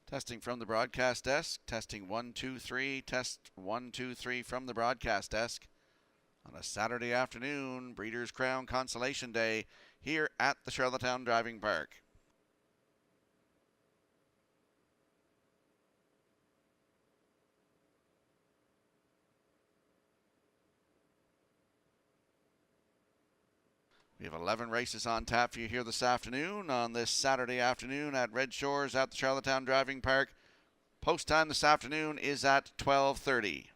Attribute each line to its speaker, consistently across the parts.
Speaker 1: Testing from the broadcast desk. Testing 1, 2, 3. Test 1, 2, 3 from the broadcast desk. On a Saturday afternoon, Breeders' Crown Consolation Day here at the Charlottetown Driving Park. We have 11 races on tap for you here this afternoon on this Saturday afternoon at Redshores at the Charlottetown Driving Park. Post time this afternoon is at 12:30.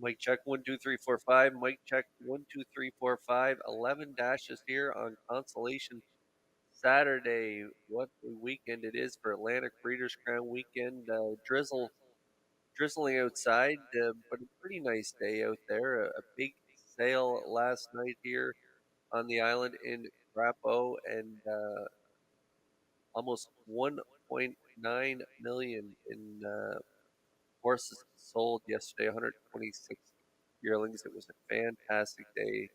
Speaker 2: Mic check 1 2 3 4 5. Mic check 1 2 3 4 5. 11 dashes here on Consolation Saturday. What a weekend it is for Atlantic Breeders' Crown weekend. Drizzling outside, but a pretty nice day out there. A big sale last night here on the island in Crapo, and almost 1.9 million in horses sold yesterday. 126 yearlings. It was a fantastic day,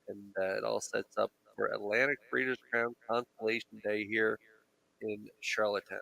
Speaker 2: and it all sets up for Atlantic Breeders' Crown Consolation Day here in Charlottetown.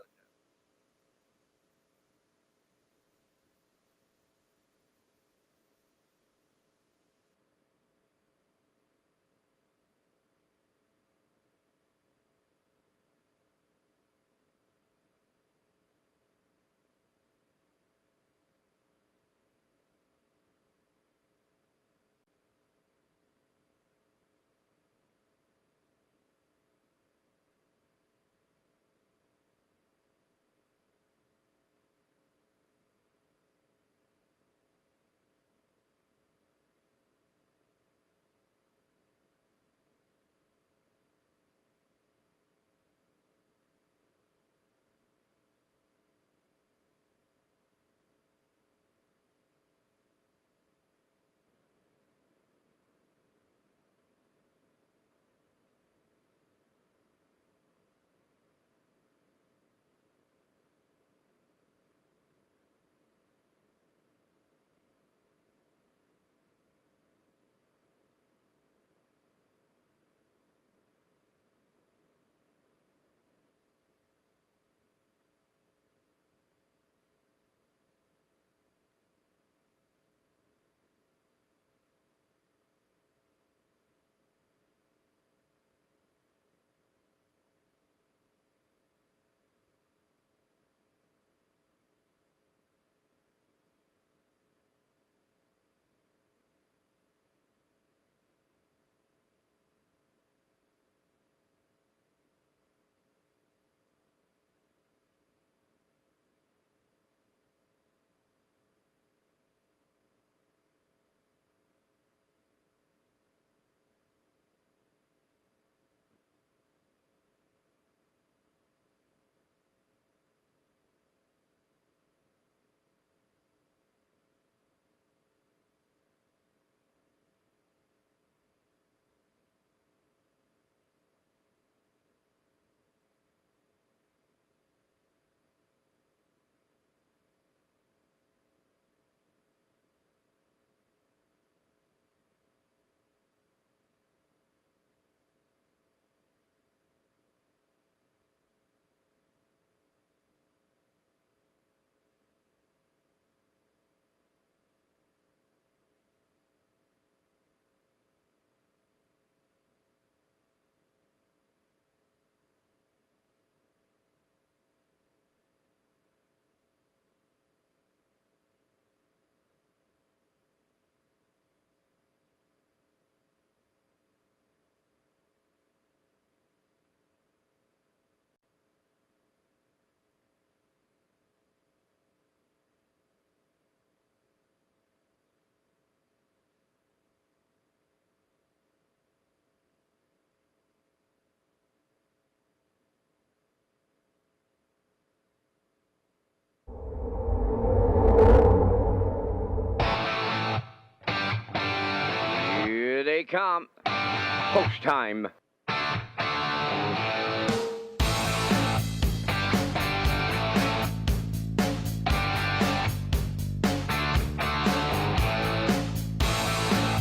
Speaker 3: Here they come. Post time.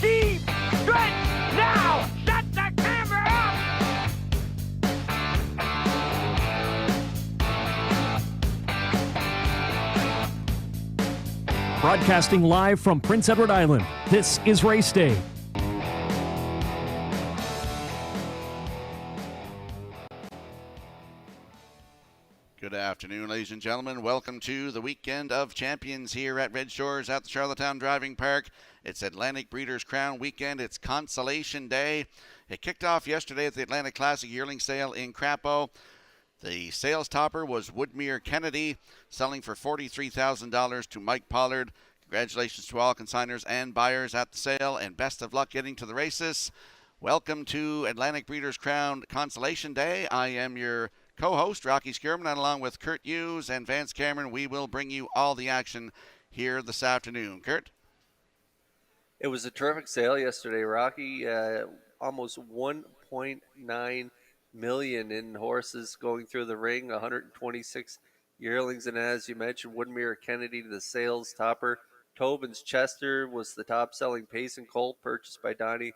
Speaker 3: Deep stretch now. Shut the camera up.
Speaker 4: Broadcasting live from Prince Edward Island, this is Race Day.
Speaker 1: Good afternoon, ladies and gentlemen. Welcome to the Weekend of Champions here at Redshores at the Charlottetown Driving Park. It's Atlantic Breeders' Crown weekend. It's Consolation Day. It kicked off yesterday at the Atlantic Classic Yearling Sale in Crapo. The sales topper was Woodmere Kennedy, selling for $43,000 to Mike Pollard. Congratulations to all consigners and buyers at the sale, and best of luck getting to the races. Welcome to Atlantic Breeders' Crown Consolation Day. I am your co-host, Rocky Skierman, and along with Kurt Hughes and Vance Cameron, we will bring you all the action here this afternoon. Kurt?
Speaker 2: It was a terrific sale yesterday, Rocky. Almost 1.9 million in horses going through the ring, 126 yearlings, and as you mentioned, Woodmere Kennedy, the sales topper. Tobin's Chester was the top-selling pace and colt, purchased by Donnie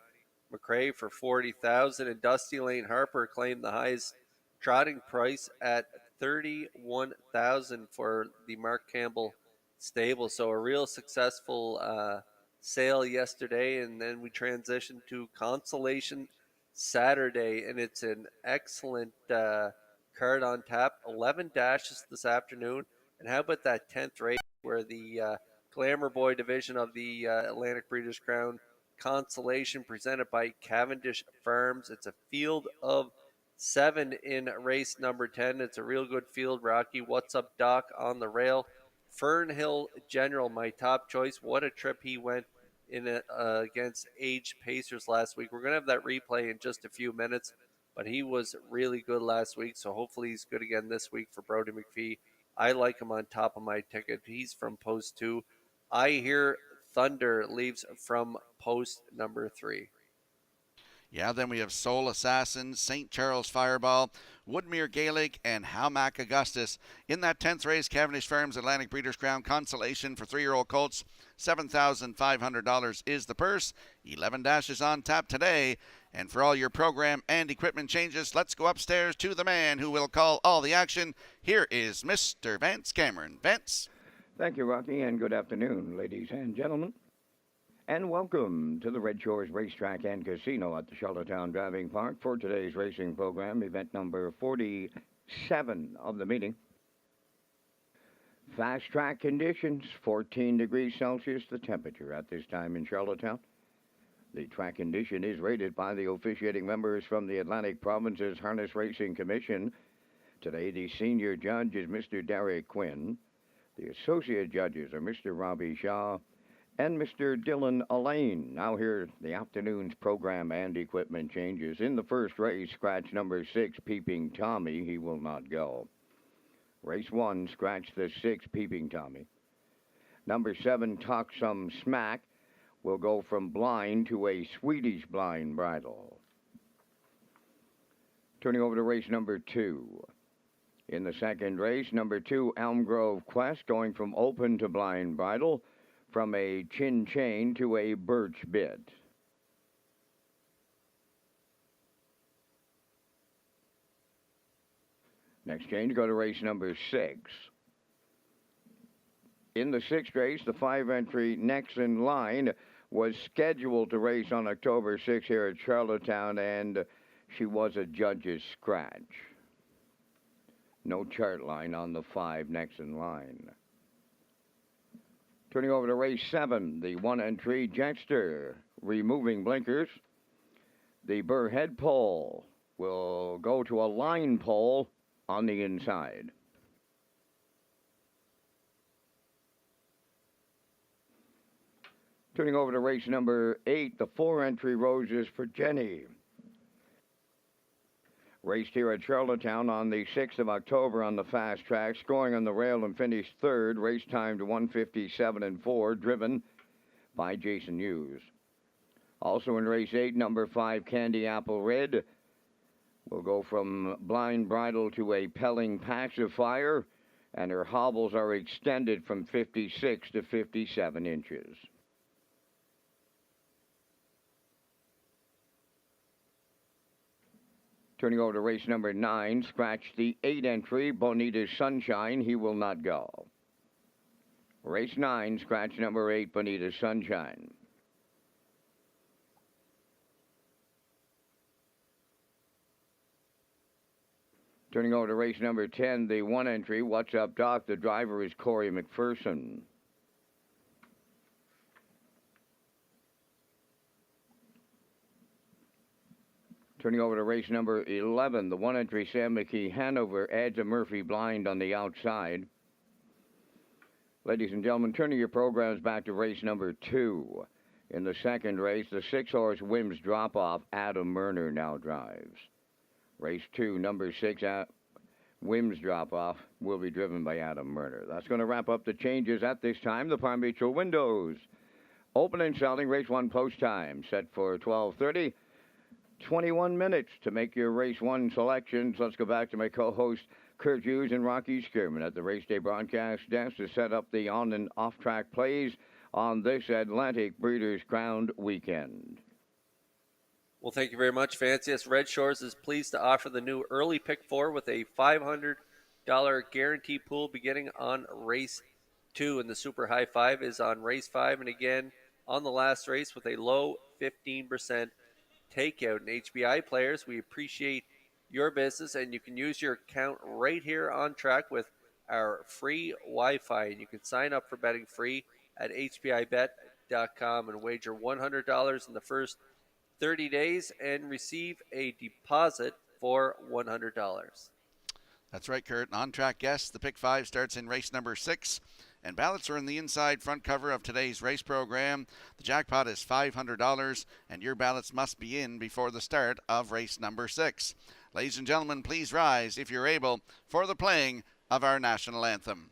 Speaker 2: McRae for $40,000, and Dusty Lane Harper claimed the highest trotting price at $31,000 for the Mark Campbell stable. So a real successful sale yesterday, and then we transitioned to Consolation Saturday, and it's an excellent card on tap. 11 dashes this afternoon, and how about that 10th race where the Glamour Boy division of the Atlantic Breeders' Crown Consolation, presented by Cavendish Farms. It's a field of 7 in race number 10. It's a real good field, Rocky. What's up, Doc, on the rail? Fernhill General, my top choice. What a trip he went in against Age Pacers last week. We're going to have that replay in just a few minutes, but he was really good last week, so hopefully he's good again this week for Brody McPhee. I like him on top of my ticket. He's from post 2. I Hear Thunder leaves from post number 3.
Speaker 1: Yeah, then we have Soul Assassin, St. Charles Fireball, Woodmere Gaelic, and Howmack Augustus. In that 10th race, Cavendish Farms Atlantic Breeders' Crown Consolation for 3-year-old colts. $7,500 is the purse. 11 dashes on tap today. And for all your program and equipment changes, let's go upstairs to the man who will call all the action. Here is Mr. Vance Cameron. Vance.
Speaker 5: Thank you, Rocky, and good afternoon, ladies and gentlemen. And welcome to the Redshores Racetrack and Casino at the Charlottetown Driving Park for today's racing program, event number 47 of the meeting. Fast track conditions, 14 degrees Celsius, the temperature at this time in Charlottetown. The track condition is rated by the officiating members from the Atlantic Province's Harness Racing Commission. Today, the senior judge is Mr. Derek Quinn. The associate judges are Mr. Robbie Shaw and Mr. Dylan Allain. Now here the afternoon's program and equipment changes. In the first race, scratch number 6, Peeping Tommy. He will not go. Race 1, scratch the 6, Peeping Tommy. Number 7, Talk Some Smack, will go from blind to a Swedish blind bridle. Turning over to race number 2. In the second race, number 2, Elm Grove Quest, going from open to blind bridle, from a chin chain to a birch bit. Next change, go to race number 6. In the 6th race, the 5-entry Next in Line was scheduled to race on October 6 here at Charlottetown, and she was a judge's scratch. No chart line on the 5 Next in Line. Turning over to race 7, the 1-entry Jester, removing blinkers. The burr head pole will go to a line pole on the inside. Turning over to race number 8, the 4-entry Roses for Jenny. Raced here at Charlottetown on the 6th of October on the fast track, scoring on the rail and finished 3rd, race time to 1:57.4, driven by Jason Hughes. Also in race 8, number 5, Candy Apple Red, will go from blind bridle to a Pelling Pacifier, and her hobbles are extended from 56 to 57 inches. Turning over to race number 9, scratch the 8-entry, Bonita's Sunshine. He will not go. Race 9, scratch number 8, Bonita's Sunshine. Turning over to race number 10, the 1-entry, What's Up Doc. The driver is Corey McPherson. Turning over to race number 11, the 1-entry Sam McKee Hanover adds a Murphy blind on the outside. Ladies and gentlemen, turning your programs back to race number 2. In the second race, the 6-horse Wims Drop-Off, Adam Murner now drives. Race 2, number 6, Wims Drop-Off will be driven by Adam Murner. That's going to wrap up the changes at this time. The Palm Beach windows. Open and selling, race 1 post time, set for 12:30. 21 minutes to make your race 1 selections. Let's go back to my co-host Kurt Hughes and Rocky Skirman at the Race Day broadcast desk to set up the on and off-track plays on this Atlantic Breeders' Crown weekend.
Speaker 2: Well, thank you very much, Vance. Yes, Red Shores is pleased to offer the new early pick 4 with a $500 guarantee pool beginning on race 2, and the super high 5 is on race 5, and again on the last race with a low 15% takeout. And HBI players, we appreciate your business, and you can use your account right here on track with our free Wi-Fi, and you can sign up for betting free at hbibet.com and wager $100 in the first 30 days and receive a deposit for $100.
Speaker 1: That's right, Kurt. On track guess, the pick 5 starts in race number 6. And ballots are in the inside front cover of today's race program. The jackpot is $500, and your ballots must be in before the start of race number 6. Ladies and gentlemen, please rise, if you're able, for the playing of our national anthem.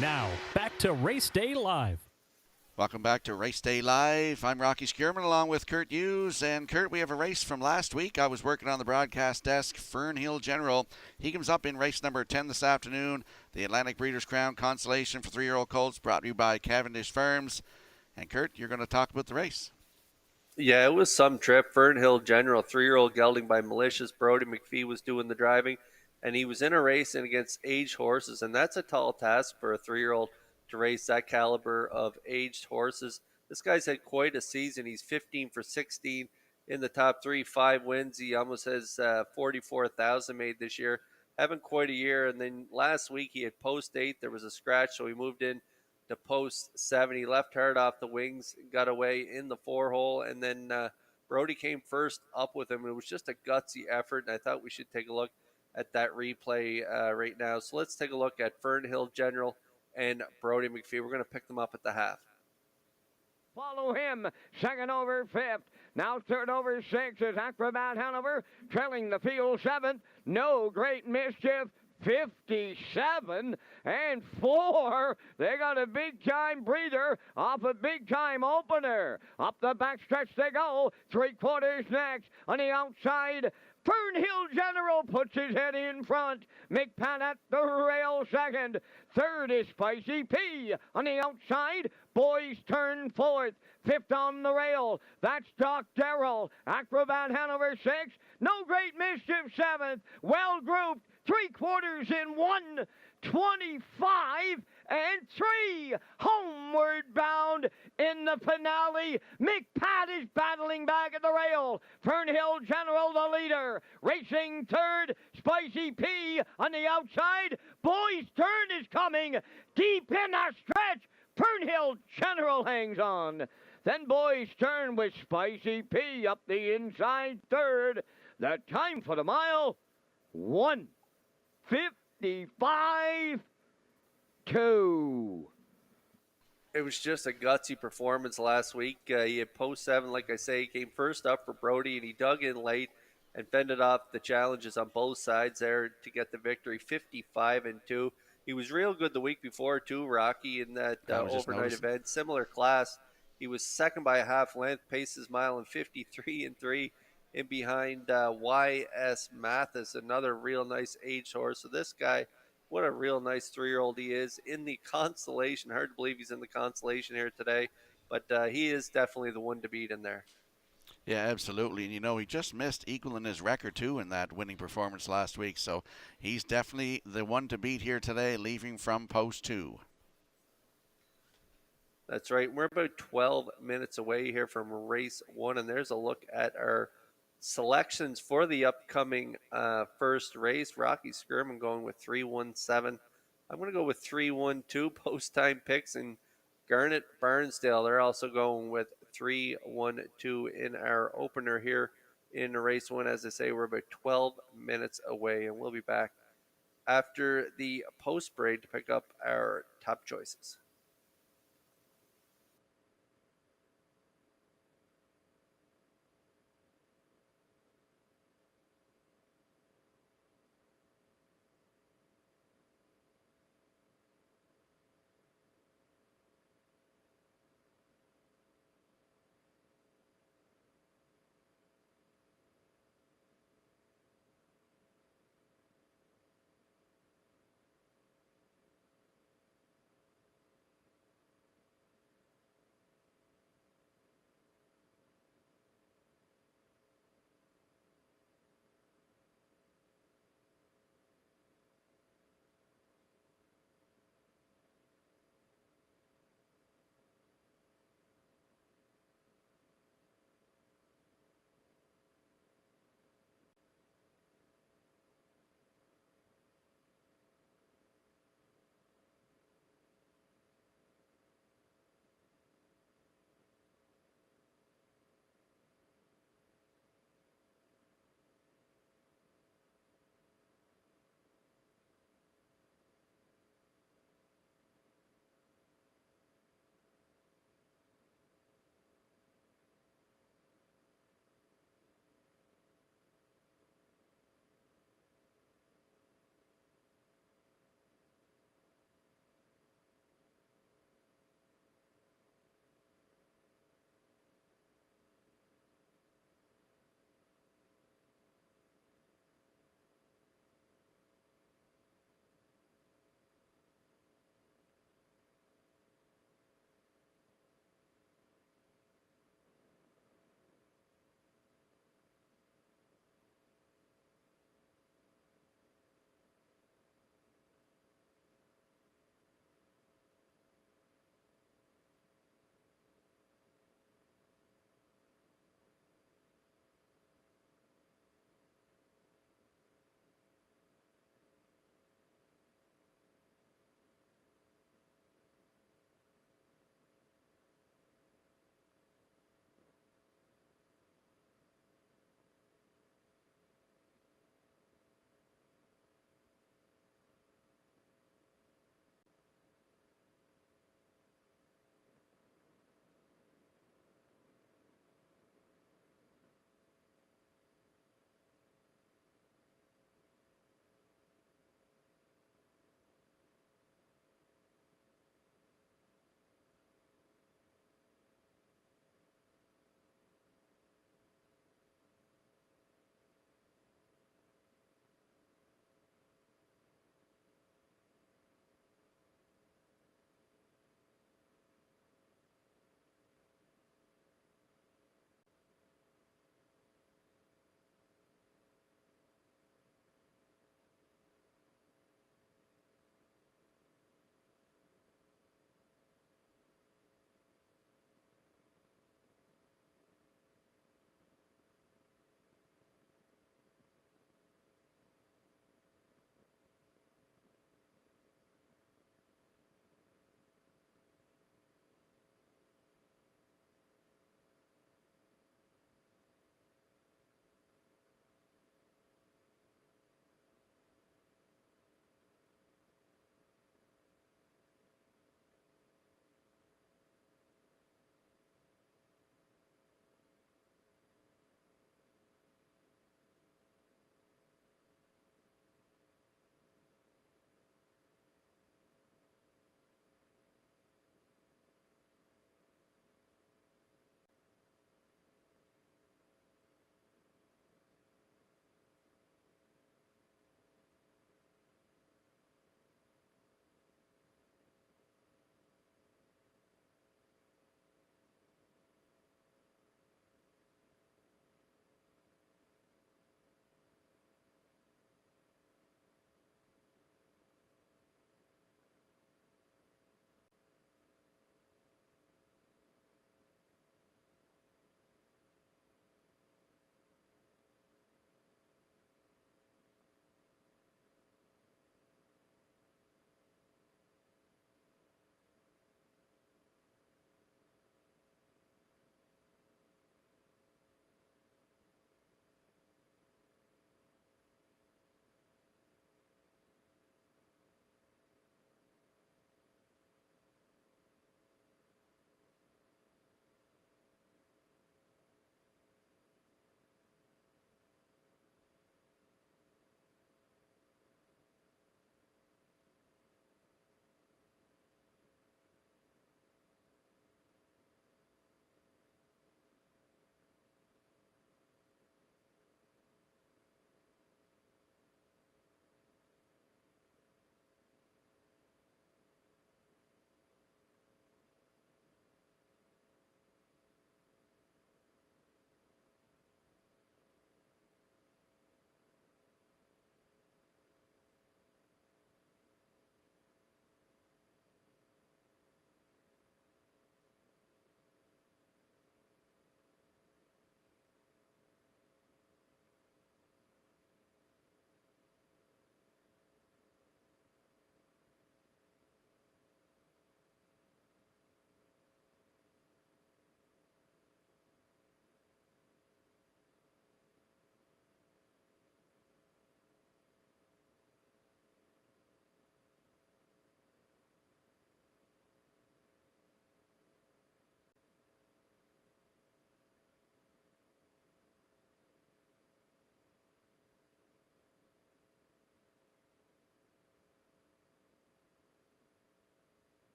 Speaker 4: Now, back to Race Day Live.
Speaker 1: Welcome back to Race Day Live. I'm Rocky Skierman along with Kurt Hughes. And Kurt, we have a race from last week. I was working on the broadcast desk. Fernhill General. He comes up in race number 10 this afternoon. The Atlantic Breeders' Crown Consolation for 3-year-old colts, brought to you by Cavendish Farms. And Kurt, you're going to talk about the race.
Speaker 2: Yeah, it was some trip. Fernhill General, 3-year-old gelding by Malicious. Brody McPhee was doing the driving, and he was in a race and against aged horses, and that's a tall task for a 3-year-old to race that caliber of aged horses. This guy's had quite a season. He's 15 for 16 in the top 3, 5 wins. He almost has 44,000 made this year. Having quite a year. And then last week he had post 8. There was a scratch, so he moved in to post 7. He left hard off the wings, got away in the 4-hole, and then Brody came first up with him. It was just a gutsy effort, and I thought we should take a look at that replay right now. So let's take a look at Fernhill General and Brody McPhee. We're going to pick them up at the half.
Speaker 6: Follow him, second over fifth. Now third over six is Acrobat Hanover, trailing the field seventh. No Great Mischief, 57 and 4. They got a big-time breather off a big-time opener. Up the backstretch they go, 3/4 next. On the outside, Fernhill General puts his head in front. McPat at the rail second. Third is Spicy P. On the outside, Boys turn fourth. Fifth on the rail, that's Doc Darrell. Acrobat Hanover 6. No Great Mischief 7th. Well grouped, 3/4 in 1. 25 and 3. Homeward bound in the finale. McPat is battling back at the rail. Fernhill General the leader. Racing third. Spicy P on the outside. Boys turn is coming. Deep in the stretch. Fernhill General hangs on. Then Boys turn with Spicy P up the inside third. The time for the mile, 1:55.2.
Speaker 2: It was just a gutsy performance last week. He had post 7, like I say. He came first up for Brody, and he dug in late and fended off the challenges on both sides there to get the victory, 55 and 2. He was real good the week before, too, Rocky, in that overnight event. Similar class. He was second by a half length, paced his mile in 53 and 3, in behind Y.S. Mathis, another real nice age horse. So this guy, what a real nice 3-year-old he is in the Constellation. Hard to believe he's in the Constellation here today, but he is definitely the one to beat in there.
Speaker 1: Yeah, absolutely. And, you know, he just missed equaling his record, too, in that winning performance last week. So he's definitely the one to beat here today, leaving from post 2.
Speaker 2: That's right. We're about 12 minutes away here from race 1, and there's a look at our selections for the upcoming first race. Rocky Skirman going with 317. I'm going to go with 312 post-time picks, and Garnet Barnsdale, they're also going with 312 in our opener here in race 1. As I say, we're about 12 minutes away, and we'll be back after the post break to pick up our top choices.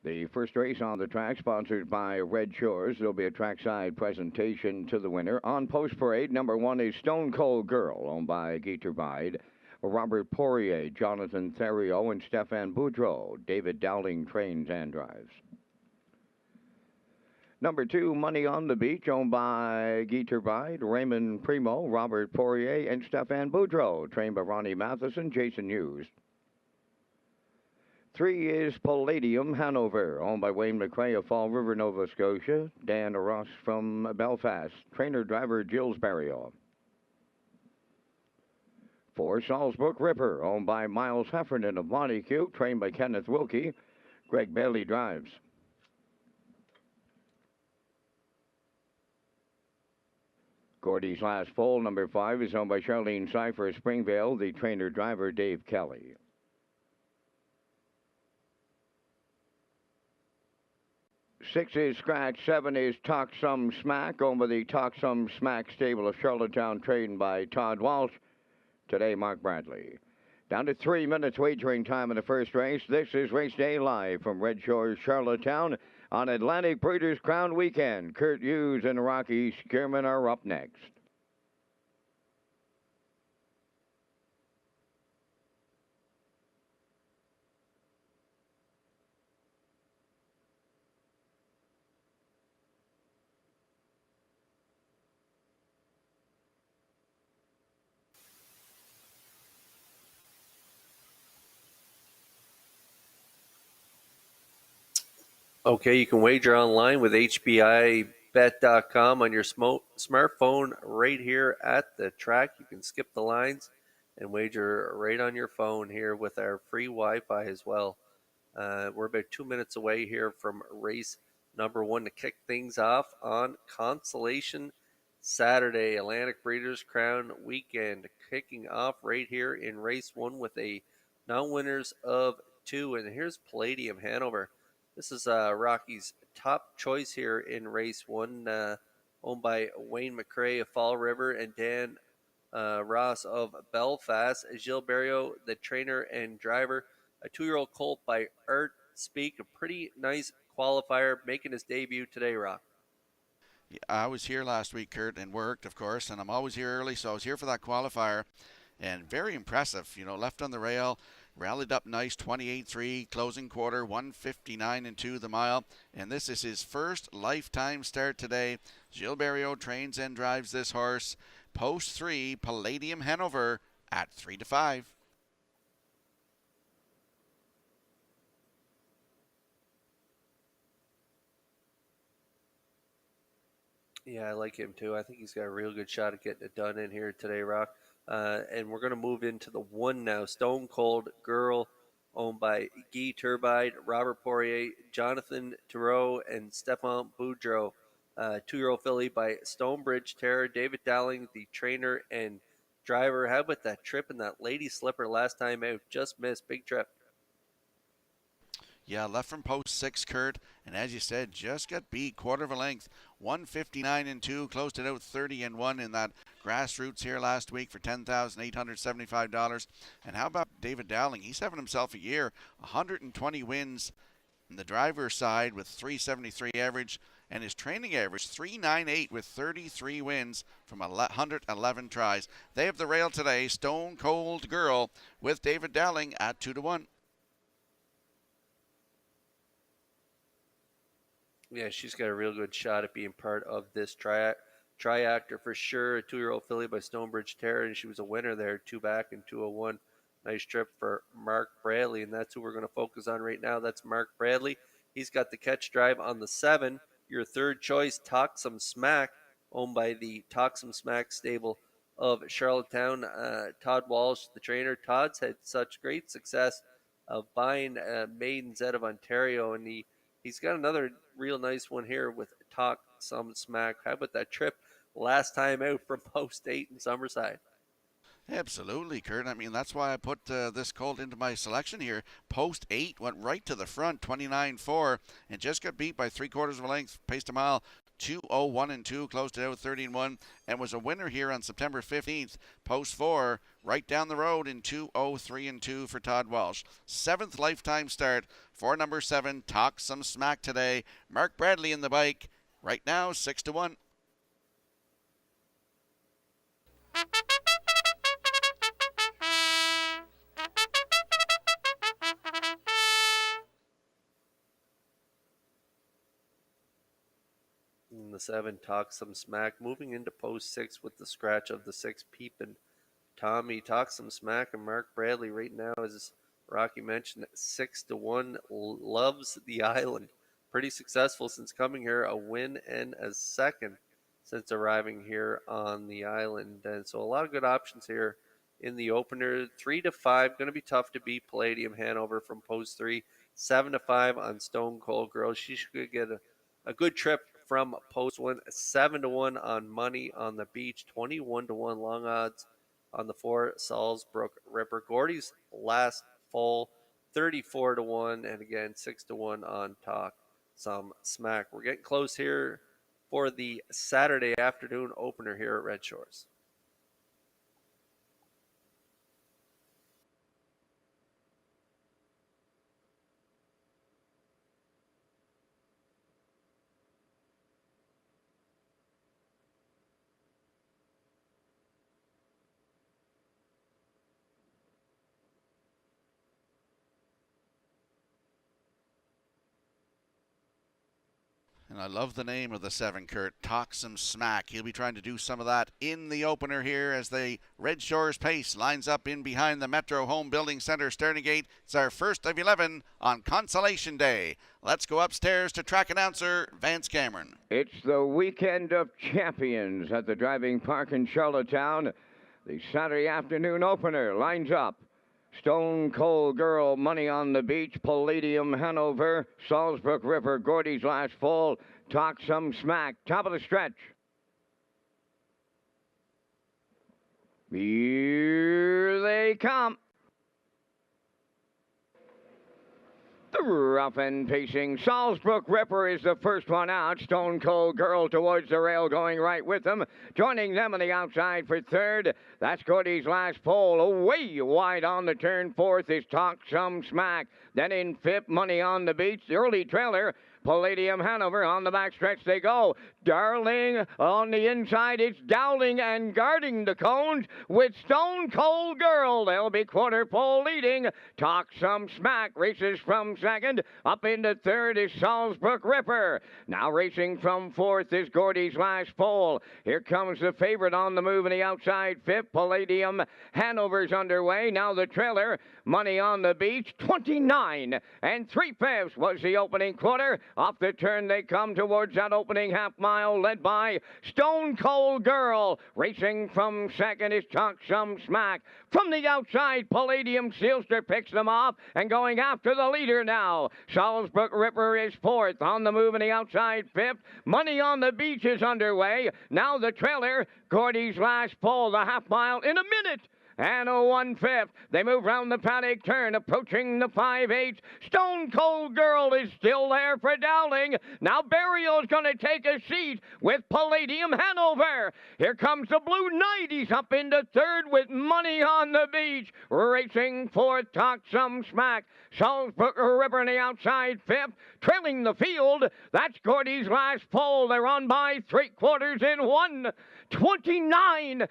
Speaker 5: The first race on the track, sponsored by Red Shores. There'll be a trackside presentation to the winner. On post parade, number 1 is Stone Cold Girl, owned by Guy Turbide. Robert Poirier, Jonathan Theriot, and Stefan Boudreau. David Dowling trains and drives. Number 2, Money on the Beach, owned by Guy Turbide, Raymond Primo, Robert Poirier, and Stefan Boudreau, trained by Ronnie Matheson, Jason Hughes. 3 is Palladium Hanover, owned by Wayne McRae of Fall River, Nova Scotia, Dan Ross from Belfast, trainer-driver Gilles Barriot. 4, Salzburg Ripper, owned by Miles Heffernan of Montecute, trained by Kenneth Wilkie, Greg Bailey drives. Gordy's Last Foal, number 5, is owned by Charlene Cypher of Springvale, the trainer-driver Dave Kelly. 6 is Scratch, 7 is Talk Some Smack, owned by the Talk Some Smack stable of Charlottetown, trained by Todd Walsh. Today, Mark Bradley. Down to 3 minutes wagering time in the first race. This is Race Day live from Red Shores, Charlottetown on Atlantic Breeders' Crown Weekend. Kurt Hughes and Rocky Skierman are up next.
Speaker 2: Okay, you can wager online with HBIBet.com on your smartphone right here at the track. You can skip the lines and wager right on your phone here with our free Wi-Fi as well. We're about 2 minutes away here from race number 1 to kick things off on Consolation Saturday, Atlantic Breeders' Crown Weekend, kicking off right here in race 1 with a non-winners of 2. And here's Palladium Hanover. This is Rocky's top choice here in race 1, owned by Wayne McRae of Fall River and Dan Ross of Belfast. Gilles Barriot, the trainer and driver. A 2-year-old colt by Art Speak, a pretty nice qualifier, making his debut today, Rock.
Speaker 1: Yeah, I was here last week, Kurt, and worked, of course, and I'm always here early, so I was here for that qualifier. And very impressive, left on the rail. Rallied up nice, 28-3, closing quarter, 159-2 the mile. And this is his first lifetime start today. Gilles Barriot trains and drives this horse. Post 3, Palladium Hanover at 3-5.
Speaker 2: Yeah, I like him too. I think he's got a real good shot at getting it done in here today, Rock. And we're going to move into the 1 now. Stone Cold Girl, owned by Guy Turbide, Robert Poirier, Jonathan Theriot, and Stefan Boudreau. 2-year-old filly by Stonebridge Terror, David Dowling, the trainer and driver. How about that trip in that lady slipper last time out? Just missed. Big trip.
Speaker 1: Yeah, left from post 6, Kurt, and as you said, just got beat quarter of a length, 159-2, closed it out 30-1 in that grassroots here last week for $10,875. And how about David Dowling? He's having himself a year, 120 wins in the driver's side with 373 average, and his training average 398 with 33 wins from 111 tries. They have the rail today. Stone Cold Girl with David Dowling at 2-1.
Speaker 2: Yeah, she's got a real good shot at being part of this triactor for sure. A 2-year-old filly by Stonebridge Terror, and she was a winner there, 2 back and 201. Nice trip for Mark Bradley, and that's who we're going to focus on right now. That's Mark Bradley. He's got the catch drive on the 7. Your third choice, Talk Some Smack, owned by the Talk Some Smack stable of Charlottetown. Todd Walsh, the trainer. Todd's had such great success of buying maidens out of Ontario, and he's got another real nice one here with Talk Some Smack. How about that trip last time out from post 8 in Summerside?
Speaker 1: Absolutely, Kurt. I mean, that's why I put this colt into my selection here. Post 8 went right to the front, 29-4, and just got beat by 3/4 of a length, paced a mile, 2:01 and 2, closed it out 13-1, and was a winner here on September 15th, post 4, right down the road in 2:03 and 2 for Todd Walsh. 7th lifetime start for number 7, Talk Some Smack today. Mark Bradley in the bike, right now 6-1.
Speaker 2: And the 7 Talk Some Smack, moving into post 6 with the scratch of the 6 Peepin' Tommy. Talk Some Smack and Mark Bradley right now, as Rocky mentioned, 6-1. Loves the island. Pretty successful since coming here. A win and a second since arriving here on the island. And so a lot of good options here in the opener. 3-5, going to be tough to beat Palladium Hanover from post 3. 7-5 on Stone Cold Girl. She should get a good trip from post 1. 7-1 on Money on the Beach. 21-1 long odds on the 4 Salzbrook Ripper. Gordy's last full, 34-1, and again 6-1 on Talk Some Smack. We're getting close here for the Saturday afternoon opener here at Red Shores.
Speaker 1: And I love the name of the 7, Kurt. Talk Some Smack. He'll be trying to do some of that in the opener here as the Red Shores Pace lines up in behind the Metro Home Building Center starting gate. It's our first of 11 on Consolation Day. Let's go upstairs to track announcer Vance Cameron.
Speaker 6: It's the weekend of champions at the driving park in Charlottetown. The Saturday afternoon opener lines up. Stone Cold Girl, Money on the Beach, Palladium Hanover, Salzbrook River, Gordy's Last Fall, Talk Some Smack, top of the stretch. Here they come. The rough and pacing Salzbrook Ripper is the first one out. Stone Cold Girl towards the rail going right with them. Joining them on the outside for third. That's Gordy's Last Pole. Away wide on the turn. Fourth is Talk Some Smack. Then in fifth, Money on the Beach. The early trailer, Palladium Hanover. On the backstretch they go. Darling on the inside. It's Dowling and guarding the cones with Stone Cold Girl. They'll be quarter pole leading. Talk Some Smack races from second. Up into third is Salzbrook Ripper. Now racing from fourth is Gordy's Last Pole. Here comes the favorite on the move in the outside fifth. Palladium Hanover's underway. Now the trailer, Money on the Beach. 29 3/5 was the opening quarter. Off the turn they come towards that opening half mile, led by Stone Cold Girl. Racing from second is Talk Some Smack. From the outside, Palladium Sealster picks them off and going after the leader now. Salzbrook Ripper is fourth. On the move in the outside fifth. Money on the Beach is underway. Now the trailer, Gordy's Last Pole, the half mile in a minute. And a 1/5. They move round the paddock turn, approaching the 5/8. Stone Cold Girl is still there for Dowling. Now Burial's going to take a seat with Palladium Hanover. Here comes the Blue Knight. He's up into third with Money on the Beach. Racing fourth, Talk Some Smack. Salzbrook Ripper on the outside fifth. Trailing the field, that's Gordy's Last Pole. They're on by 3/4 in 1. 29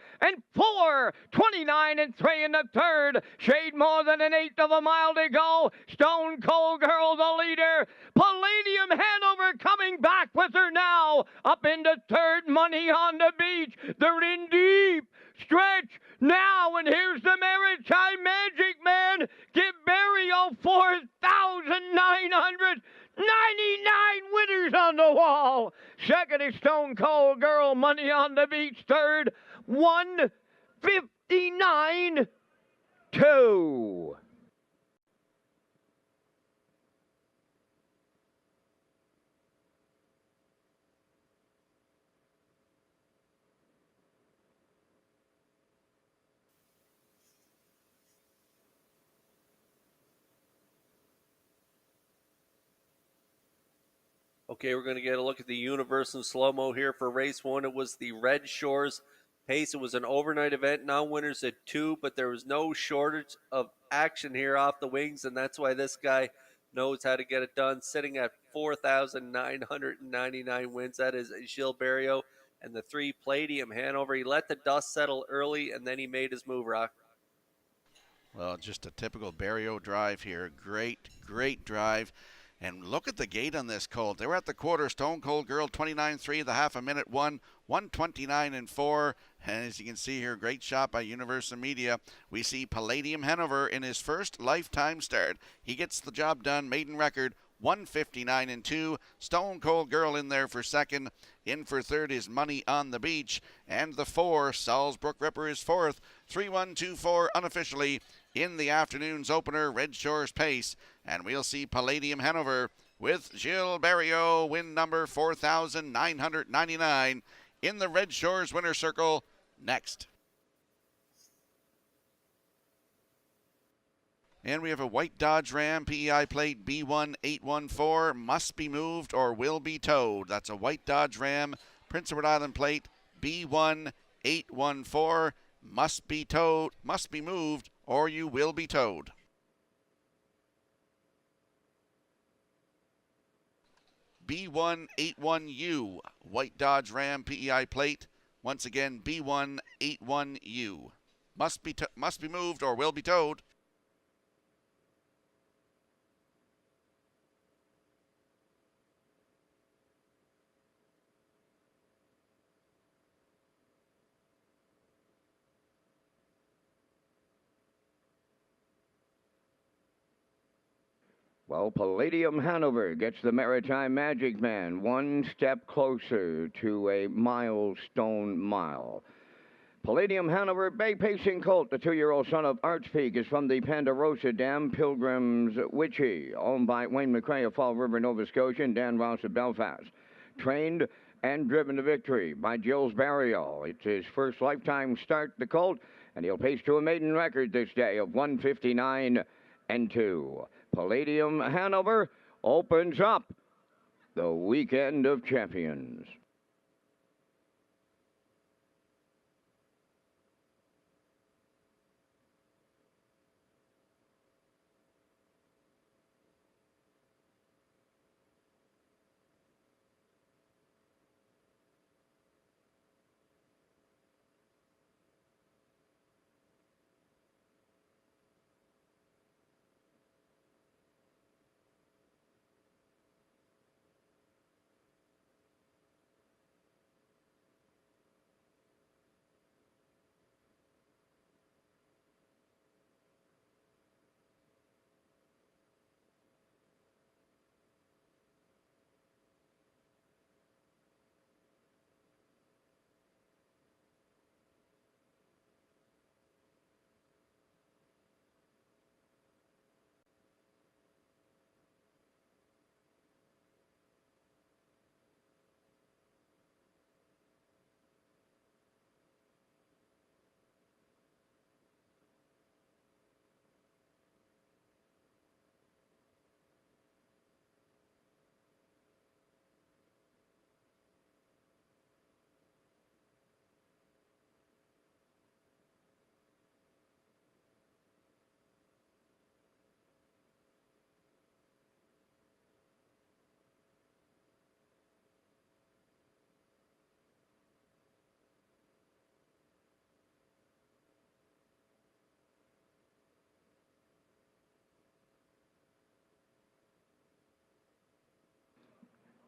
Speaker 6: 4. 29 3 in the third. Shade more than an eighth of a mile to go. Stone Cold Girl the leader. Palladium Hanover coming back with her now. Up into third, Money on the Beach. They're in deep stretch now, and here's the Maritime Magic Man. Give Barrio 4,999 winners on the wall. Second is Stone Cold Girl, Money on the Beach. Third, 159 2.
Speaker 2: Okay, we're going to get a look at the universe in slow-mo here for race 1. It was the Red Shores pace. It was an overnight event, non-winners at 2, but there was no shortage of action here off the wings, and that's why this guy knows how to get it done. Sitting at 4,999 wins, that is Gilles Barrio, and the 3 Palladium Hanover. He let the dust settle early, and then he made his move, Rock.
Speaker 1: Well, just a typical Barrio drive here. Great, great drive. And look at the gate on this colt. They were at the quarter. Stone Cold Girl 29.3, the half a minute 129.4. And as you can see here, great shot by Universal Media. We see Palladium Hanover in his first lifetime start. He gets the job done, maiden record 159.2. Stone Cold Girl in there for second. In for third is Money on the Beach. And the 4, Salzbrook Ripper, is fourth. 3-1-2-4 unofficially in the afternoon's opener, Red Shores pace. And we'll see Palladium Hanover with Gilles Barrio, win number 4,999 in the Red Shores winner circle next. And we have a white Dodge Ram, PEI plate B1814, must be moved or will be towed. That's a white Dodge Ram, Prince Edward Island plate B1814, must be towed, must be moved, or you will be towed. B181U, white Dodge Ram, PEI plate. Once again, B181U. Must be moved or will be towed.
Speaker 5: Well, Palladium Hanover gets the Maritime Magic Man one step closer to a milestone mile. Palladium Hanover, Bay Pacing Colt, the 2-year-old son of Archpeak, is from the Ponderosa Dam, Pilgrim's Witchy, owned by Wayne McRae of Fall River, Nova Scotia, and Dan Ross of Belfast. Trained and driven to victory by Gilles Barrio. It's his first lifetime start, the colt, and he'll pace to a maiden record this day of 159-2. Palladium Hanover opens up the weekend of champions.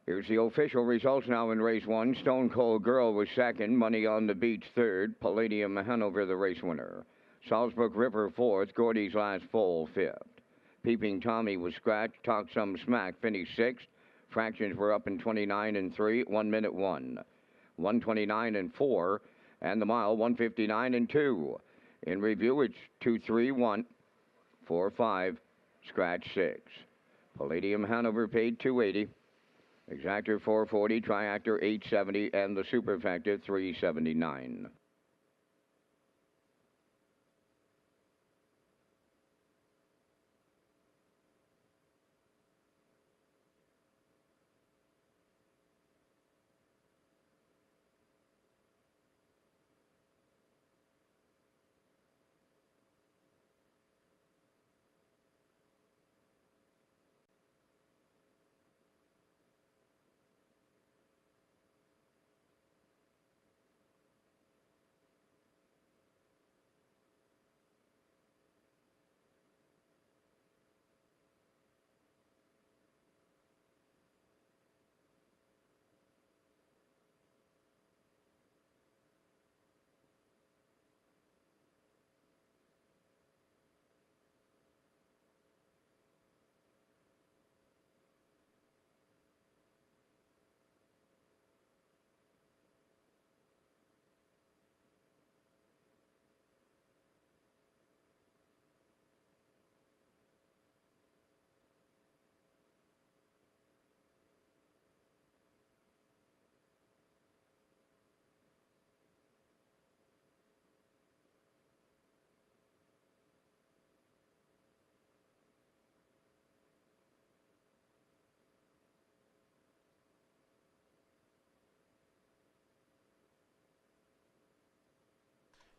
Speaker 5: Here's the official results now in race 1. Stone Cold Girl was second. Money on the Beach third. Palladium Hanover the race winner. Salzbrook River fourth. Gordy's Last Foal fifth. Peeping Tommy was scratched. Talk Some Smack finished sixth. Fractions were up in 29-3. 1 minute 1. 129-4. And the mile 159-2. In review, it's 2-3-1. 4-5. Scratch 6. Palladium Hanover paid $280. Exactor 440, Triactor 870, and the Superfecta 379.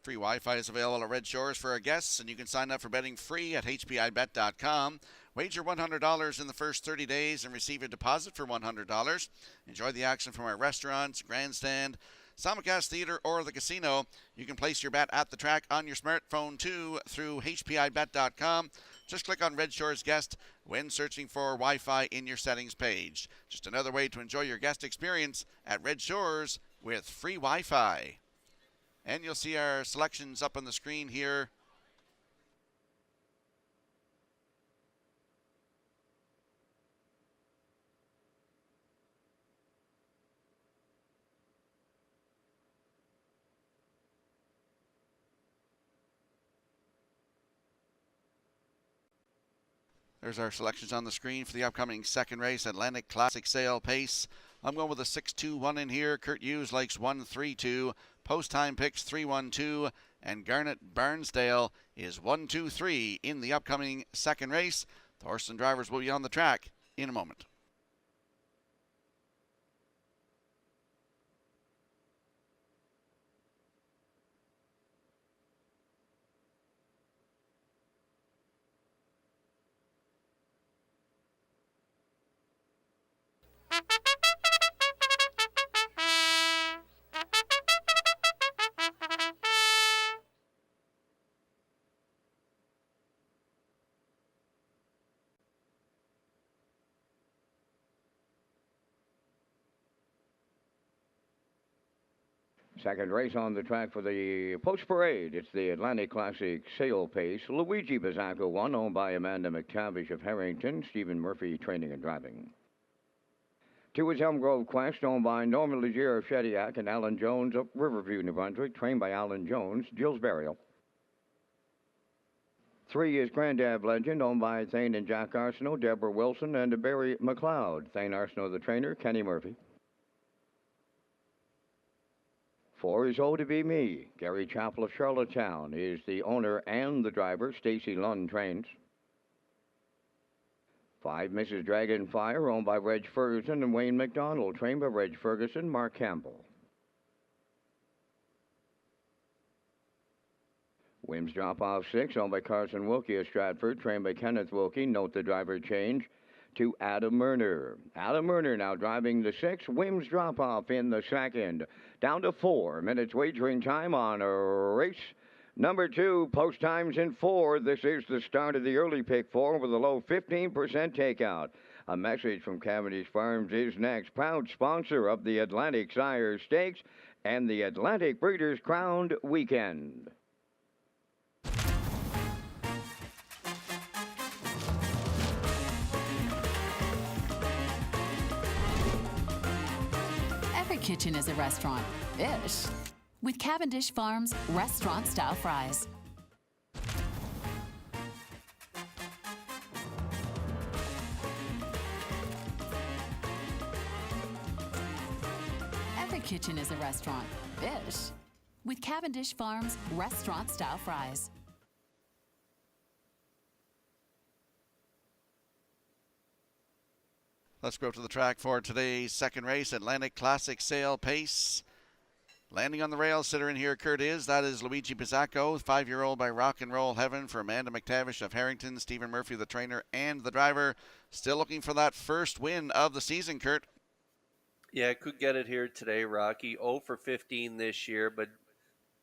Speaker 1: Free Wi-Fi is available at Red Shores for our guests, and you can sign up for betting free at hpibet.com. Wager $100 in the first 30 days and receive a deposit for $100. Enjoy the action from our restaurants, grandstand, simulcast theater, or the casino. You can place your bet at the track on your smartphone too through hpibet.com. Just click on Red Shores Guest when searching for Wi-Fi in your settings page. Just another way to enjoy your guest experience at Red Shores with free Wi-Fi. And you'll see our selections up on the screen here. There's our selections on the screen for the upcoming second race, Atlantic Classic Sale Pace. I'm going with a 6-2-1 in here. Kurt Hughes likes 1-3-2. Post time picks 3-1-2. And Garnet Barnsdale is 1-2-3 in the upcoming second race. The horse and drivers will be on the track in a moment.
Speaker 5: Second race on the track for the post parade. It's the Atlantic Classic Sale Pace. Luigi Bizzacco won, owned by Amanda McTavish of Harrington. Stephen Murphy training and driving. Two is Elm Grove Quest, owned by Norman Legier of Shediac and Alan Jones of Riverview, New Brunswick, trained by Alan Jones. Jill's Burial. Three is Grandad Legend, owned by Thane and Jack Arsenault, Deborah Wilson, and Barry McLeod. Thane Arsenault, the trainer, Kenny Murphy. Four is Oh to Be Me. Gary Chappell of Charlottetown is the owner and the driver. Stacy Lund trains. Five, Mrs. Dragonfire, owned by Reg Ferguson and Wayne McDonald, trained by Reg Ferguson, Mark Campbell. Wims Drop Off 6, owned by Carson Wilkie of Stratford, trained by Kenneth Wilkie. Note the driver change to Adam Murner. Adam Murner now driving the 6. Wims Drop Off in the second. Down to 4 minutes wagering time on race number 2. Post times in 4. This is the start of the early pick 4 with a low 15% takeout. A message from Cavendish Farms is next. Proud sponsor of the Atlantic Sire Stakes and the Atlantic Breeders' Crowned Weekend.
Speaker 7: Every kitchen is a restaurant-ish. With Cavendish Farms restaurant-style fries. Every kitchen is a restaurant-ish. With Cavendish Farms restaurant-style fries.
Speaker 1: Let's go to the track for today's second race, Atlantic Classic Sale Pace. Landing on the rail, sitter in here, Kurt is. That is Luigi Bizzacco, 5-year-old by Rock and Roll Heaven for Amanda McTavish of Harrington. Stephen Murphy, the trainer and the driver. Still looking for that first win of the season, Kurt.
Speaker 2: Yeah, could get it here today, Rocky. 0 for 15 this year, but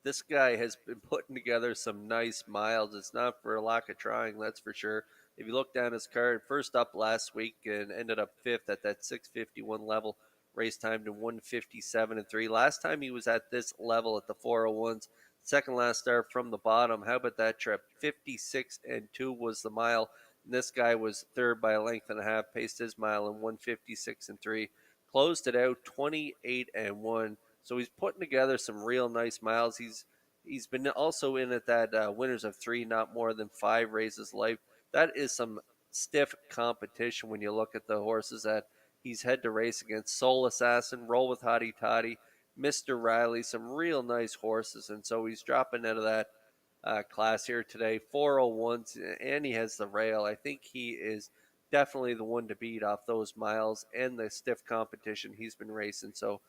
Speaker 2: this guy has been putting together some nice miles. It's not for a lack of trying, that's for sure. If you look down his card, first up last week and ended up 5th at that 651 level. Race time to 157.3. Last time he was at this level at the 401s, second last start from the bottom. How about that trip? 56.2 was the mile. And this guy was third by a length and a half, paced his mile in 156.3. Closed it out 28.1. So he's putting together some real nice miles. He's been also in at that winners of 3, not more than 5 races life. That is some stiff competition when you look at the horses that he's had to race against. Soul Assassin, Roll with Hottie Toddy, Mr. Riley, some real nice horses. And so he's dropping out of that class here today. 401s, and he has the rail. I think he is definitely the one to beat off those miles and the stiff competition he's been racing. So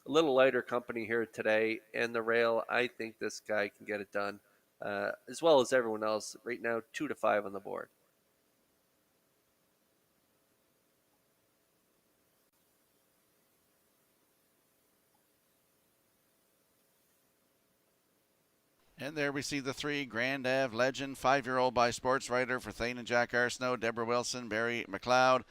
Speaker 2: a little lighter company here today, and the rail, I think this guy can get it done, as well as everyone else. Right now, 2-5 on the board.
Speaker 1: And there we see the 3, Grand Ave Legend, 5-year-old by sports writer for Thane and Jack Arsenault, Deborah Wilson, Barry McLeod.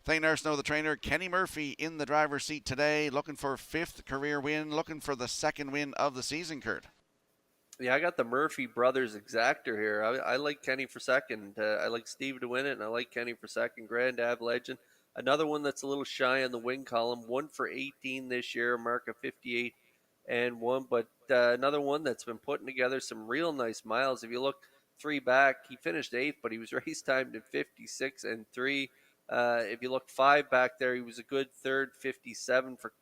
Speaker 1: Thane Arsenault, the trainer. Kenny Murphy in the driver's seat today, looking for 5th career win, looking for the 2nd win of the season, Kurt.
Speaker 2: Yeah, I got the Murphy brothers exactor here. I like Kenny for 2nd. I like Steve to win it, and I like Kenny for 2nd. Grand Ave Legend. Another one that's a little shy on the win column. 1 for 18 this year, a mark of 58 and 1. But another one that's been putting together some real nice miles. If you look 3 back, he finished 8th, but he was race timed at 56 and 3. If you look 5 back there, he was a good 3rd, 57 for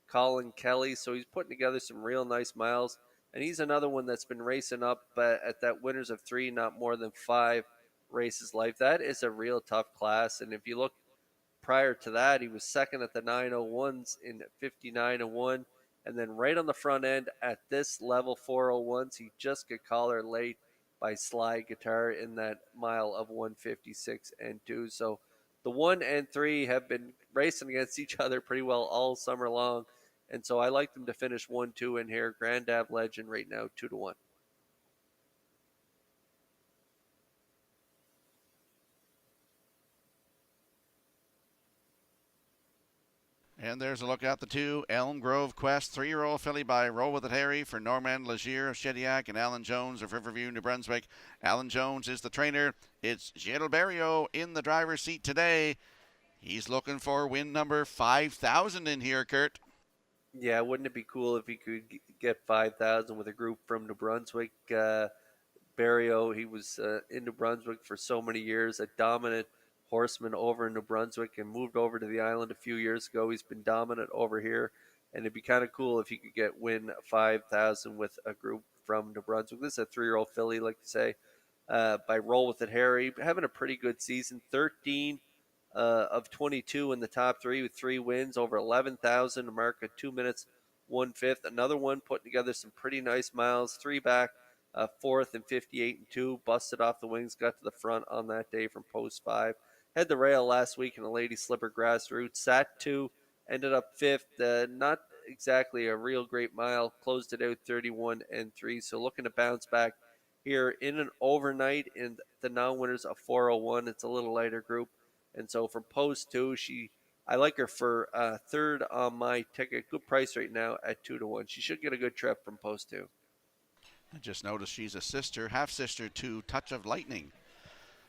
Speaker 2: Colin Kelly. So he's putting together some real nice miles. And he's another one that's been racing up at that winners of 3, not more than 5 races life. That is a real tough class. And if you look prior to that, he was 2nd at the 901s in 59 and 1. And then right on the front end at this level 401s, he just got collared late by Sly Guitar in that mile of 156 and 2. So the 1 and 3 have been racing against each other pretty well all summer long. And so I like them to finish 1-2 in here. Grand Ave Legend right now, 2-1.
Speaker 1: And there's a look at the 2, Elm Grove Quest, 3-year-old filly by Roll With It Harry for Normand Legier of Shediac and Alan Jones of Riverview, New Brunswick. Alan Jones is the trainer. It's Gilberto in the driver's seat today. He's looking for win number 5,000 in here, Kurt.
Speaker 2: Yeah, wouldn't it be cool if he could get 5,000 with a group from New Brunswick? Barrio, he was in New Brunswick for so many years, a dominant horseman over in New Brunswick, and moved over to the island a few years ago. He's been dominant over here, and it'd be kind of cool if he could win 5,000 with a group from New Brunswick. This is a 3-year-old filly, like you say, by Roll With It Harry, having a pretty good season. 13 of 22 in the top 3 with 3 wins, over 11,000, a mark of 2 minutes 1/5. Another one putting together some pretty nice miles. 3 back, 4th and 58 and 2. Busted off the wings, got to the front on that day from post 5. Had the rail last week in a Lady Slipper grassroots. Sat 2, ended up 5th. Not exactly a real great mile. Closed it out 31 and 3. So looking to bounce back here in an overnight in the non-winners of 401. It's a little lighter group. And so from post 2, I like her for 3rd on my ticket. Good price right now at 2-1. She should get a good trip from post 2.
Speaker 1: I just noticed she's a half-sister to Touch of Lightning,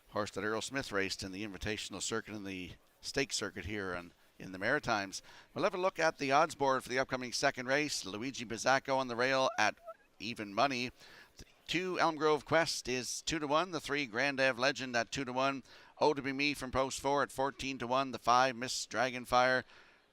Speaker 1: horse that Earl Smith raced in the Invitational Circuit and the Stake Circuit here in the Maritimes. We'll have a look at the odds board for the upcoming 2nd race. Luigi Bizzacco on the rail at even money. The 2, Elm Grove Quest is 2-1. The 3, Grand Ave Legend at 2-1. Oh To Be Me from post 4 at 14-1. The 5, Miss Dragonfire.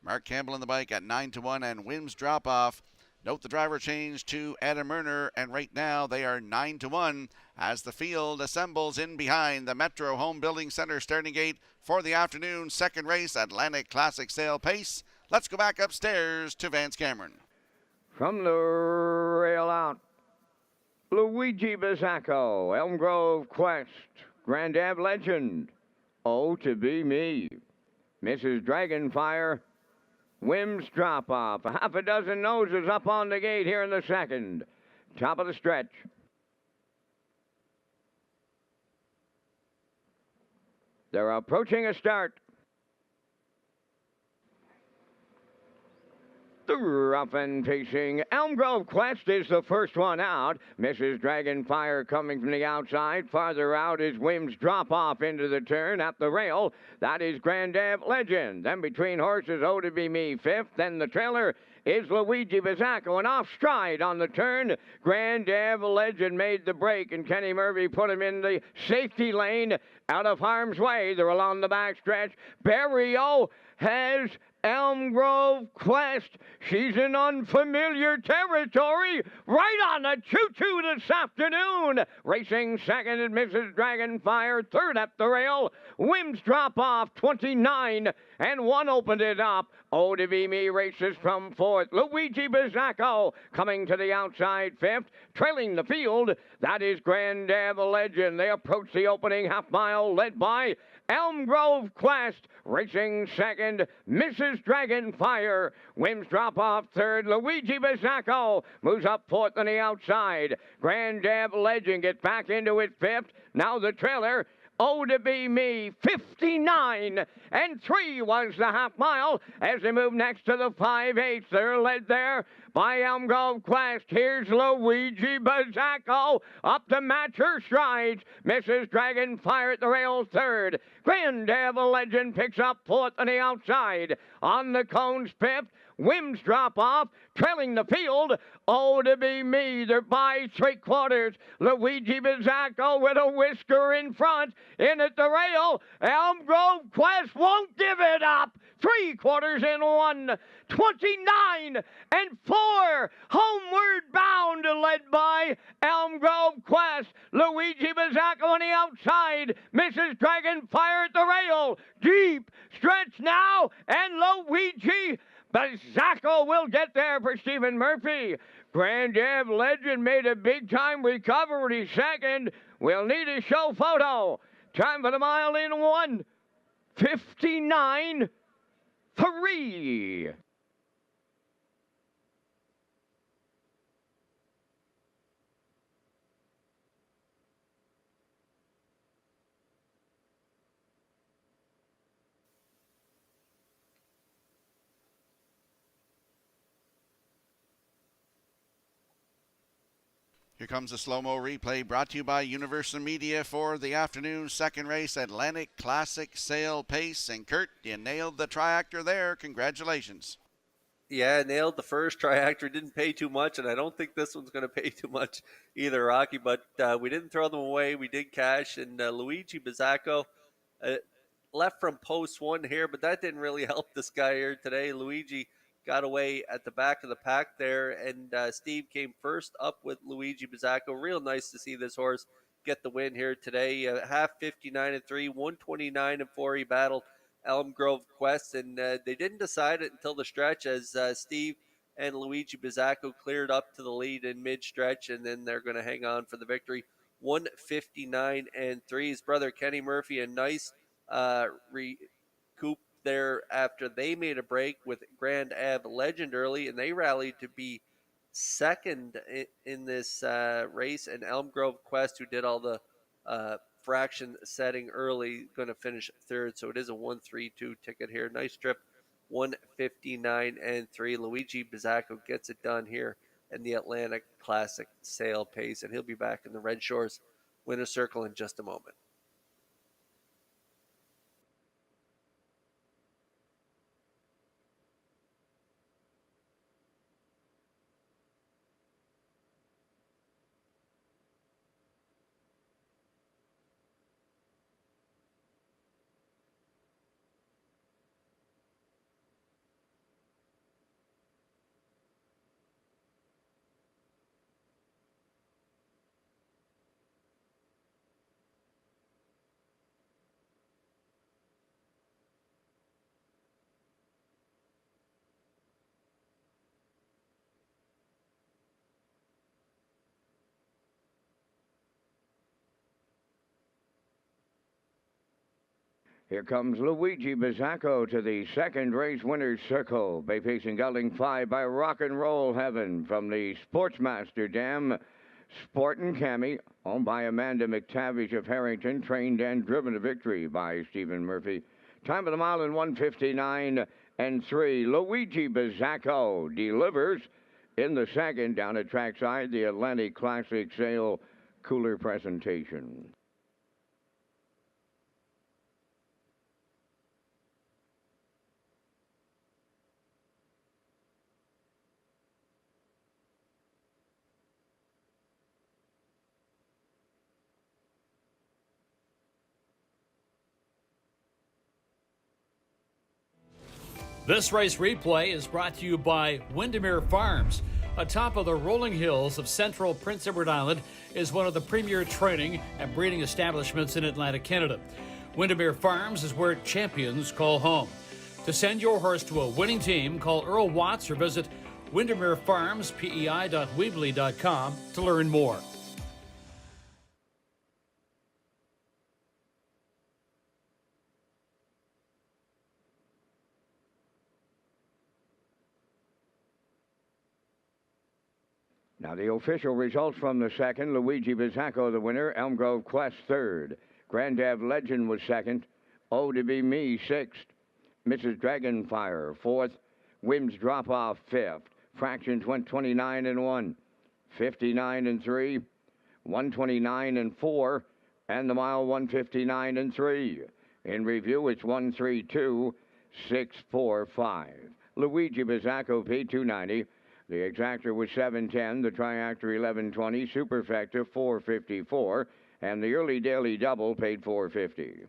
Speaker 1: Mark Campbell on the bike at 9-1. And Wims Drop Off. Note the driver change to Adam Murner, and right now they are 9-1 as the field assembles in behind the Metro Home Building Center starting gate for the afternoon 2nd race, Atlantic Classic Sale Pace. Let's go back upstairs to Vance Cameron.
Speaker 6: From the rail out, Luigi Bizzacco, Elm Grove Quest, Grand Ave Legend, Oh To Be Me, Mrs. Dragonfire, Wims Drop Off. A half a dozen noses up on the gate here in the 2nd. Top of the stretch. They're approaching a start. The rough and pacing Elm Grove Quest is the first one out. Mrs. Dragonfire coming from the outside. Farther out is Wims Drop Off into the turn at the rail. That is Grand Ave Legend. Then between horses, Oh To Be Me 5th. Then the trailer is Luigi Bizzacco. And off stride on the turn, Grand Ave Legend made the break, and Kenny Murphy put him in the safety lane out of harm's way. They're along the back stretch. Barrio has Elm Grove Quest. She's in unfamiliar territory. Right on the choo-choo this afternoon. Racing 2nd at Mrs. Dragonfire. 3rd at the rail, Wims Drop Off 29 and 1 opened it up. Oh, to be me races from 4th. Luigi Bizzacco coming to the outside 5th, trailing the field. That is Grand Ave Legend. They approach the opening half mile, led by Elm Grove Quest, racing 2nd, Mrs. Dragonfire. Wims drop off 3rd, Luigi Bizzacco moves up 4th on the outside. Grand Ave Legend gets back into it 5th. Now the trailer, Oh, to be me, 59 and 3 was the half mile as they move next to the 5/8. They're led there by Elm Grove Quest. Here's Luigi Bizzacco up to match her strides. Mrs. Dragonfire at the rails 3rd. Grand Ave Legend picks up 4th on the outside. On the cones 5th. Wims drop off, trailing the field. Oh, to be me, they're by 3/4. Luigi Bizzacco with a whisker in front. In at the rail, Elm Grove Quest won't give it up. 3/4 in 1, 29 and 4. Homeward bound, led by Elm Grove Quest. Luigi Bizzacco on the outside. Mrs. Dragonfire at the rail. Deep stretch now, and Luigi Bizzacco will get there for Stephen Murphy. Grand Ave Legend made a big-time recovery 2nd. We'll need a show photo. Time for the mile in 1, 59.3.
Speaker 1: Here comes a slow-mo replay brought to you by Universal Media for the afternoon 2nd race, Atlantic Classic Sail Pace. And Kurt, you nailed the triactor there. Congratulations.
Speaker 2: Yeah, nailed the first triactor. Didn't pay too much, and I don't think this one's going to pay too much either, Rocky. But we didn't throw them away. We did cash, and Luigi Bizzacco left from post 1 here, but that didn't really help this guy here today. Luigi got away at the back of the pack there, and Steve came first up with Luigi Bizzacco. Real nice to see this horse get the win here today. Half 59 and 3, 129 and 4. He battled Elm Grove Quest, and they didn't decide it until the stretch as Steve and Luigi Bizzacco cleared up to the lead in mid-stretch, and then they're going to hang on for the victory. 159 and 3. His brother Kenny Murphy, a nice recoup there after they made a break with Grand Ave Legend early, and they rallied to be 2nd in this race. And Elm Grove Quest, who did all the fraction setting early, going to finish 3rd. So it is a 1-3-2 ticket here. Nice trip, 159 and 3. Luigi Bizzacco gets it done here in the Atlantic Classic Sail Pace, and he'll be back in the Red Shores Winner's Circle in just a moment.
Speaker 6: Here comes Luigi Bizzacco to the 2nd race winner's circle. Bay facing Gelding 5 by Rock and Roll Heaven from the Sportsmaster Dam. Sportin' Cammy, owned by Amanda McTavish of Harrington, trained and driven to victory by Stephen Murphy. Time of the mile in 159 and 3. Luigi Bizzacco delivers in the 2nd down at trackside, the Atlantic Classic Sail Cooler presentation.
Speaker 4: This race replay is brought to you by Windermere Farms. Atop of the rolling hills of central Prince Edward Island is one of the premier training and breeding establishments in Atlantic Canada. Windermere Farms is where champions call home. To send your horse to a winning team, call Earl Watts or visit windermerefarmspei.weebly.com to learn more.
Speaker 5: Now the official results from the second. Luigi Bizzacco, the winner. Elm Grove Quest, third. Grand Ave Legend was second. Oh to Be Me, sixth. Mrs. Dragonfire, fourth. Wims Drop Off, fifth. Fractions went 29 and 1, 59 and 3, 129 and 4, and the mile 159 and 3. In review, it's 132, 645. Luigi Bizzacco paid $290. The exactor was $710, the triactor $1120, superfecta $454, and the early daily double paid $450.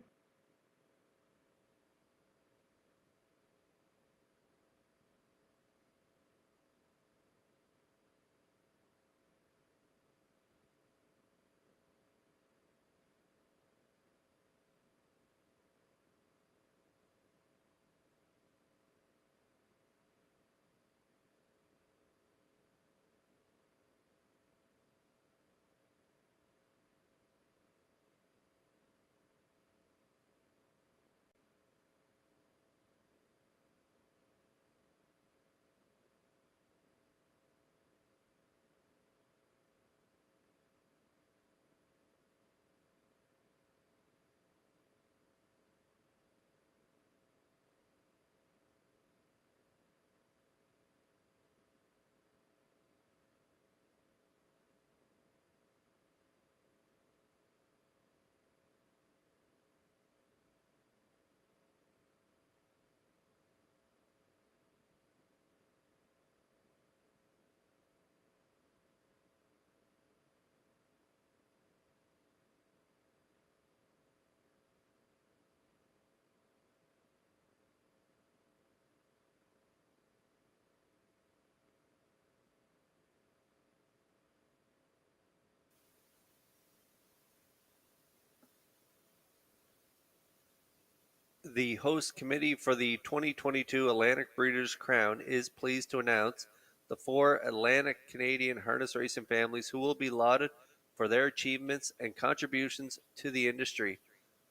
Speaker 2: The host committee for the 2022 Atlantic Breeders' Crown is pleased to announce the 4 Atlantic Canadian harness racing families who will be lauded for their achievements and contributions to the industry.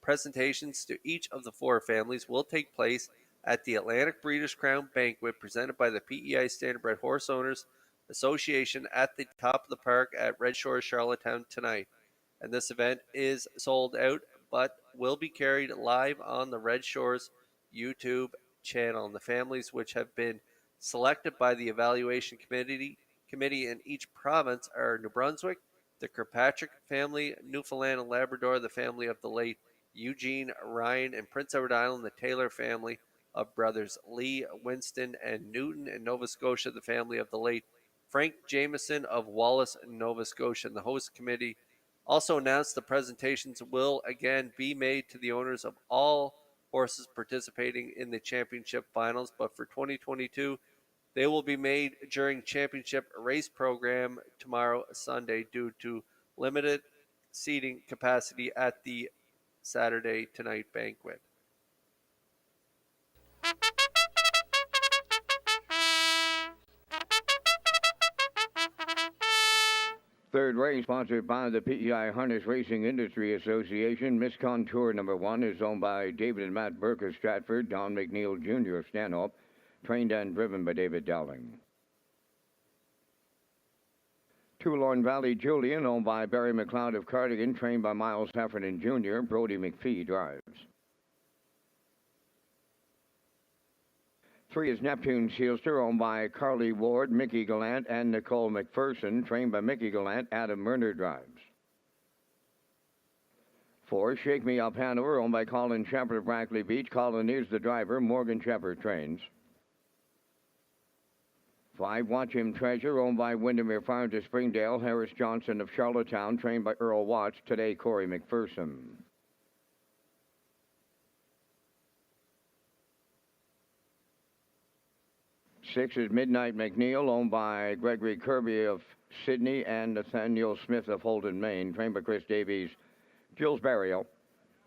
Speaker 2: Presentations to each of the 4 families will take place at the Atlantic Breeders' Crown banquet presented by the PEI Standardbred Horse Owners Association at the top of the park at Redshores, Charlottetown tonight. And this event is sold out, but will be carried live on the Red Shores YouTube channel. And the families which have been selected by the evaluation committee in each province are New Brunswick, the Kirkpatrick family, Newfoundland and Labrador, the family of the late Eugene Ryan, and Prince Edward Island, the Taylor family of brothers Lee, Winston, and Newton, and Nova Scotia, the family of the late Frank Jameson of Wallace, Nova Scotia. And the host committee also announced the presentations will again be made to the owners of all horses participating in the championship finals, but for 2022, they will be made during championship race program tomorrow, Sunday, due to limited seating capacity at the Saturday tonight banquet.
Speaker 5: Third race, sponsored by the PEI Harness Racing Industry Association. Miss Contour number 1 is owned by David and Matt Burke of Stratford, Don McNeil Jr. of Stanhope, trained and driven by David Dowling. Toulon Valley Julian, owned by Barry McLeod of Cardigan, trained by Miles Heffernan Jr., Brody McPhee drives. 3 is Neptune Sealster, owned by Carly Ward, Mickey Gallant, and Nicole McPherson, trained by Mickey Gallant, Adam Murner drives. 4, Shake Me Up Hanover, owned by Colin Shepard of Brackley Beach. Colin is the driver, Morgan Shepard trains. 5, Watch Him Treasure, owned by Windermere Farms of Springdale, Harris Johnson of Charlottetown, trained by Earl Watts, today Corey McPherson. 6 is Midnight McNeil, owned by Gregory Kirby of Sydney and Nathaniel Smith of Holden, Maine, trained by Chris Davies, Jules Barrio.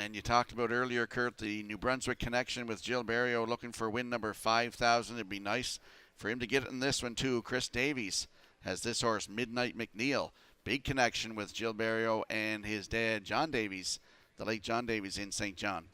Speaker 1: And you talked about earlier, Kurt, the New Brunswick connection with Jill Barrio looking for win number 5,000. It'd be nice for him to get in this one too. Chris Davies has this horse, Midnight McNeil. Big connection with Jill Barrio and his dad, John Davies, the late John Davies in St. John.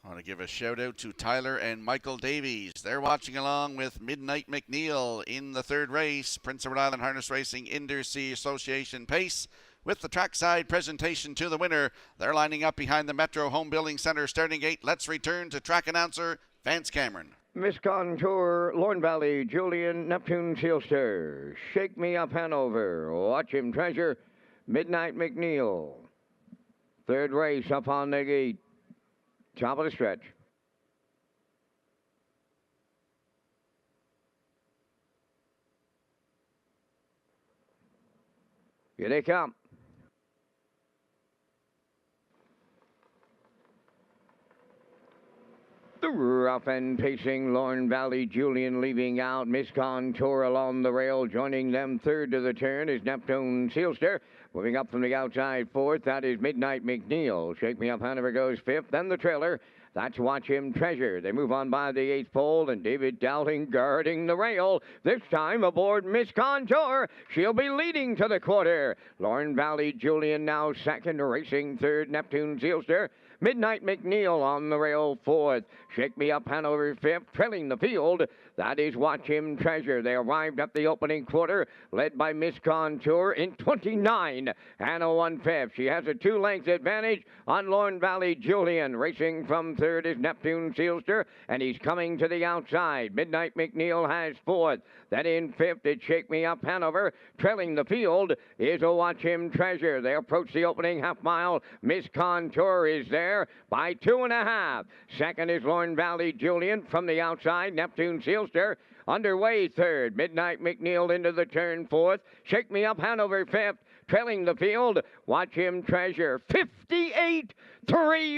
Speaker 1: I want to give a shout out to Tyler and Michael Davies. They're watching along with Midnight McNeil in the third race. Prince Edward Island Harness Racing Industry Association Pace with the trackside presentation to the winner. They're lining up behind the Metro Home Building Center starting gate. Let's return to track announcer Vance Cameron.
Speaker 6: Miss Contour, Lorne Valley, Julian, Neptune Sealster, Shake Me Up Hanover, Watch Him Treasure, Midnight McNeil. Third race up on the gate. Top of the stretch. Here they come. The rough and pacing Lorne Valley Julian leaving out. Miss Contour along the rail. Joining them third to the turn is Neptune Sealster. Moving up from the outside fourth, that is Midnight McNeil. Shake Me Up Hanover goes fifth. Then the trailer, that's Watch Him Treasure. They move on by the eighth pole, and David Dowling guarding the rail. This time aboard Miss Contour. She'll be leading to the quarter. Lorne Valley Julian now second, racing third, Neptune Sealster. Midnight McNeil on the rail fourth. Shake Me Up Hanover fifth, trailing the field. That is Watch Him Treasure. They arrived at the opening quarter, led by Miss Contour in 29. Hannah won fifth. She has a 2-length advantage on Lorne Valley Julian. Racing from third is Neptune Sealster, and he's coming to the outside. Midnight McNeil has fourth. Then in fifth is Shake Me Up Hanover. Trailing the field is a Watch Him Treasure. They approach the opening half mile. Miss Contour is there by 2.5. Second is Lorne Valley Julian from the outside. Neptune Sealster underway third. Midnight McNeil into the turn fourth. Shake Me Up Hanover fifth. Trailing the field, Watch Him Treasure. 58-3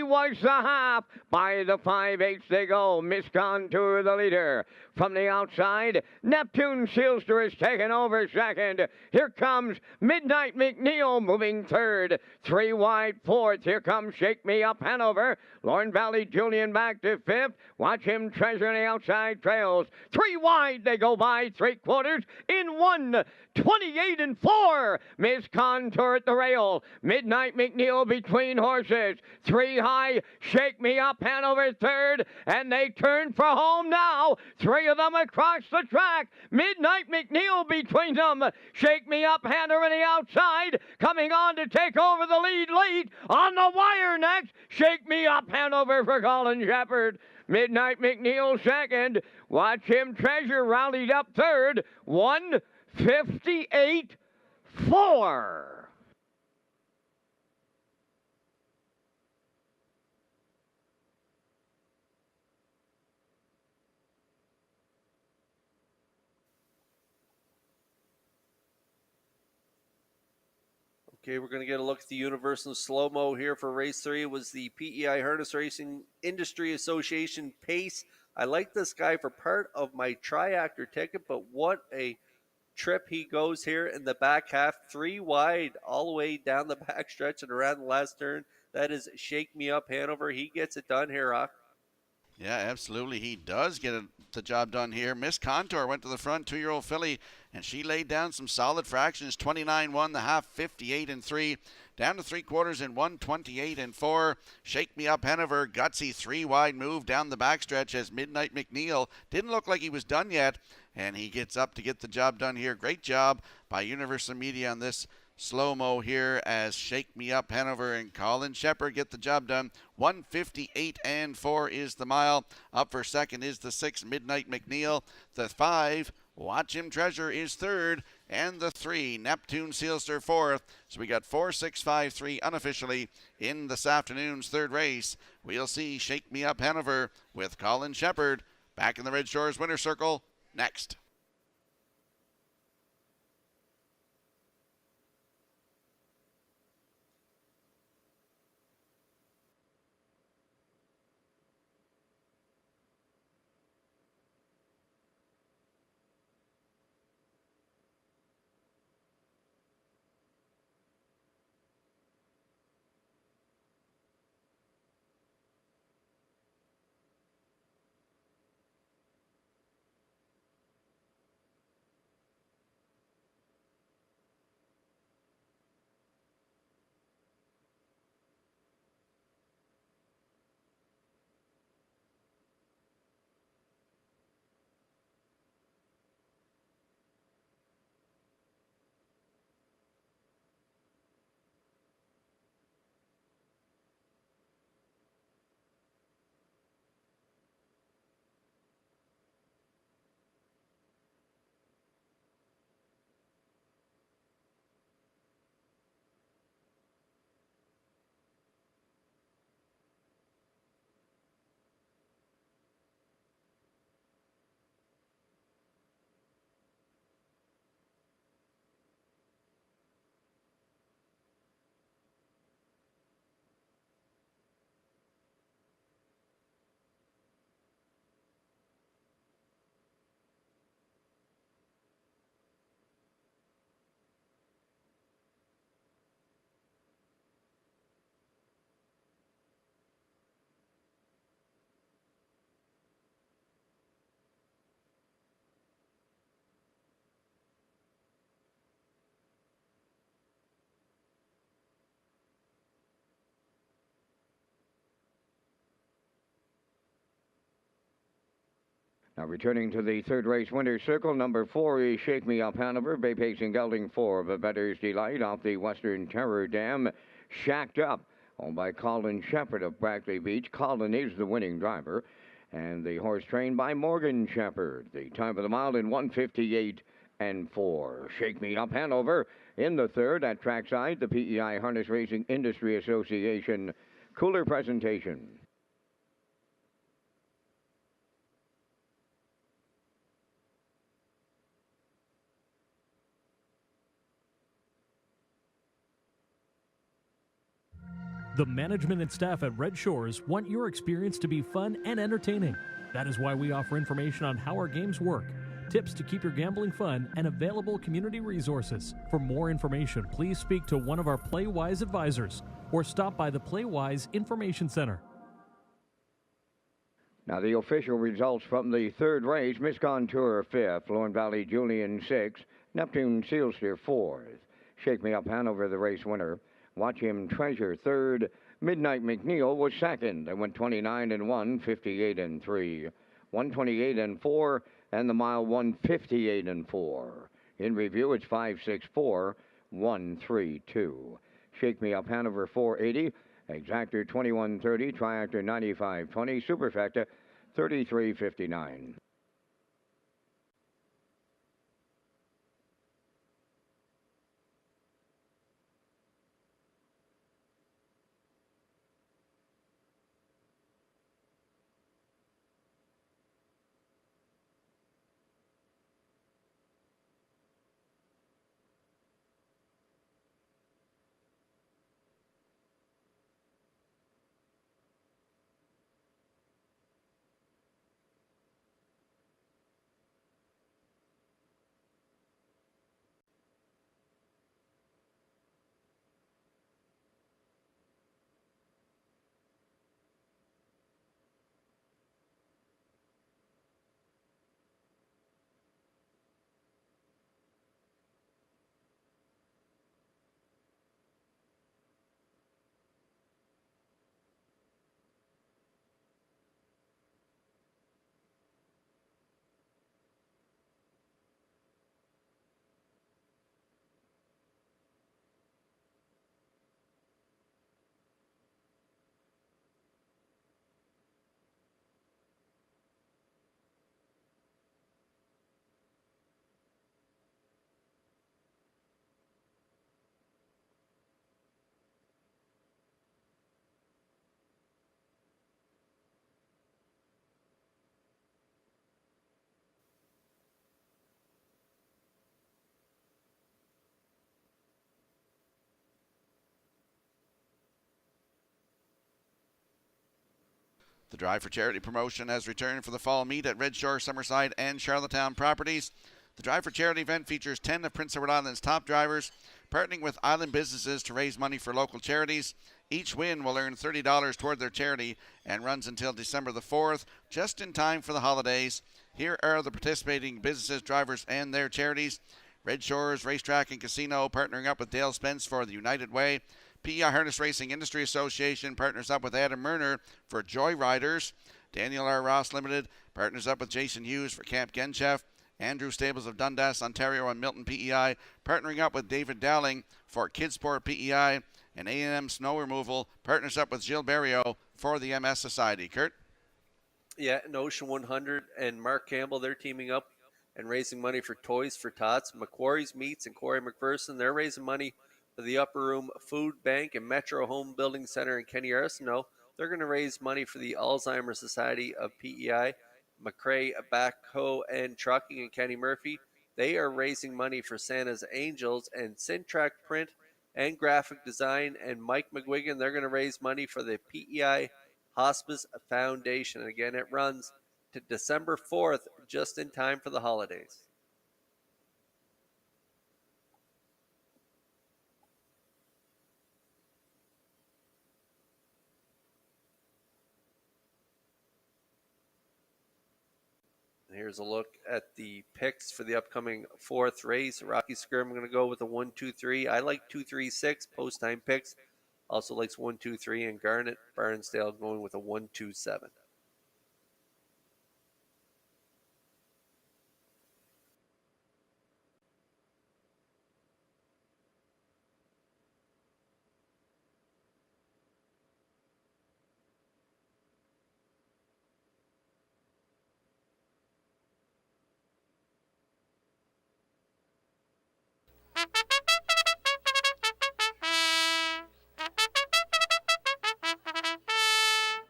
Speaker 6: was the half. By the 5/8 they go. Miss Contour the leader. From the outside, Neptune Sealster is taken over second. Here comes Midnight McNeil moving third. 3 wide fourth. Here comes Shake Me Up Hanover. Lorne Valley Julian back to fifth. Watch Him Treasure on the outside trails. 3 wide they go by 3/4 in 1:28.4. Miss Contour at the rail. Midnight McNeil between horses. 3 high. Shake Me Up Hanover third. And they turn for home now. 3 of them across the track. Midnight McNeil between them. Shake Me Up Hanover on the outside. Coming on to take over the lead late. On the wire next. Shake Me Up Hanover for Colin Shepherd. Midnight McNeil second. Watch Him Treasure rallied up third. 1:58.4.
Speaker 2: Okay, we're going to get a look at the Universal Slow-Mo here for race 3. It was the PEI Harness Racing Industry Association Pace. I like this guy for part of my Triactor ticket, but what a trip he goes here in the back half. 3 wide all the way down the back stretch and around the last turn. That is Shake Me Up Hanover. He gets it done here, Rock.
Speaker 1: Yeah, absolutely. He does get the job done here. Miss Contour went to the front, 2-year-old filly, and she laid down some solid fractions. 29-1, the half, 58-3. Down to 3/4 in 1:28.4. Shake Me Up Hanover, gutsy 3 wide move down the backstretch as Midnight McNeil didn't look like he was done yet, and he gets up to get the job done here. Great job by by Universal Media on this slow-mo here as Shake Me Up Hanover and Colin Shepherd get the job done. 1:58 and 4 is the mile. Up for second is the 6, Midnight McNeil. The 5, Watch Him Treasure, is third. And the 3, Neptune Sealster, fourth. So we got 4, 6, 5, 3 unofficially in this afternoon's third race. We'll see Shake Me Up Hanover with Colin Shepherd back in the Red Shores winner circle next.
Speaker 5: Now returning to the third race winner's circle, number 4 is Shake Me Up Hanover, Bay Pace and Gelding 4, The Better's Delight off the Western Terror Dam, Shacked Up, owned by Colin Shepherd of Brackley Beach. Colin is the winning driver, and the horse trained by Morgan Shepherd. The time of the mile in 1:58 and 4. Shake Me Up Hanover in the third at trackside, the PEI Harness Racing Industry Association cooler presentation.
Speaker 8: The management and staff at Red Shores want your experience to be fun and entertaining. That is why we offer information on how our games work, tips to keep your gambling fun, and available community resources. For more information, please speak to one of our PlayWise advisors or stop by the PlayWise Information Center.
Speaker 5: Now the official results from the third race: Miss Contour 5th, Lorne Valley Julian 6th, Neptune Sealster 4th, Shake Me Up Hanover the race winner, Watch Him Treasure 3rd, Midnight McNeil was 2nd. They went 29 and 1, 58 and 3, 128 and 4, and the mile 158 and 4. In review, it's 564, 132. Shake Me Up Hanover 480, Exactor 2130, Triactor 9520, Superfecta 3359.
Speaker 1: The Drive for Charity promotion has returned for the fall meet at Red Shore, Summerside, and Charlottetown properties. The Drive for Charity event features 10 of Prince Edward Island's top drivers, partnering with island businesses to raise money for local charities. Each win will earn $30 toward their charity and runs until December the 4th, just in time for the holidays. Here are the participating businesses, drivers, and their charities. Redshores Racetrack and Casino, partnering up with Dale Spence for the United Way. PEI Harness Racing Industry Association partners up with Adam Murner for Joy Riders. Daniel R. Ross Limited partners up with Jason Hughes for Camp Genchef. Andrew Stables of Dundas, Ontario, and Milton PEI partnering up with David Dowling for Kidsport PEI. And A&M Snow Removal partners up with Gilles Barrio for the MS Society. Kurt?
Speaker 2: Yeah, and Ocean 100 and Mark Campbell, they're teaming up and raising money for Toys for Tots. Macquarie's Meats and Corey McPherson, they're raising money for the Upper Room Food Bank and Metro Home Building Center in Kenny Arsenault. They're going to raise money for the Alzheimer's Society of PEI. McCrae Backhoe and Trucking and Kenny Murphy, they are raising money for Santa's Angels. And Syntrack Print and Graphic Design and Mike McGuigan, they're going to raise money for the PEI Hospice Foundation. And again, it runs to December 4th, just in time for the holidays. And here's a look at the picks for the upcoming fourth race. Rocky Skirm, I'm going to go with a 1-2-3. I like 2-3-6 post time picks. Also likes 1-2-3, and Garnet Barnsdale going with a 1-2-7.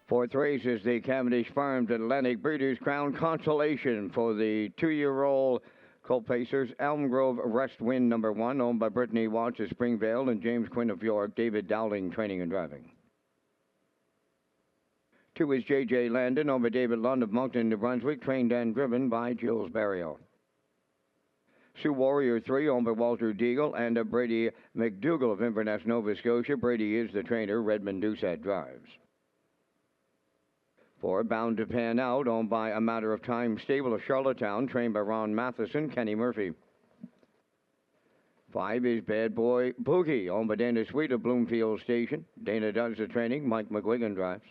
Speaker 5: Fourth race is the Cavendish Farms Atlantic Breeders' Crown Consolation for the 2-year-old Colt Pacers. Elm Grove Rest Win number 1, owned by Brittany Watts of Springvale and James Quinn of York. David Dowling training and driving. 2 is J.J. Landon, owned by David Lund of Moncton, New Brunswick, trained and driven by Jules Barrio. Sioux Warrior 3, owned by Walter Deagle and Brady McDougall of Inverness, Nova Scotia. Brady is the trainer. Redmond Doucette drives. 4, Bound to Pan Out, owned by A Matter of Time Stable of Charlottetown, trained by Ron Matheson, Kenny Murphy. 5 is Bad Boy Boogie, owned by Dana Sweet of Bloomfield Station. Dana does the training. Mike McGuigan drives.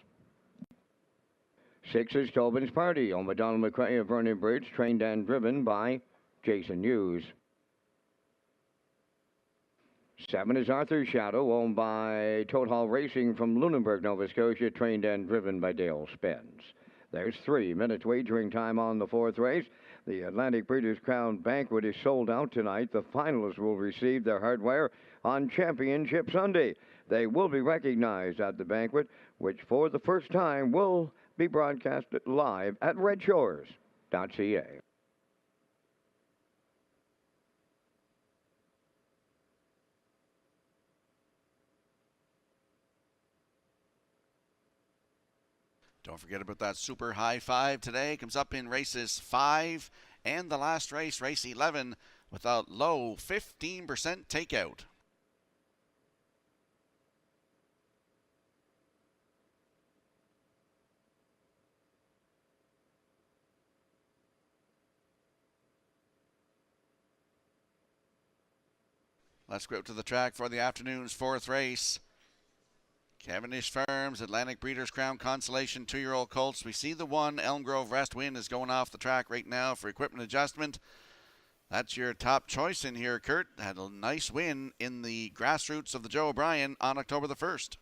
Speaker 5: 6 is Tobin's Party, owned by Donald McCrae of Vernon Bridge, trained and driven by Jason Hughes. 7 is Arthur's Shadow, owned by Toad Hall Racing from Lunenburg, Nova Scotia, trained and driven by Dale Spence. There's 3 minutes wagering time on the fourth race. The Atlantic Breeders' Crown Banquet is sold out tonight. The finalists will receive their hardware on Championship Sunday. They will be recognized at the banquet, which for the first time will be broadcast live at Redshores.ca.
Speaker 1: Don't forget about that super high five today. Comes up in races 5 and the last race, race 11, with a low 15% takeout. Let's go out to the track for the afternoon's fourth race. Cavendish Farms, Atlantic Breeders' Crown Consolation, 2-year-old colts. We see the 1, Elm Grove Rest Win, is going off the track right now for equipment adjustment. That's your top choice in here, Kurt. Had a nice win in the grassroots of the Joe O'Brien on October the 1st.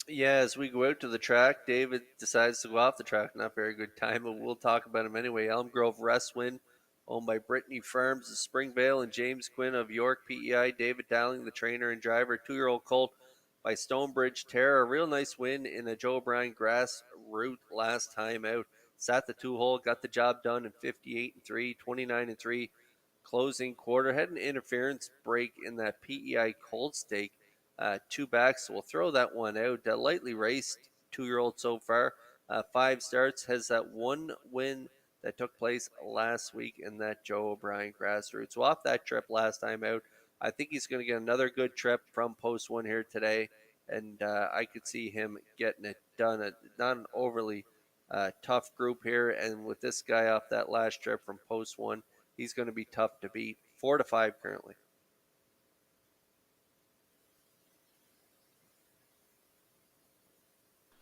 Speaker 2: Yeah, as we go out to the track, David decides to go off the track. Not very good time, but we'll talk about him anyway. Elm Grove Rest Win, owned by Brittany Farms of Springvale and James Quinn of York PEI. David Dowling, the trainer and driver. 2-year-old colt by Stonebridge Terror. A real nice win in a Joe O'Brien grass route last time out. Sat the 2-hole, got the job done in 58-3, 29-3 closing quarter. Had an interference break in that PEI cold stake. 2 backs, so we'll throw that one out. Lightly raced 2-year-old so far. 5 starts, has that one win that took place last week in that Joe O'Brien grassroots. So off that trip last time out, I think he's going to get another good trip from post 1 here today, and I could see him getting it done. Not an overly tough group here, and with this guy off that last trip from post 1, he's going to be tough to beat. 4-5 currently.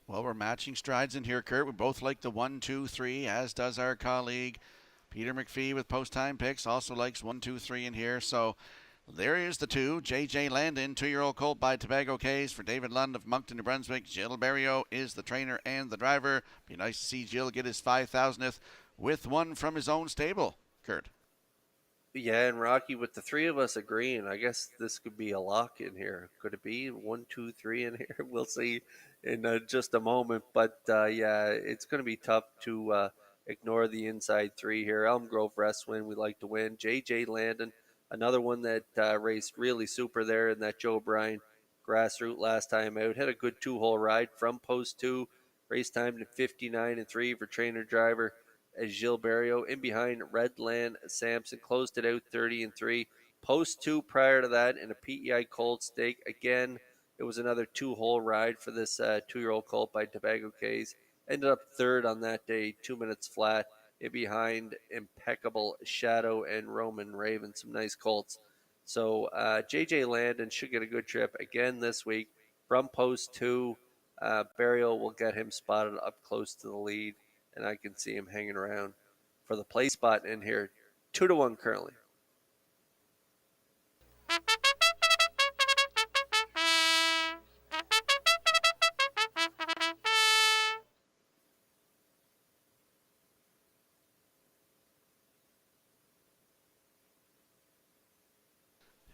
Speaker 1: Well, we're matching strides in here, Kurt. We both like the 1, 2, 3, as does our colleague Peter McPhee with post-time picks. Also likes 1, 2, 3 in here. So there is the 2. J.J. Landon, 2-year-old colt by Tobago Cays for David Lund of Moncton, New Brunswick. Jill Barrio is the trainer and the driver. Be nice to see Jill get his 5,000th with one from his own stable, Kurt.
Speaker 2: Yeah, and Rocky, with the 3 of us agreeing, I guess this could be a lock in here. Could it be 1, 2, 3 in here? We'll see in just a moment. But yeah, it's going to be tough to ignore the inside 3 here. Elm Grove Rest Win, we like to win. J.J. Landon, another one that raced really super there in that Joe O'Brien grassroots last time out. Had a good 2-hole ride from post 2. Race time to 59-3 for trainer driver as Gilles Barrio. In behind, Redland Sampson closed it out 30-3. Post 2 prior to that in a PEI cold stake. Again, it was another 2-hole ride for this 2-year-old colt by Tobago Cays. Ended up 3rd on that day, 2 minutes flat. In behind, Impeccable Shadow and Roman Raven, some nice colts. So J.J. Landon should get a good trip again this week from post 2. Barrio will get him spotted up close to the lead, and I can see him hanging around for the play spot in here. 2-1 currently.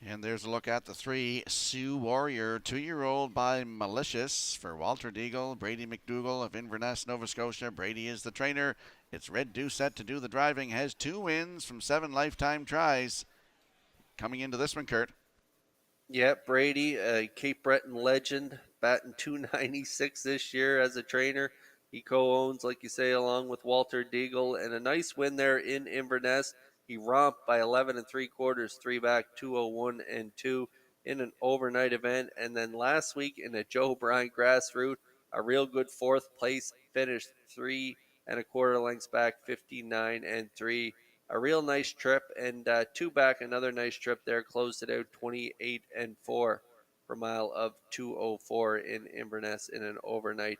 Speaker 1: And there's a look at the 3, Sioux Warrior, 2-year-old by Malicious for Walter Deagle, Brady McDougall of Inverness, Nova Scotia. Brady is the trainer. It's Red Doucette to do the driving. Has 2 wins from 7 lifetime tries. Coming into this one, Kurt.
Speaker 2: Yeah, Brady, Cape Breton legend, batting 296 this year as a trainer. He co-owns, like you say, along with Walter Deagle, and a nice win there in Inverness. He romped by 11 3/4, 3 back, 201 and 2 in an overnight event. And then last week in a Joe O'Brien grassroots, a real good 4th place finish, 3 1/4 lengths back, 59 and 3. A real nice trip, and 2 back, another nice trip there. Closed it out 28 and 4 for a mile of 2:04 in Inverness in an overnight.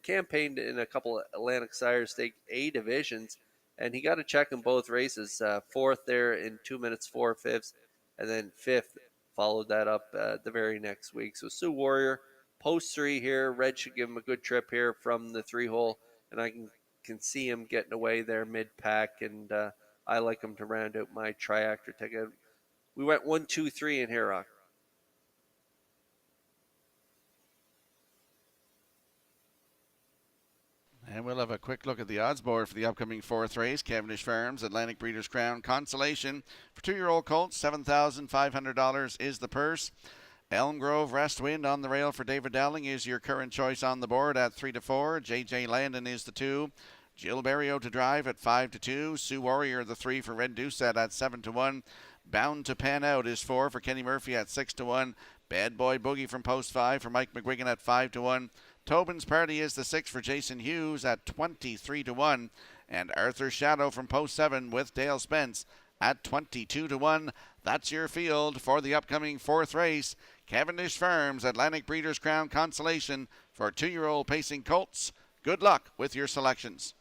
Speaker 2: Campaigned in a couple of Atlantic Sire Stake A divisions, and he got a check in both races. 4th there in 2 minutes 4/5, and then 5th followed that up the very next week. So Sioux Warrior, post 3 here. Red should give him a good trip here from the 3-hole, and I can see him getting away there mid-pack, and I like him to round out my triactor ticket. We went 1, 2, 3 in here, Rock.
Speaker 1: And we'll have a quick look at the odds board for the upcoming 4th race. Cavendish Farms, Atlantic Breeders' Crown Consolation. For 2-year-old colts, $7,500 is the purse. Elm Grove Rest Wind on the rail for David Dowling is your current choice on the board at 3-4. J.J. Landon is the 2. Jill Barrio to drive at 5-2. Sioux Warrior the 3 for Red Doucette at 7-1. Bound to Pan Out is 4 for Kenny Murphy at 6-1. Bad Boy Boogie from post 5 for Mike McGuigan at 5-1. Tobin's Party is the 6 for Jason Hughes at 23-1. And Arthur Shadow from post 7 with Dale Spence at 22-1. That's your field for the upcoming 4th race. Cavendish Farms Atlantic Breeders' Crown Consolation for 2-year-old pacing colts. Good luck with your selections.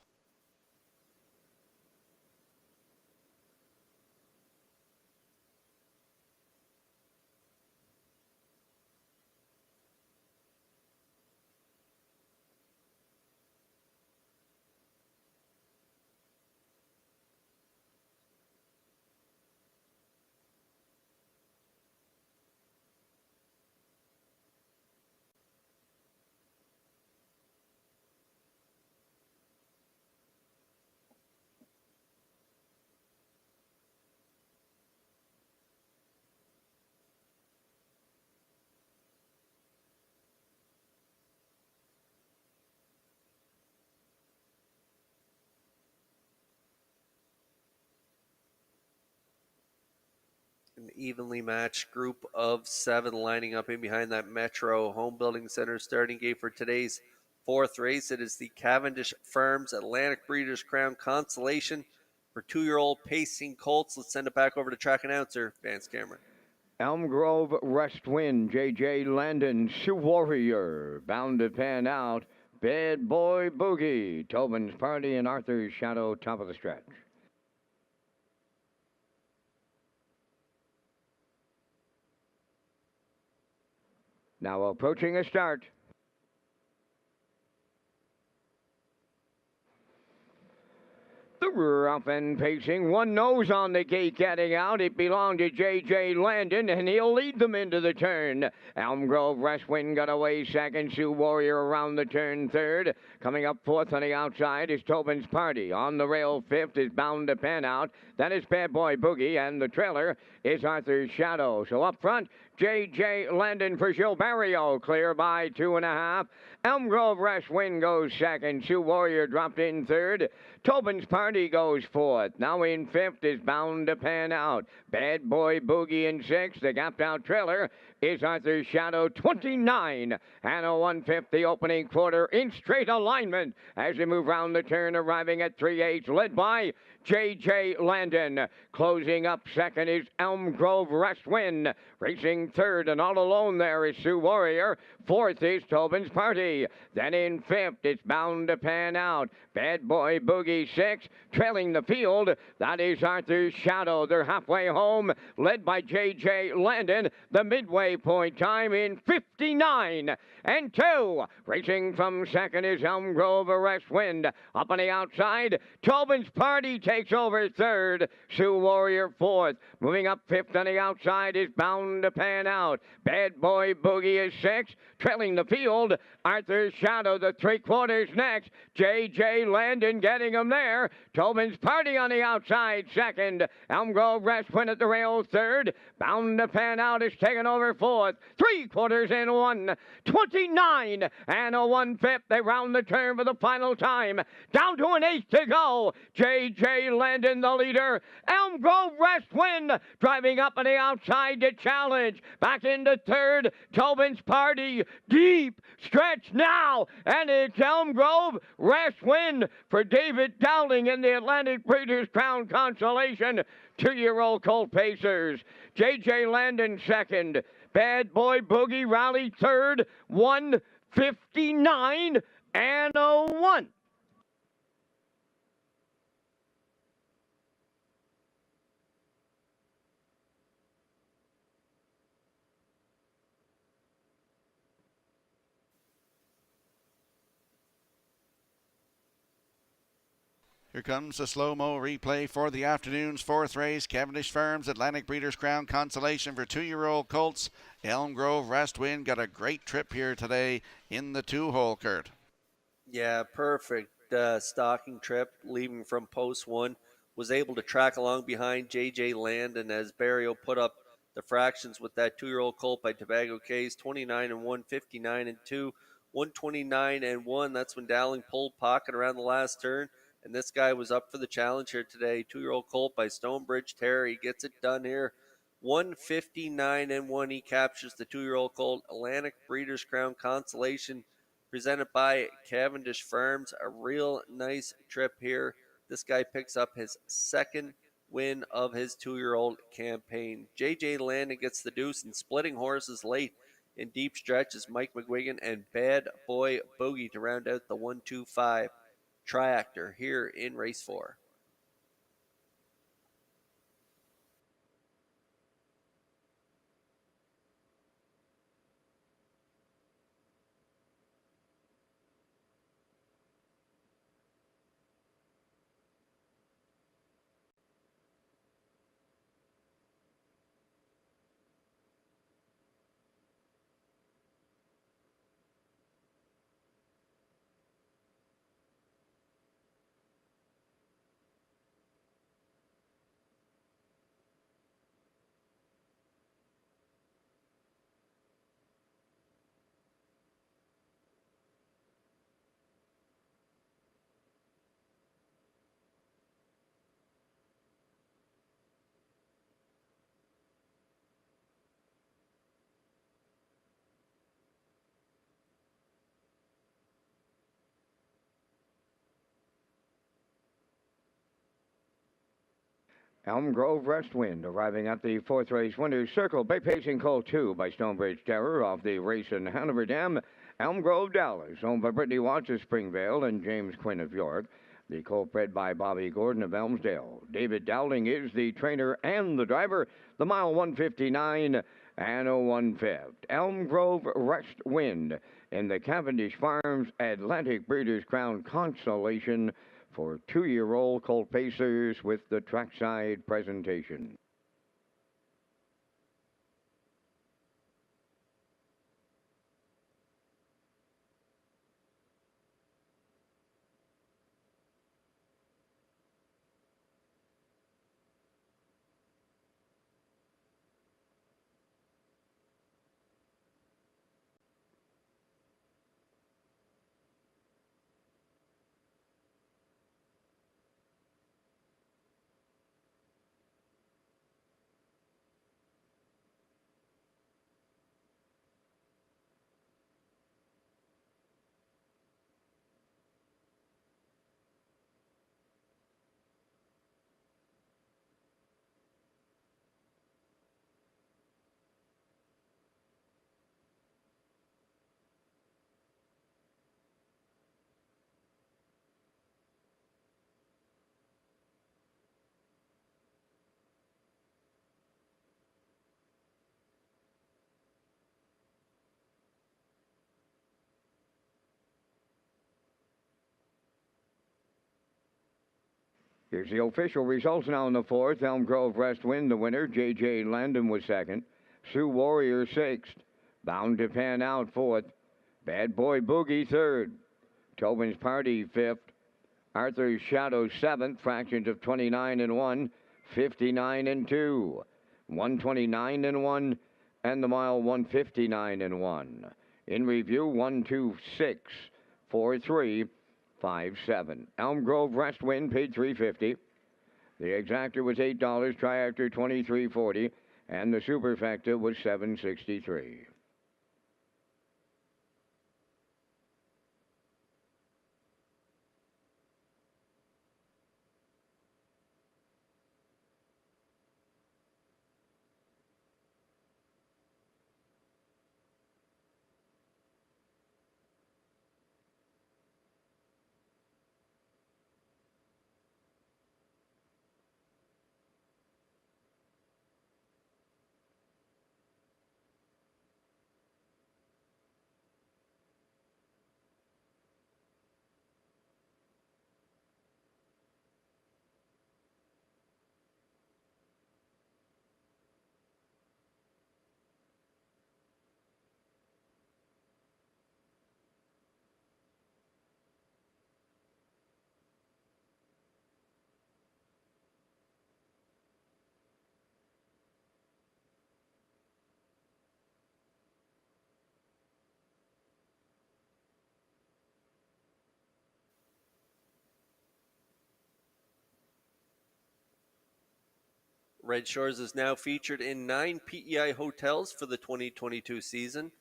Speaker 2: An evenly matched group of 7 lining up in behind that Metro Home Building Center starting gate for today's 4th race. It is the Cavendish Farms Atlantic Breeders' Crown Consolation for 2-year-old pacing colts. Let's send it back over to track announcer Vance Cameron.
Speaker 6: Elm Grove, West Wind, J.J. Landon, Sioux Warrior, bound to pan out, Bad Boy Boogie, Tobin's Party, and Arthur's Shadow, top of the stretch. Now approaching a start. The rough and pacing, one nose on the gate getting out. It belonged to J.J. Landon, and he'll lead them into the turn. Elm Grove, West Wind got away second. Sioux Warrior around the turn third. Coming up fourth on the outside is Tobin's Party. On the rail fifth is Bound to Pan Out. That is Bad Boy Boogie, and the trailer is Arthur's Shadow. So up front, J.J. Landon for Gilberto, clear by 2.5. Elm Grove, West Wind goes second. Sioux Warrior dropped in third. Tobin's Party goes fourth. Now in fifth is Bound to Pan Out. Bad Boy Boogie in sixth. The gapped out trailer is Arthur's Shadow, 29 and a 1/5 the opening quarter in straight alignment as they move round the turn, arriving at 3/8, led by J.J. Landon. Closing up second is Elm Grove, West Wind. Racing third, and all alone there is Sioux Warrior. Fourth is Tobin's Party. Then in fifth, it's Bound to Pan Out. Bad Boy Boogie sixth. Trailing the field, that is Arthur's Shadow. They're halfway home, led by J.J. Landon. The midway point time in 59 and 2. Racing from second is Elm Grove, West Wind. Up on the outside, Tobin's Party takes over third. Sioux Warrior fourth. Moving up fifth on the outside is Bound to Pan Out. Bad Boy Boogie is sixth. Trailing the field, Arthur's Shadow, the 3/4 next. J.J. Landon getting him there. Tobin's Party on the outside second. Elm Grove, West Wind at the rail third. Bound to Pan Out is taken over fourth. 3/4 in 1. 29 and a 1/5. They round the turn for the final time. Down to an 8th to go. J.J. Landon the leader. Elm Grove, West Wind driving up on the outside to challenge. Back into third. Tobin's Party. Deep stretch now. And it's Elm Grove, West Wind for David Dowling in the Atlantic Breeders' Crown Consolation. 2-year-old colt pacers. J.J. Landon second. Bad Boy Boogie rallied third. 1:59 and a 1.
Speaker 1: Here comes the slow-mo replay for the afternoon's 4th race. Cavendish Farms Atlantic Breeders' Crown Consolation for 2-year-old colts. Elm Grove, West Wind got a great trip here today in the 2-hole, Kurt.
Speaker 2: Yeah, perfect stalking trip, leaving from post 1. Was able to track along behind J.J. Landon as Barrio put up the fractions with that 2-year-old colt by Tobago Case. 29 and 1, 59 and 2, 129 and 1. That's when Dowling pulled pocket around the last turn. And this guy was up for the challenge here today. 2-year-old colt by Stonebridge Terry. Gets it done here. 159 and 1. He captures the 2-year-old colt. Atlantic Breeders' Crown Consolation presented by Cavendish Farms. A real nice trip here. This guy picks up his second win of his 2-year-old campaign. J.J. Landon gets the deuce and splitting horses late in deep stretches. Mike McGuigan and Bad Boy Boogie to round out the 1-2-5. Triactor here in race 4.
Speaker 5: Elm Grove West Wind arriving at the fourth race winner's circle by pacing Colt 2 by Stonebridge Terror off the race in Hanover Dam. Elm Grove Dallas, owned by Brittany Watts of Springvale and James Quinn of York. The colt bred by Bobby Gordon of Elmsdale. David Dowling is the trainer and the driver. The mile 159 and a 1/5. Elm Grove West Wind in the Cavendish Farms Atlantic Breeders' Crown Consolation for 2-year-old colt pacers with the trackside presentation. Here's the official results now in the fourth. Elm Grove West Wind, the winner. J.J. Landon was second. Sioux Warrior sixth. Bound to Pan Out fourth. Bad Boy Boogie third. Tobin's Party fifth. Arthur's Shadow seventh. Fractions of 29 and 1. 59 and 2. 129 and 1. And the mile 159 and 1. In review, 1, 2, 6, 4, 3. 5-7. Elm Grove West Wind paid $3.50. The exactor was $8. Triactor $23.40, and the superfecta was $7.63.
Speaker 2: Red Shores is now featured in 9 PEI hotels for the 2022 season.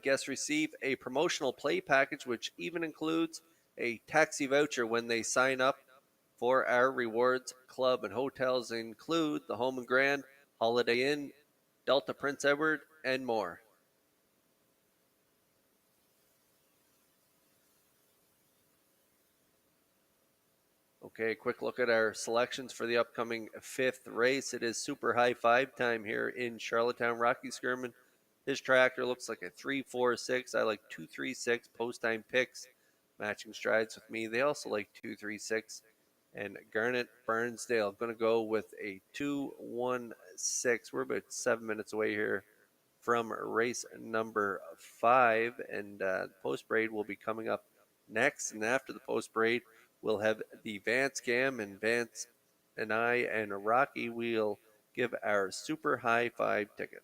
Speaker 2: Guests receive a promotional play package, which even includes a taxi voucher when they sign up for our rewards club. And hotels include the Home and Grand, Holiday Inn, Delta Prince Edward, and more. Okay, quick look at our selections for the upcoming 5th race. It is super high 5 time here in Charlottetown. Rocky Skirman, his tractor looks like a 3-4-6. I like 2-3-6 post time picks. Matching strides with me. They also like 2-3-6. And Garnet Barnsdale going to go with a 2-1-6. We're about 7 minutes away here from race number 5. And post braid will be coming up next. And after the post braid, we'll have the Vance Cam, and Vance and I and Rocky will give our super high 5 ticket.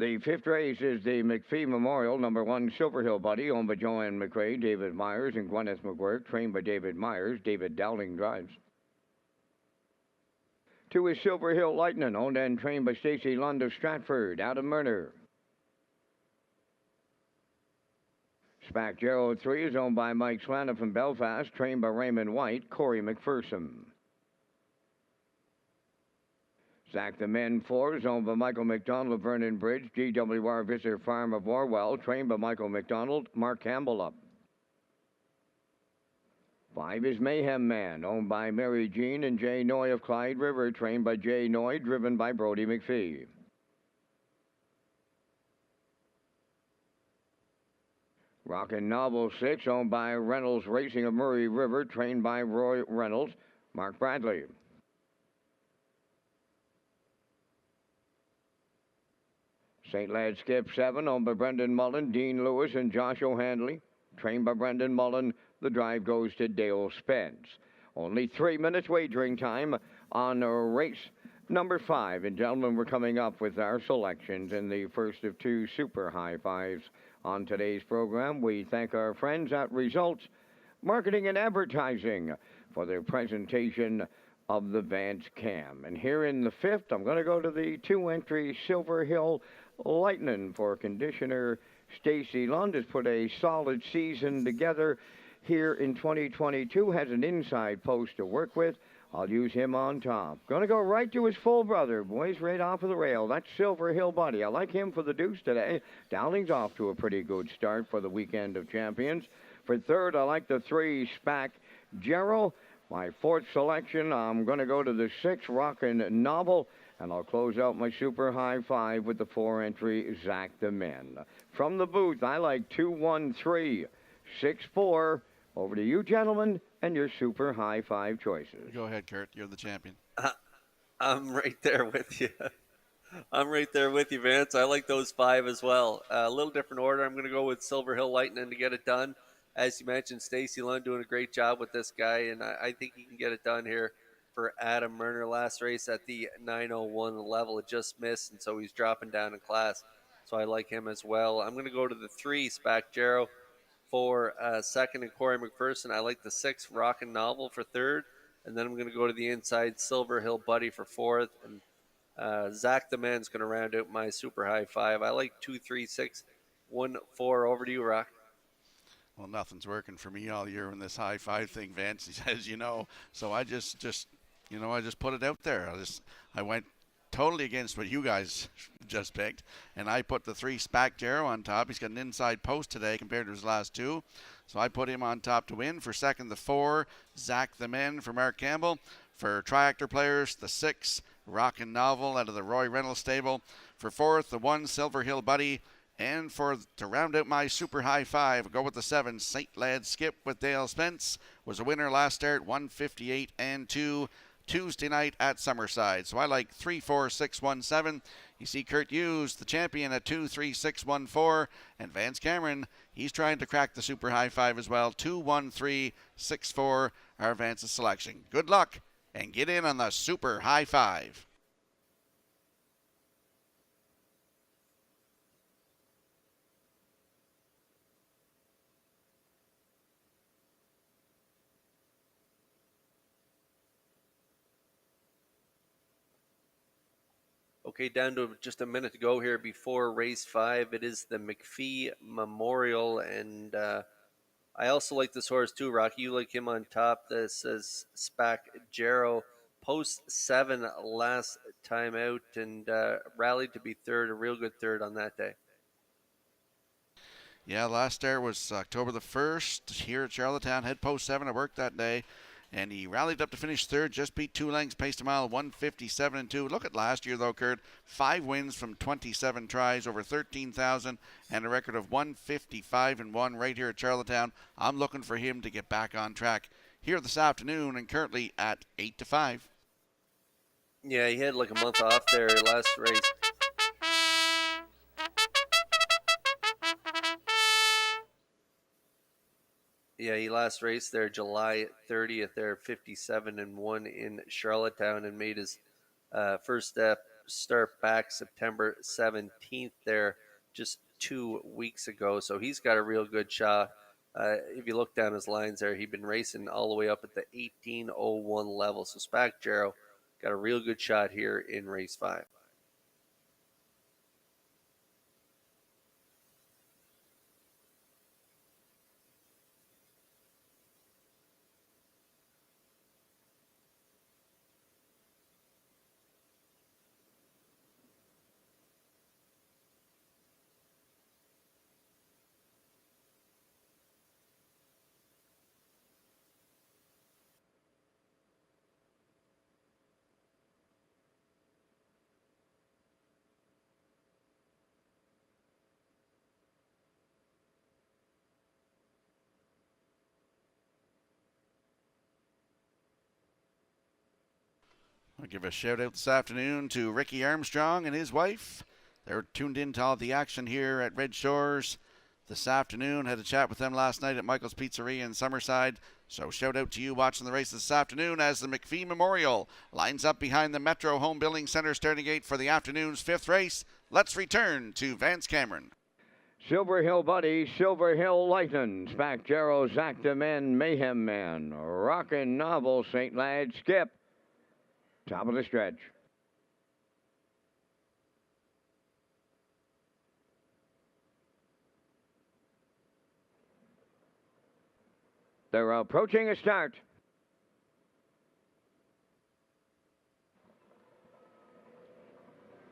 Speaker 5: The fifth race is the McPhee Memorial, number 1 Silver Hill Buddy, owned by Joanne McRae, David Myers, and Gwyneth McGuirk, trained by David Myers. David Dowling drives. 2 is Silver Hill Lightning, owned and trained by Stacy Lund of Stratford, Adam Murner. Spack Gerald 3 is owned by Mike Slana from Belfast, trained by Raymond White, Corey McPherson. Zach the Men 4 is owned by Michael McDonald of Vernon Bridge, GWR Visitor Farm of Orwell, trained by Michael McDonald, Mark Campbell up. 5 is Mayhem Man, owned by Mary Jean and Jay Noy of Clyde River, trained by Jay Noy, driven by Brody McPhee. Rockin' Novel 6, owned by Reynolds Racing of Murray River, trained by Roy Reynolds, Mark Bradley. St. Lad Skip 7, owned by Brendan Mullen, Dean Lewis, and Josh O'Handley, trained by Brendan Mullen. The drive goes to Dale Spence. Only 3 minutes wagering time on race number 5. And gentlemen, we're coming up with our selections in the first of 2 super high fives on today's program. We thank our friends at Results Marketing and Advertising for their presentation of the Vance Cam. And here in the 5th, I'm going to go to the 2-entry Silver Hill Lightning for conditioner Stacy Lund. Has put a solid season together here in 2022. Has an inside post to work with. I'll use him on top. Going to go right to his full brother, boys, right off of the rail. That's Silver Hill Buddy. I like him for the deuce today. Dowling's off to a pretty good start for the weekend of champions. For third, I like the 3 Spack Gerald. My 4th selection, I'm going to go to the 6 Rockin' Novel. And I'll close out my super high 5 with the 4-entry Zach the Men. From the booth, I like 2, 1, 3, 6, 4. Over to you, gentlemen, and your super high 5 choices.
Speaker 1: Go ahead, Kurt. You're the champion.
Speaker 2: I'm right there with you. I'm right there with you, Vance. I like those 5 as well. A little different order. I'm going to go with Silver Hill Lightning to get it done. As you mentioned, Stacy Lund doing a great job with this guy, and I think he can get it done here for Adam Murner. Last race at the 901 level, it just missed, and so he's dropping down in class. So I like him as well. I'm going to go to the 3 Spack Jarrow for second, and Corey McPherson. I like the 6 Rockin' Novel for third, and then I'm going to go to the inside Silver Hill Buddy for fourth, and Zach the Man's going to round out my super high 5. I like 2, 3, 6, 1, 4. Over to you, Rock.
Speaker 1: Well, nothing's working for me all year in this high 5 thing, Vance, as you know. So I just put it out there. I went totally against what you guys just picked, and I put the 3 Spack Jarrow on top. He's got an inside post today compared to his last 2. So I put him on top to win. For second, the 4 Zach the Men for Mark Campbell. For triactor players, the 6 Rockin' Novel out of the Roy Reynolds stable. For fourth, the 1 Silver Hill Buddy. And to round out my super high 5, go with the 7 St. Lad Skip with Dale Spence. Was a winner last start, 158 and 2 Tuesday night at Summerside. So I like 3, 4, 6, 1, 7. You see Kurt Hughes, the champion, at 2, 3, 6, 1, 4. And Vance Cameron, he's trying to crack the super high 5 as well. 2, 1, 3, 6, 4 are Vance's selection. Good luck and get in on the super high 5.
Speaker 2: Okay, down to just a minute to go here before race 5. It is the McPhee Memorial, and I also like this horse too, Rocky. You like him on top. This is Spack Jarrow, post 7 last time out, and rallied to be third, a real good third on that day.
Speaker 1: Yeah, last start was October the 1st here at Charlottetown. Head post 7. I worked that day. And he rallied up to finish third, just beat 2 lengths, paced a mile, 157 and 2. Look at last year, though, Kurt. 5 wins from 27 tries, over 13,000, and a record of 155 and 1 right here at Charlottetown. I'm looking for him to get back on track here this afternoon, and currently at 8 to 5.
Speaker 2: Yeah, he had like a month off there last race. Yeah, he last raced there July 30th there, 57 and 1 in Charlottetown, and made his first step start back September 17th there, just 2 weeks ago. So he's got a real good shot. If you look down his lines there, he'd been racing all the way up at the 18:01 level. So Spacjaro got a real good shot here in race 5.
Speaker 1: I'll give a shout out this afternoon to Ricky Armstrong and his wife. They're tuned in to all the action here at Red Shores this afternoon. Had a chat with them last night at Michael's Pizzeria in Summerside. So shout out to you watching the race this afternoon as the McPhee Memorial lines up behind the Metro Home Building Center starting gate for the afternoon's 5th race. Let's return to Vance Cameron.
Speaker 6: Silver Hill Buddy, Silver Hill Lightning, Spacjaro, Zach the Men, Mayhem Man, Rockin' Novel, St. Lad, Skip. Top of the stretch. They're approaching a start.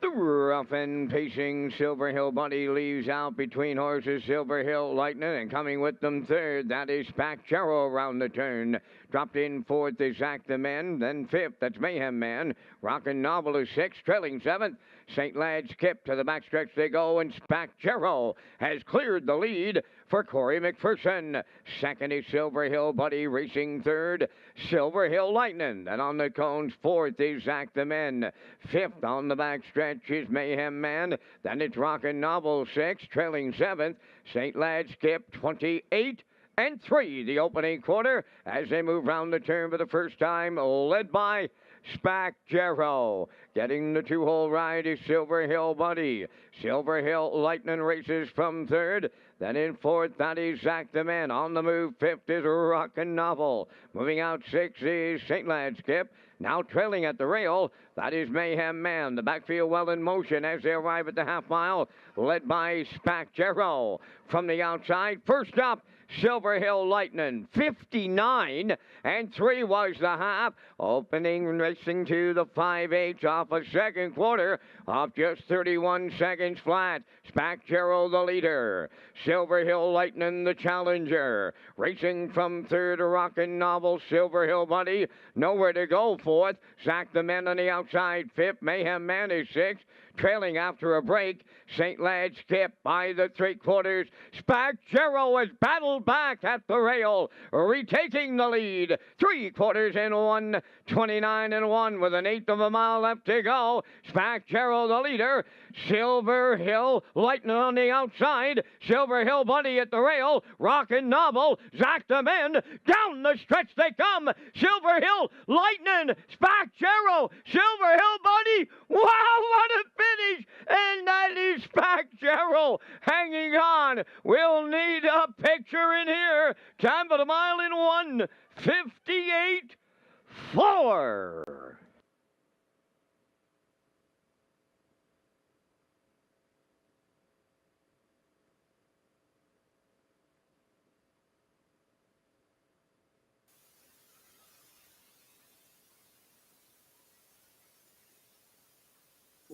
Speaker 6: The rough and pacing Silver Hill Buddy leaves out between horses Silver Hill Lightning, and coming with them third, that is Spacjaro around the turn. Dropped in fourth is Zach the Men, then fifth, that's Mayhem Man. Rockin' Novel is sixth, trailing seventh. St. Lad's Skip to the backstretch they go, and Spacjaro has cleared the lead for Corey McPherson. Second is Silver Hill Buddy, racing third, Silver Hill Lightning. Then on the cones, fourth is Zach the Men. Fifth on the backstretch is Mayhem Man. Then it's Rockin' Novel, sixth, trailing seventh. St. Lad's Skip, 28 and 3 the opening quarter as they move round the turn for the first time, led by Spacjaro. Getting the 2-hole ride is Silver Hill Buddy. Silver Hill Lightning races from third. Then in fourth, that is Zach the Man. On the move, fifth is Rockin' Novel. Moving out sixth is St. Lad's Skip. Now trailing at the rail, that is Mayhem Man. The backfield well in motion as they arrive at the half mile, led by Spacjaro. From the outside, first up, Silver Hill Lightning, 59 and 3 was the half. Opening racing to the 5/8 off a second quarter of just 31 seconds flat. Spacjaro the leader. Silver Hill Lightning the challenger. Racing from third, Rockin' Novel, Silver Hill Buddy. Nowhere to go fourth. Zach the Men on the outside fifth. Mayhem Man is sixth. Trailing after a break, St. Lad's Skip by the 3/4. Spacjaro has battled back at the rail, retaking the lead. 3/4 in 1, 29 and 1 with an eighth of a mile left to go. Spacjaro the leader. Silver Hill Lightning on the outside. Silver Hill Buddy at the rail. Rockin' Novel. Zach the Men. Down the stretch they come. Silver Hill Lightning. Spacjaro. Silver Hill Buddy. Wow, what a finish! And that is Spacjaro hanging on. We'll need a picture in here. Time for the mile in 1:58.4.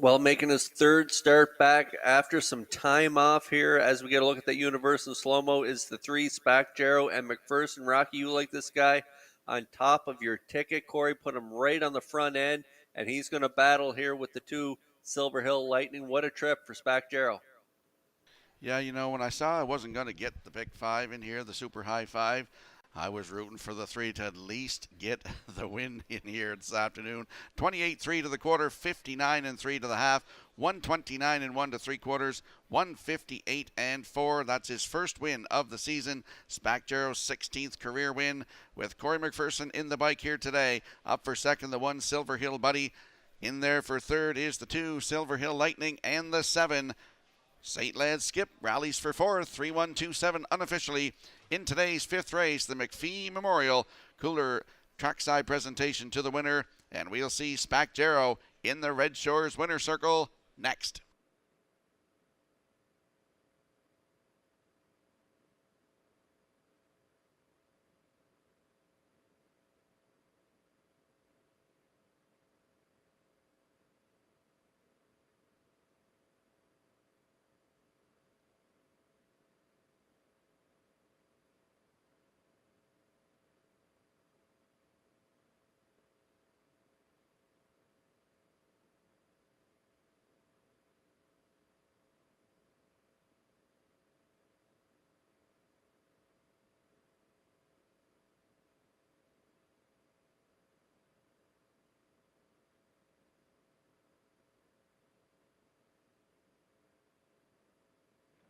Speaker 2: Well, making his third start back after some time off here as we get a look at that universal slow-mo is the 3, Spacjaro and McPherson. Rocky, you like this guy on top of your ticket. Corey put him right on the front end, and he's going to battle here with the 2 Silver Hill Lightning. What a trip for Spacjaro.
Speaker 1: Yeah, you know, when I saw I wasn't going to get the big 5 in here, the super high 5, I was rooting for the 3 to at least get the win in here this afternoon. 28-3 to the quarter, 59 and 3 to the half, 129 and 1 to 3/4, 158 and 4. That's his first win of the season. Spacjaro's 16th career win with Corey McPherson in the bike here today. Up for second, the 1 Silver Hill Buddy. In there for third is the 2, Silver Hill Lightning, and the 7, St. Led's Skip, rallies for fourth, 3-1-2-7 unofficially in today's fifth race, the McPhee Memorial Cooler Trackside presentation to the winner, and we'll see Spack Jarrow in the Red Shores winner circle next.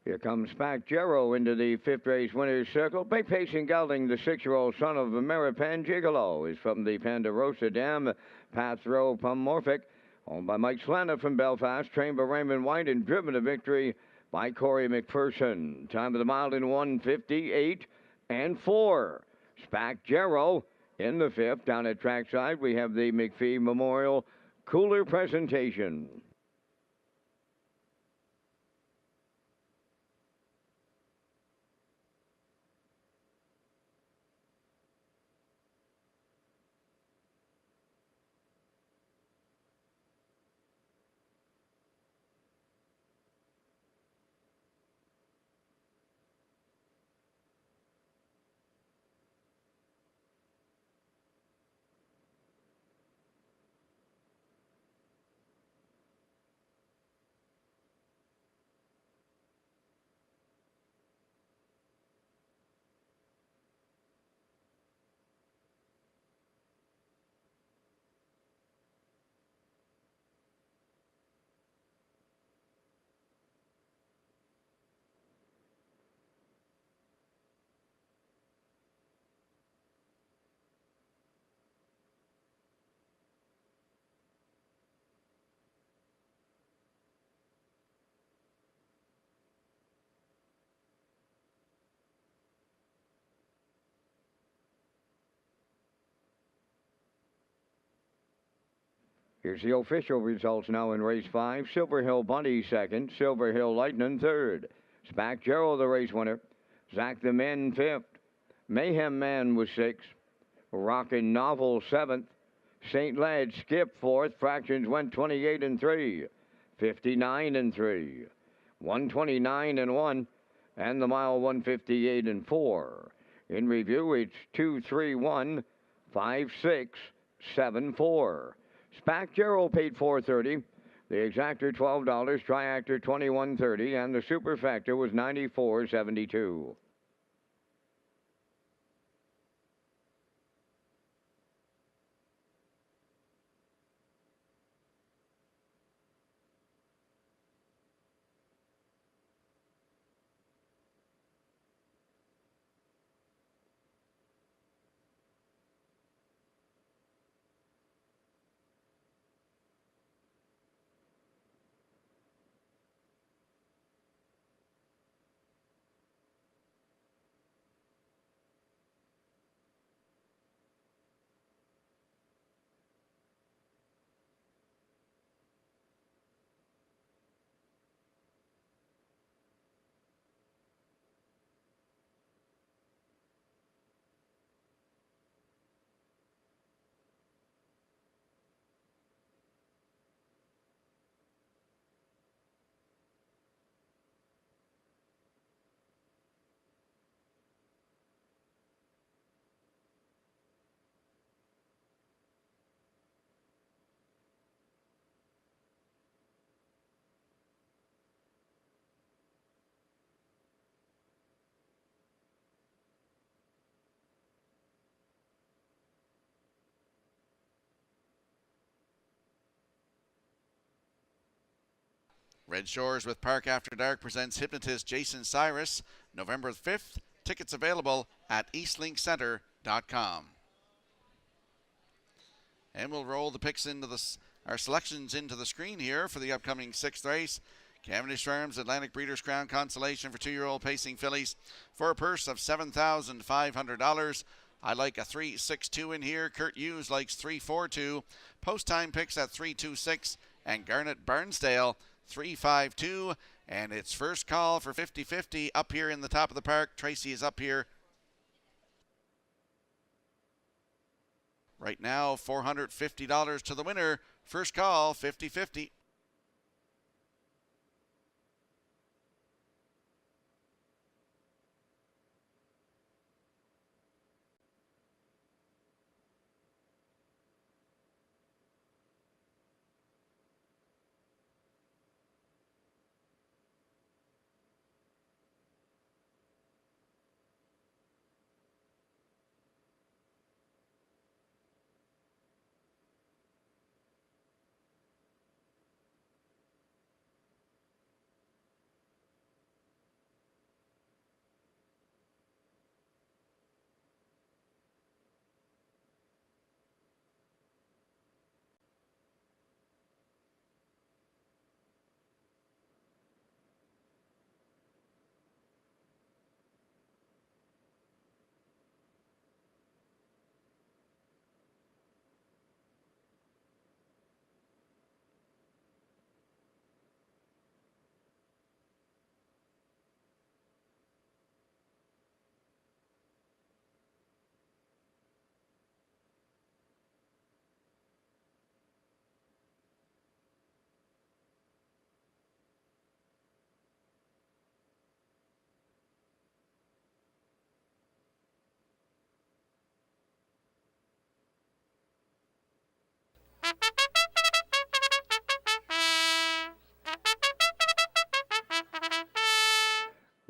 Speaker 6: Here comes Spack Jarrow into the fifth race winner's circle. Big pacing gelding, the 6-year-old son of Ameripan Gigolo, is from the Ponderosa Dam, Path Row Pomorphic, owned by Mike Slana from Belfast, trained by Raymond White and driven to victory by Corey McPherson. Time of the mile in 1:58 and 4. Spack Jarrow in the fifth. Down at trackside, we have the McPhee Memorial Cooler presentation. Here's the official results now in race 5. Silver Hill Bunny second. Silver Hill Lightning third. Spack Jarrow the race winner. Zach the Men fifth. Mayhem Man was sixth. Rockin' Novel seventh. St. Led's Skip fourth. Fractions went 28 and 3. 59 and 3. 129 and 1. And the mile 158 and 4. In review, it's 2-3-1, 5-6, 7-4. Spack Jarrow paid $4.30. The exactor $12, triactor $21.30, and the superfactor was $94.72.
Speaker 1: Red Shores with Park After Dark presents hypnotist Jason Cyrus, November 5th. Tickets available at eastlinkcenter.com. And we'll roll the picks into the our selections into the screen here for the upcoming 6th race. Cavendish Farms Atlantic Breeders' Crown Consolation for 2-year-old pacing fillies for a purse of $7,500. I like a 3.62 in here. Kurt Hughes likes 3.42. Post time picks at 3.26. And Garnet Barnsdale 3.52. And it's first call for 50-50 up here in the top of the park. Tracy is up here. Right now, $450 to the winner. First call, 50-50.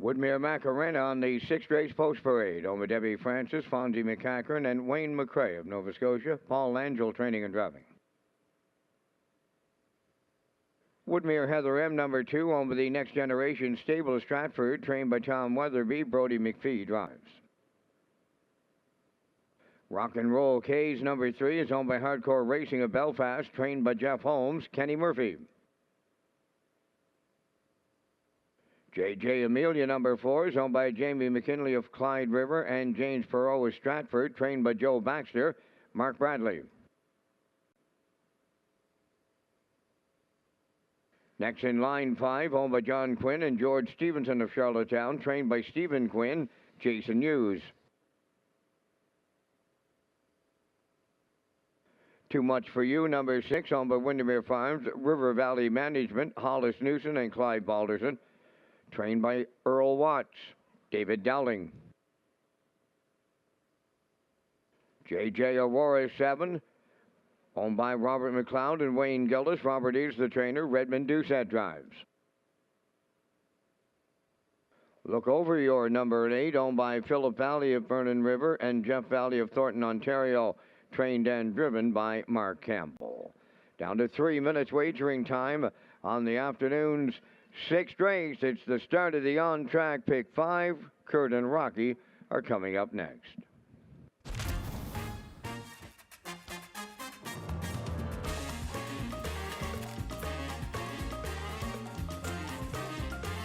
Speaker 5: Woodmere Macarena on the 6th race post parade. Over Debbie Francis, Fonzie McCackern, and Wayne McCrae of Nova Scotia. Paul Angel training and driving. Woodmere Heather M, number 2, over the Next Generation Stable Stratford, trained by Tom Weatherby. Brody McPhee drives. Rock and Roll K's number 3 is owned by Hardcore Racing of Belfast, trained by Jeff Holmes. Kenny Murphy. J.J. Amelia, number 4, is owned by Jamie McKinley of Clyde River and James Perot of Stratford, trained by Joe Baxter. Mark Bradley. Next in line 5, owned by John Quinn and George Stevenson of Charlottetown, trained by Stephen Quinn. Jason Hughes. Too Much for You, number 6, owned by Windermere Farms, River Valley Management, Hollis Newson and Clyde Balderson, trained by Earl Watts. David Dowling. J.J. Aurora 7, owned by Robert McLeod and Wayne Gillis. Robert is the trainer. Redmond Doucette drives. Look Over Your, number 8, owned by Philip Valley of Vernon River and Jeff Valley of Thornton, Ontario, trained and driven by Mark Campbell. Down to 3 minutes wagering time on the afternoon's 6th race. It's the start of the on-track pick 5. Kurt and Rocky are coming up next.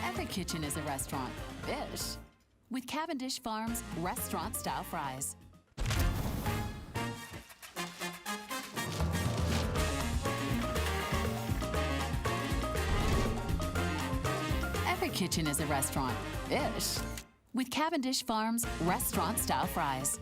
Speaker 7: Every kitchen is a restaurant. Ish. With Cavendish Farms restaurant-style fries. Every kitchen is a restaurant. Ish. With Cavendish Farms restaurant-style fries.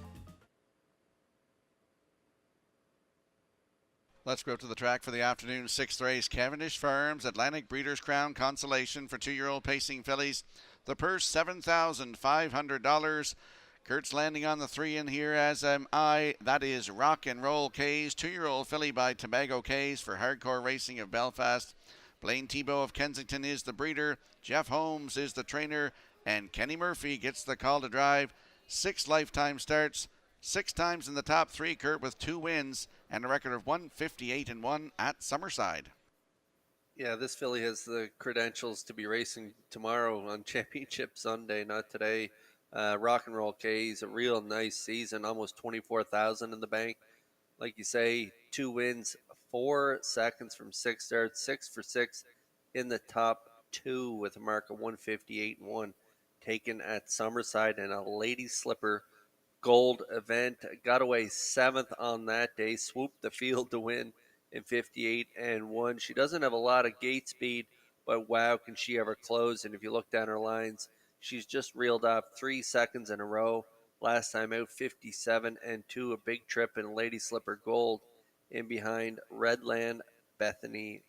Speaker 1: Let's go up to the track for the afternoon 6th race. Cavendish Farms Atlantic Breeders' Crown Consolation for 2-year-old pacing fillies. The purse, $7,500. Kurt's landing on the 3 in here, as am I. That is Rock and Roll K's 2-year-old filly by Tobago K's for Hardcore Racing of Belfast. Blaine Thibault of Kensington is the breeder. Jeff Holmes is the trainer. And Kenny Murphy gets the call to drive. 6 lifetime starts. 6 times in the top 3, Kurt, with 2 wins and a record of 158-1 at Summerside.
Speaker 2: Yeah, this filly has the credentials to be racing tomorrow on Championship Sunday, not today. Rock and Roll K's a real nice season, almost 24,000 in the bank. Like you say, 2 wins, 4 seconds from 6 starts, 6 for 6 in the top 2 with a mark of 158.1, taken at Summerside in a Lady Slipper Gold event. Got away 7th on that day, swooped the field to win in 58.1. She doesn't have a lot of gate speed, but wow, can she ever close. And if you look down her lines, she's just reeled off 3 seconds in a row. Last time out, 57.2, a big trip in Lady Slipper Gold in behind Redland Bethany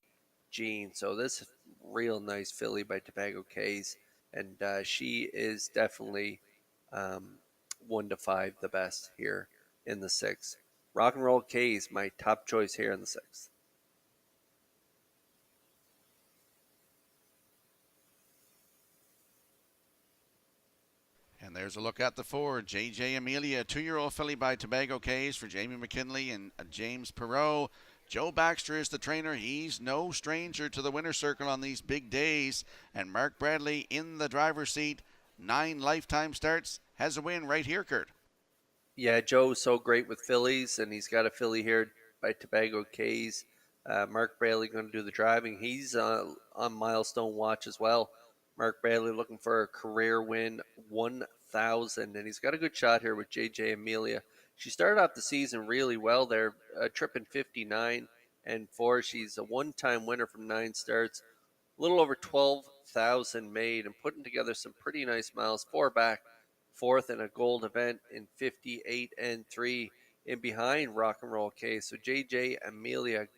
Speaker 2: Jean. So this real nice filly by Tobago Cays, and she is definitely 1 to 5 the best here in the 6th. Rock and Roll Cays, my top choice here in the 6th.
Speaker 1: And there's a look at the 4, JJ Amelia, 2-year-old filly by Tobago Cays for Jamie McKinley and James Perot. Joe Baxter is the trainer. He's no stranger to the winner's circle on these big days. And Mark Bradley in the driver's seat, 9 lifetime starts, has a win right here, Kurt.
Speaker 2: Yeah, Joe's so great with fillies, and he's got a filly here by Tobago Cays. Mark Bradley going to do the driving. He's on milestone watch as well. Mark Bradley looking for a career win, 1,000, and he's got a good shot here with JJ Amelia. She started off the season really well there, tripping 59.4. She's a one-time winner from 9 starts, a little over 12,000 made, and putting together some pretty nice miles. 4 back, 4th in a gold event in 58.3 in behind Rock and Roll Cays. So JJ Amelia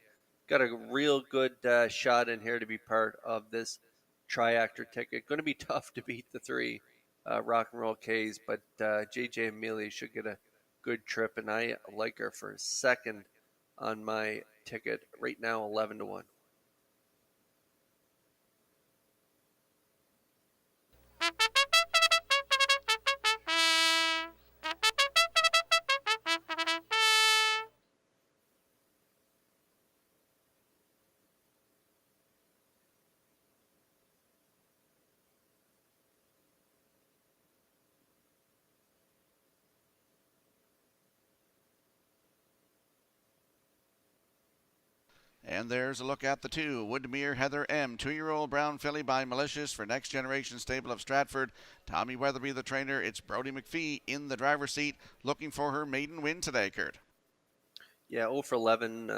Speaker 2: got a real good shot in here to be part of this triactor ticket. Going to be tough to beat the 3 Rock and Roll Cays, but JJ Amelia should get a good trip, and I like her for 2nd on my ticket right now, 11 to 1.
Speaker 1: And there's a look at the 2, Woodmere Heather M, 2-year-old brown filly by Malicious for Next Generation Stable of Stratford. Tommy Weatherby the trainer. It's Brody McPhee in the driver's seat, looking for her maiden win today, Kurt.
Speaker 2: Yeah, 0 for 11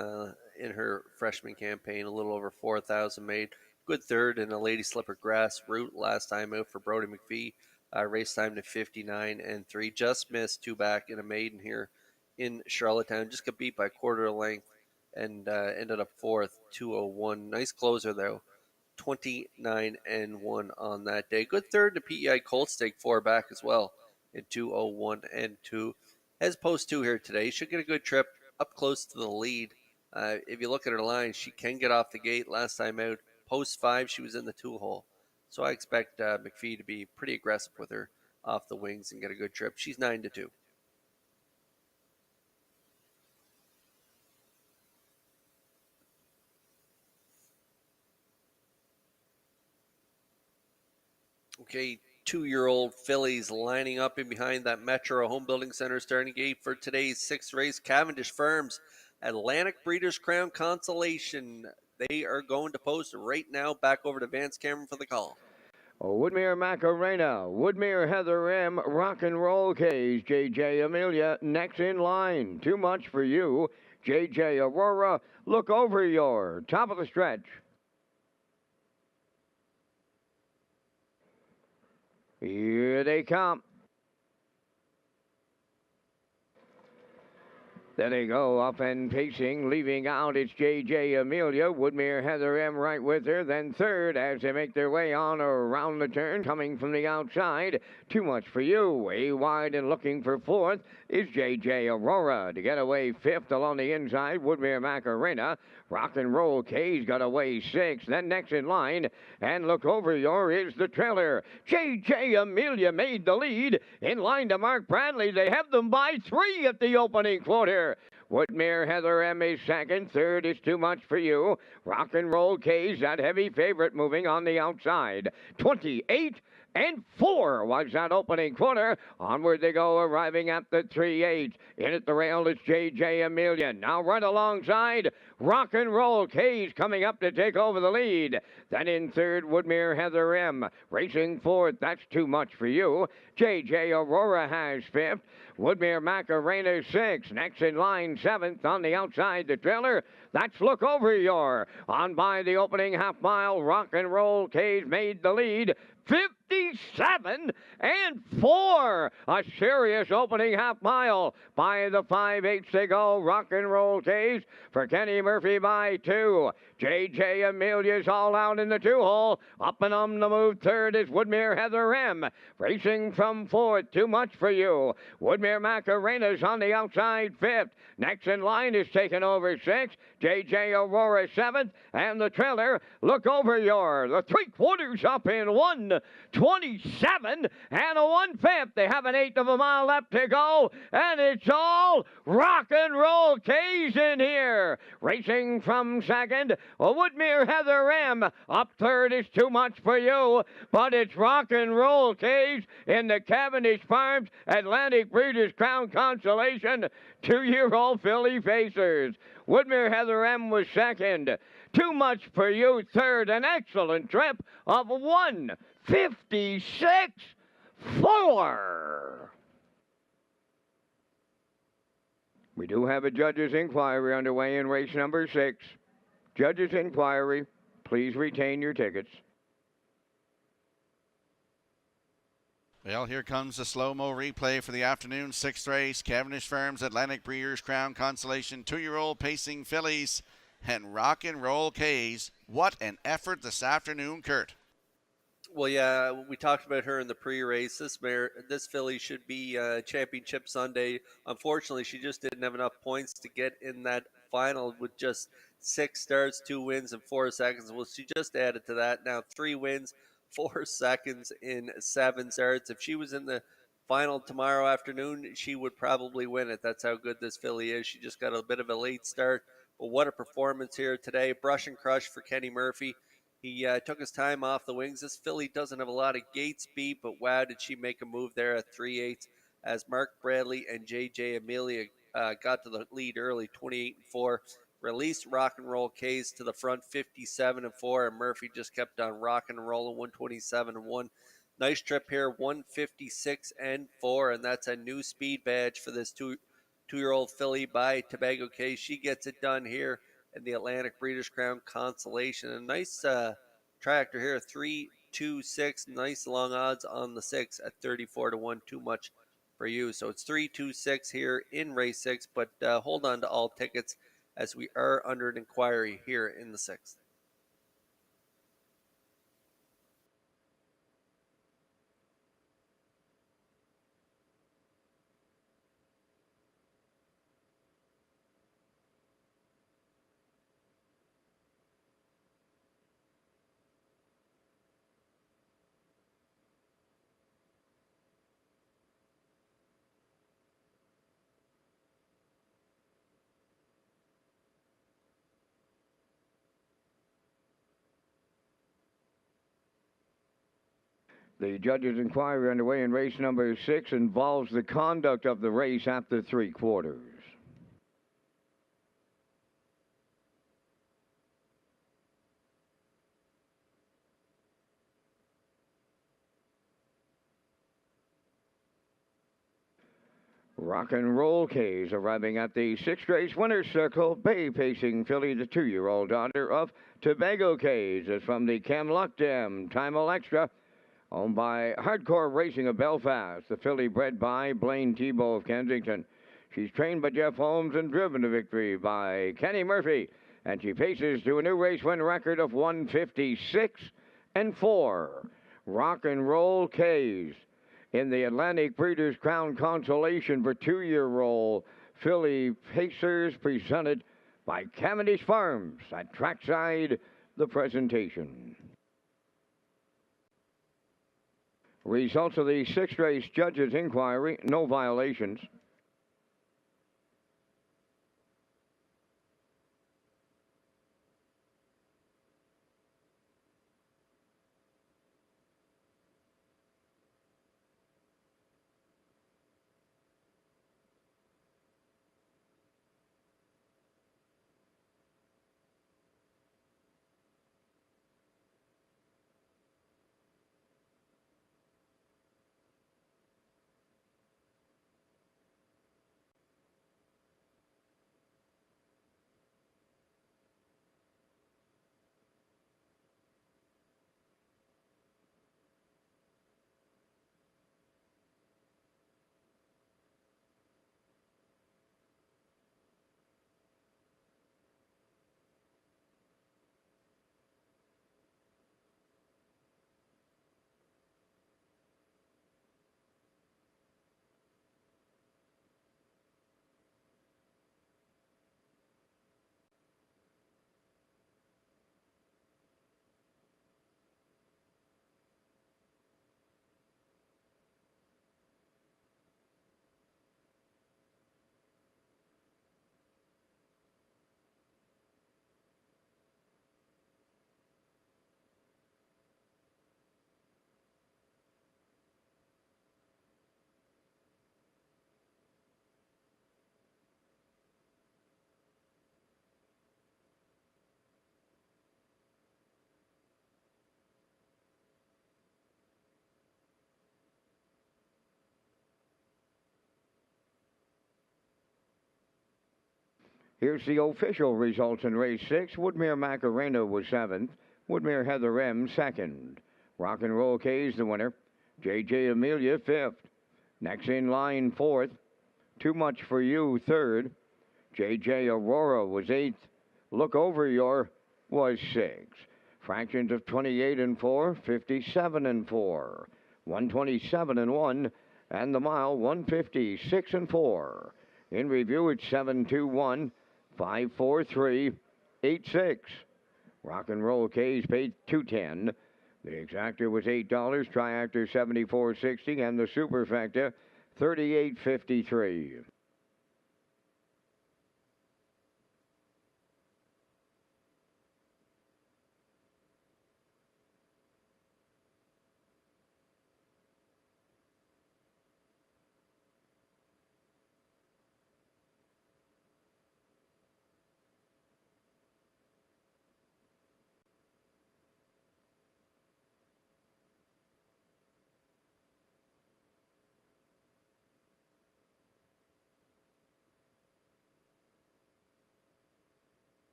Speaker 2: in her freshman campaign, a little over 4,000 made. Good 3rd in a Lady Slipper Grass route last time out for Brody McPhee. Race time to 59.3. Just missed 2 back in a maiden here in Charlottetown. Just got beat by a quarter length and ended up 4th, 2:01. Nice closer though, 29.1 on that day. Good 3rd to PEI Colt Stake, 4 back as well in 2:01.2. Has post 2 here today. Should get a good trip up close to the lead. If you look at her line, she can get off the gate. Last time out, post 5, she was in the 2 hole. So I expect McPhee to be pretty aggressive with her off the wings and get a good trip. She's 9 to 2. Okay, 2-year-old fillies lining up in behind that Metro Home Building Center starting gate for today's 6th race. Cavendish Farms Atlantic Breeders' Crown Consolation. They are going to post right now. Back over to Vance Cameron for the call.
Speaker 6: Woodmere Macarena, Woodmere Heather M, Rock and Roll Cays, JJ Amelia, next in line. Too much for you. JJ Aurora, look over your top of the stretch. Here they come. There they go, up and pacing, leaving out, it's J.J. Amelia, Woodmere Heather M right with her, then 3rd as they make their way on around the turn, coming from the outside. Too much for you, way wide and looking for 4th is J.J. Aurora. To get away 5th along the inside, Woodmere Macarena. Rock and Roll Cays got away 6th, then next in line, and look over your is the trailer. J.J. Amelia made the lead, in line to Mark Bradley. They have them by 3 at the opening quarter. Woodmere Heather M is 2nd, 3rd is Too Much for You. Rock and Roll Cays, that heavy favorite, moving on the outside. 28 and 4 was that opening quarter. Onward they go, arriving at the 3-8. In at the rail is J.J. Amelia. Now right alongside, Rock and Roll K's coming up to take over the lead. Then in third, Woodmere Heather M. Racing fourth, that's too much for you. J.J. Aurora has fifth. Woodmere Macarena sixth. Next in line, seventh. On the outside, the trailer. That's Look Over Your. On by the opening half mile, Rock and Roll K's made the lead. 57 and 4. A serious opening half mile. By the 5/8 they go. Rock and Roll K's for Kenny Murphy by 2. J.J. Amelia's all out in the 2-hole. Up and on the move third is Woodmere Heather M. Racing from fourth. Too much for you. Woodmere Macarena's on the outside fifth. Next in line is taken over sixth. J.J. Aurora seventh. And the trailer, Look Over Your. The 3/4 up in 1:27 and a 1/5. They have an eighth of a mile left to go. And it's all Rock and Roll K's in here. Racing from second, Woodmere Heather M. Up third is Too Much for You. But it's Rock and Roll K's in the Cavendish Farms Atlantic Breeders' Crown Consolation 2-year-old filly Facers. Woodmere Heather M. was second. Too Much for You third. An excellent trip of 1:56.4. We do have a judge's inquiry underway in race number 6. Judge's inquiry, please retain your tickets.
Speaker 1: Well, here comes the slow-mo replay for the afternoon 6th race. Cavendish Farms Atlantic Breeders' Crown Consolation 2-year-old pacing fillies and Rock and Roll K's. What an effort this afternoon, Kurt.
Speaker 2: Well, yeah, we talked about her in the pre-race. This filly should be Championship Sunday. Unfortunately, she just didn't have enough points to get in that final with just 6 starts, 2 wins, and 4 seconds. Well, she just added to that. Now 3 wins, 4 seconds in 7 starts. If she was in the final tomorrow afternoon, she would probably win it. That's how good this filly is. She just got a bit of a late start. But what a performance here today. Brush and crush for Kenny Murphy. He took his time off the wings. This filly doesn't have a lot of gate speed, but wow, did she make a move there at 3/8 as Mark Bradley and J.J. Amelia got to the lead early, 28-4. Released Rock and Roll K's to the front, 57-4, and Murphy just kept on rocking and rolling, 127-1. Nice trip here, 156-4, and that's a new speed badge for this two-year-old filly by Tobago K. She gets it done here in the Atlantic Breeders' Crown Consolation. A nice tractor here, 3-2-6. Nice long odds on the 6 at 34-1. Too much for you. So it's 3-2-6 here in race 6, but hold on to all tickets as we are under an inquiry here in the 6th.
Speaker 6: The judge's inquiry underway in race number 6 involves the conduct of the race after 3/4. Rock and Roll K's arriving at the 6th race winner's circle. Bay pacing filly, the 2-year-old daughter of Tobago K's, is from the Camluck Dam. Time Extra. Owned by Hardcore Racing of Belfast, the filly bred by Blaine Tebow of Kensington. She's trained by Jeff Holmes and driven to victory by Kenny Murphy. And she paces to a new race win record of 156-4. Rock and Roll K's in the Atlantic Breeders' Crown Consolation for 2-year-old filly Pacers, presented by Cavendish Farms. At trackside, the presentation. Results of the 6th race judge's inquiry, no violations.
Speaker 5: Here's the official results in race 6. Woodmere Macarena was 7th. Woodmere Heather M. 2nd. Rock and Roll K is the winner. JJ Amelia 5th. Next in line 4th. Too Much for You 3rd. JJ Aurora was 8th. Look Over Your was 6th. Fractions of 28 and 4, 57 and 4, 127 and 1, and the mile 156 and 4. In review, it's 721, 543, 86. Rock and Roll K's paid $210. The exactor was $8, triactor $74.60, and the superfecta $38.53.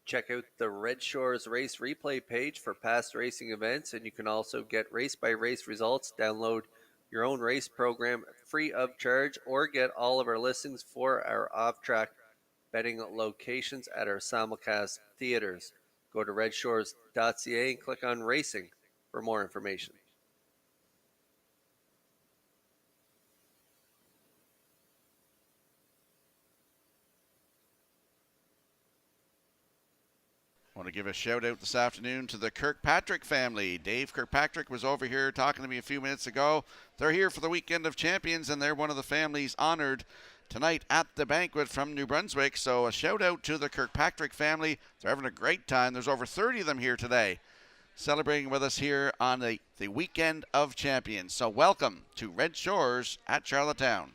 Speaker 2: Check out the Red Shores Race Replay page for past racing events, and you can also get race-by-race results, download your own race program free of charge, or get all of our listings for our off-track betting locations at our simulcast theaters. Go to Redshores.ca and click on Racing for more information.
Speaker 1: I want to give a shout out this afternoon to the Kirkpatrick family. Dave Kirkpatrick was over here talking to me a few minutes ago. They're here for the Weekend of Champions, and they're one of the families honored tonight at the banquet from New Brunswick. So a shout out to the Kirkpatrick family. They're having a great time. There's over 30 of them here today celebrating with us here on the Weekend of Champions. So welcome to Red Shores at Charlottetown.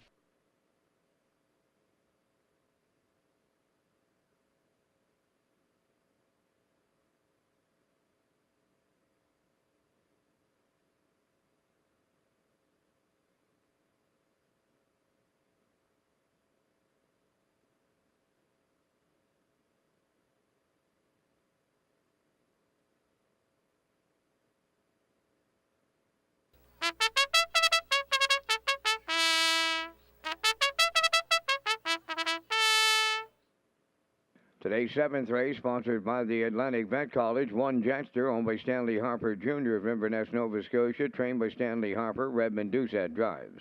Speaker 5: Today's 7th race, sponsored by the Atlantic Vet College. One Jetster, owned by Stanley Harper Jr. of Inverness, Nova Scotia, trained by Stanley Harper. Redmond Doucette drives.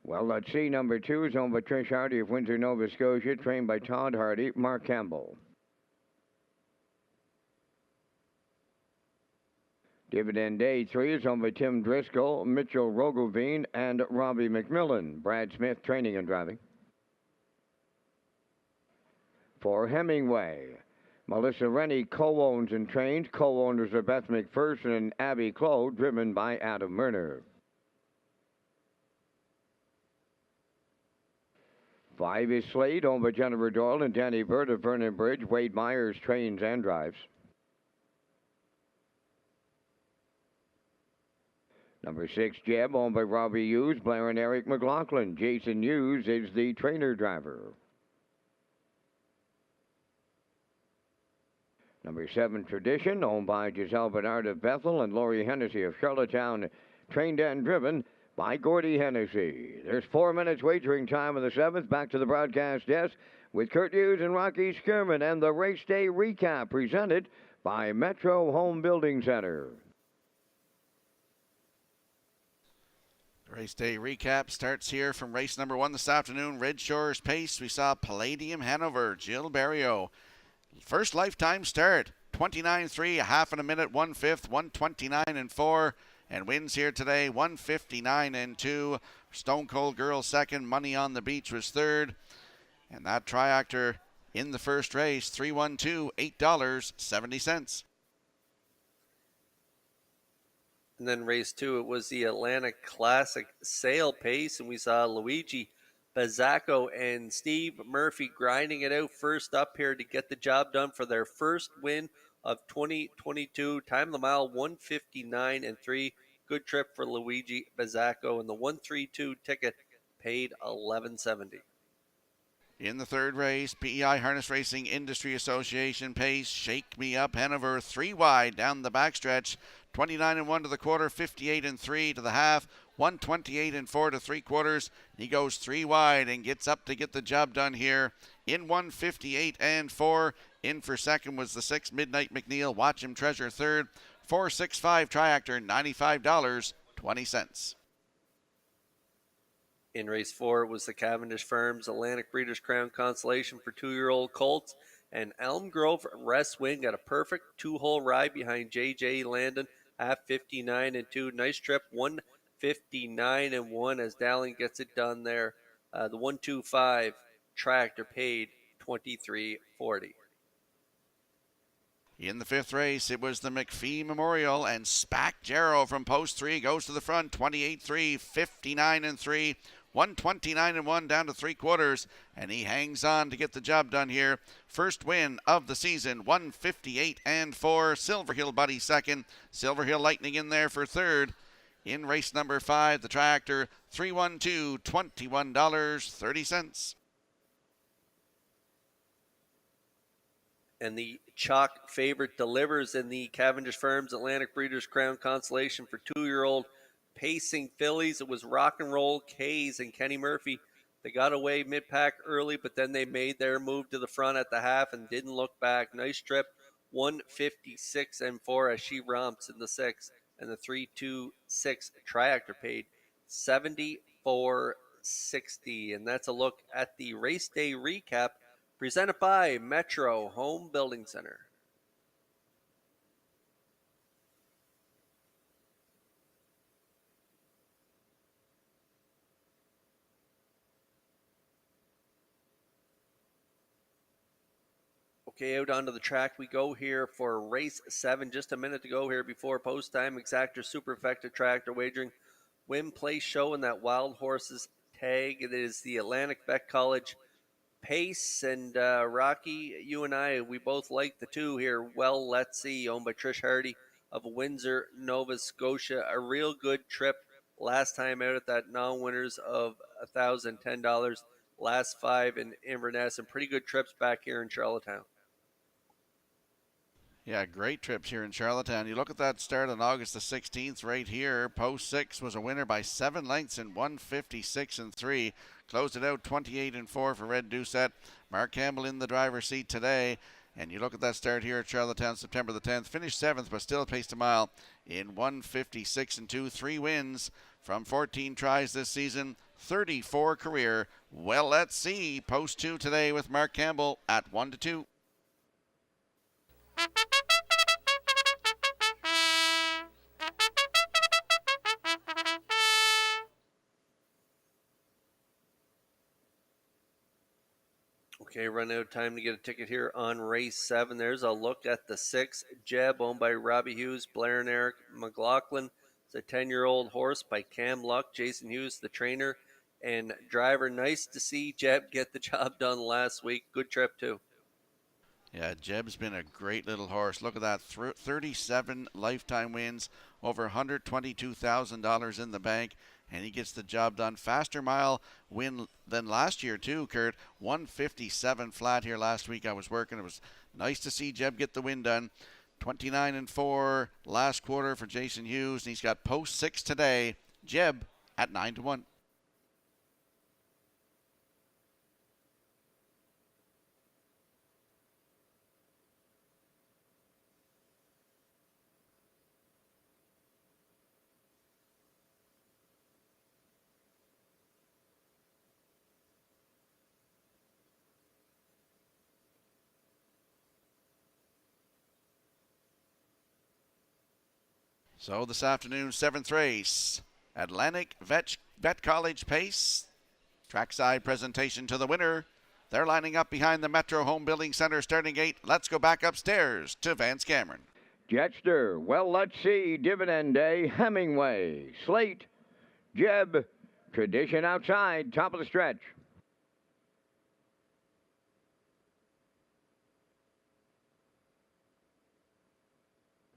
Speaker 5: Well, let's see. Number 2 is owned by Trish Hardy of Windsor, Nova Scotia, trained by Todd Hardy. Mark Campbell. Dividend Day 3 is owned by Tim Driscoll, Mitchell Rogovine, and Robbie McMillan. Brad Smith, training and driving. For Hemingway, Melissa Rennie co-owns and trains. Co-owners are Beth McPherson and Abby Clow, driven by Adam Murner. 5 is Slade, owned by Jennifer Doyle and Danny Bird of Vernon Bridge. Wade Myers trains and drives. Number 6, Jeb, owned by Robbie Hughes, Blair and Eric McLaughlin. Jason Hughes is the trainer driver. Number 7, Tradition, owned by Giselle Bernard of Bethel and Laurie Hennessy of Charlottetown, trained and driven by Gordy Hennessy. There's 4 minutes wagering time on the 7th. Back to the broadcast desk with Kurt Hughes and Rocky Skirman and the race day recap presented by
Speaker 6: by Metro Home Building Center.
Speaker 1: Race day recap starts here from race number 1 this afternoon. Red Shores Pace. We saw Palladium Hanover, Jill Barrio. First lifetime start, 29.3, a half and a minute, 1/5, 129.4. And wins here today, 159.2. Stone Cold Girl second, Money on the Beach was third. And that triactor in the first race, 312, $8.70.
Speaker 2: And then race 2, it was the Atlantic Classic Sail Pace, and we saw Luigi Bazzacco and Steve Murphy grinding it out first up here to get the job done for their first win of 2022. Time the mile 159.3. Good trip for Luigi Bazzacco, and the 132 ticket paid $11.70.
Speaker 1: In the third race, PEI Harness Racing Industry Association Pace, Shake Me Up Hanover, 3 wide down the backstretch, 29.1 to the quarter, 58.3 to the half, 128.4 to 3/4. He goes 3 wide and gets up to get the job done here in 158.4. In for second was the 6 Midnight McNeil. Watch Him Treasure third. 465 Triactor, $95.20.
Speaker 2: In race 4, it was the Cavendish Farms Atlantic Breeders' Crown Consolation for 2-year-old colts. And Elm Grove Rest Wing got a perfect 2-hole ride behind J.J. Landon at 59.2. Nice trip, 159.1 as Dowling gets it done there. The 125 tractor paid $23.40.
Speaker 1: In the fifth race, it was the McPhee Memorial, and Spack Jarrow from post 3 goes to the front, 28.3, 59.3, 129.1 down to 3/4, and he hangs on to get the job done here. First win of the season, 158.4. Silver Hill Buddy second, Silver Hill Lightning in there for third. In race number 5, the tractor, 312, $21.30.
Speaker 2: And the chalk favorite delivers in the Cavendish Farms Atlantic Breeders' Crown Consolation for 2-year-old pacing fillies. It was Rock and Roll K's and Kenny Murphy. They got away mid-pack early, but then they made their move to the front at the half and didn't look back. Nice trip, 156.4 as she romps in the 6th. And the 326 triactor paid $74.60. And that's a look at the race day recap presented by Metro Home Building Center. Okay, out onto the track we go here for race 7. Just a minute to go here before post time. Exactor Super Effective Tractor wagering win, place, show in that Wild Horses tag. It is the Atlantic Beck College Pace, and Rocky, you and I, we both like the 2 here. Well, Let's See, owned by Trish Hardy of Windsor, Nova Scotia. A real good trip last time out at that non-winners of $1,010. Last 5 in Inverness, and pretty good trips back here in Charlottetown.
Speaker 1: Yeah, great trips here in Charlottetown. You look at that start on August the 16th right here. Post 6 was a winner by 7 lengths in 156.3. Closed it out 28.4 for Red Doucette. Mark Campbell in the driver's seat today. And you look at that start here at Charlottetown, September the 10th. Finished 7th, but still paced a mile in 156.2. 3 wins from 14 tries this season. 34 career. Well, let's see. Post 2 today with Mark Campbell at 1-2.
Speaker 2: Okay, run out of time to get a ticket here on race 7. There's a look at the 6, Jeb, owned by Robbie Hughes, Blair and Eric McLaughlin. It's a 10-year-old horse by Cam Luck, Jason Hughes, the trainer and driver. Nice to see Jeb get the job done last week. Good trip, too.
Speaker 1: Yeah, Jeb's been a great little horse. Look at that, 37 lifetime wins, over $122,000 in the bank, and he gets the job done. Faster mile win than last year, too, Kurt. 157 flat here last week. I was working. It was nice to see Jeb get the win done. 29.4 last quarter for Jason Hughes, and he's got post 6 today. Jeb at 9-1. So this afternoon, 7th race, Atlantic Vet College Pace. Trackside presentation to the winner. They're lining up behind the Metro Home Building Center starting gate. Let's go back upstairs to Vance Cameron.
Speaker 6: Jetster, well, let's see. Dividend Day, Hemingway, Slate, Jeb, Tradition outside, top of the stretch.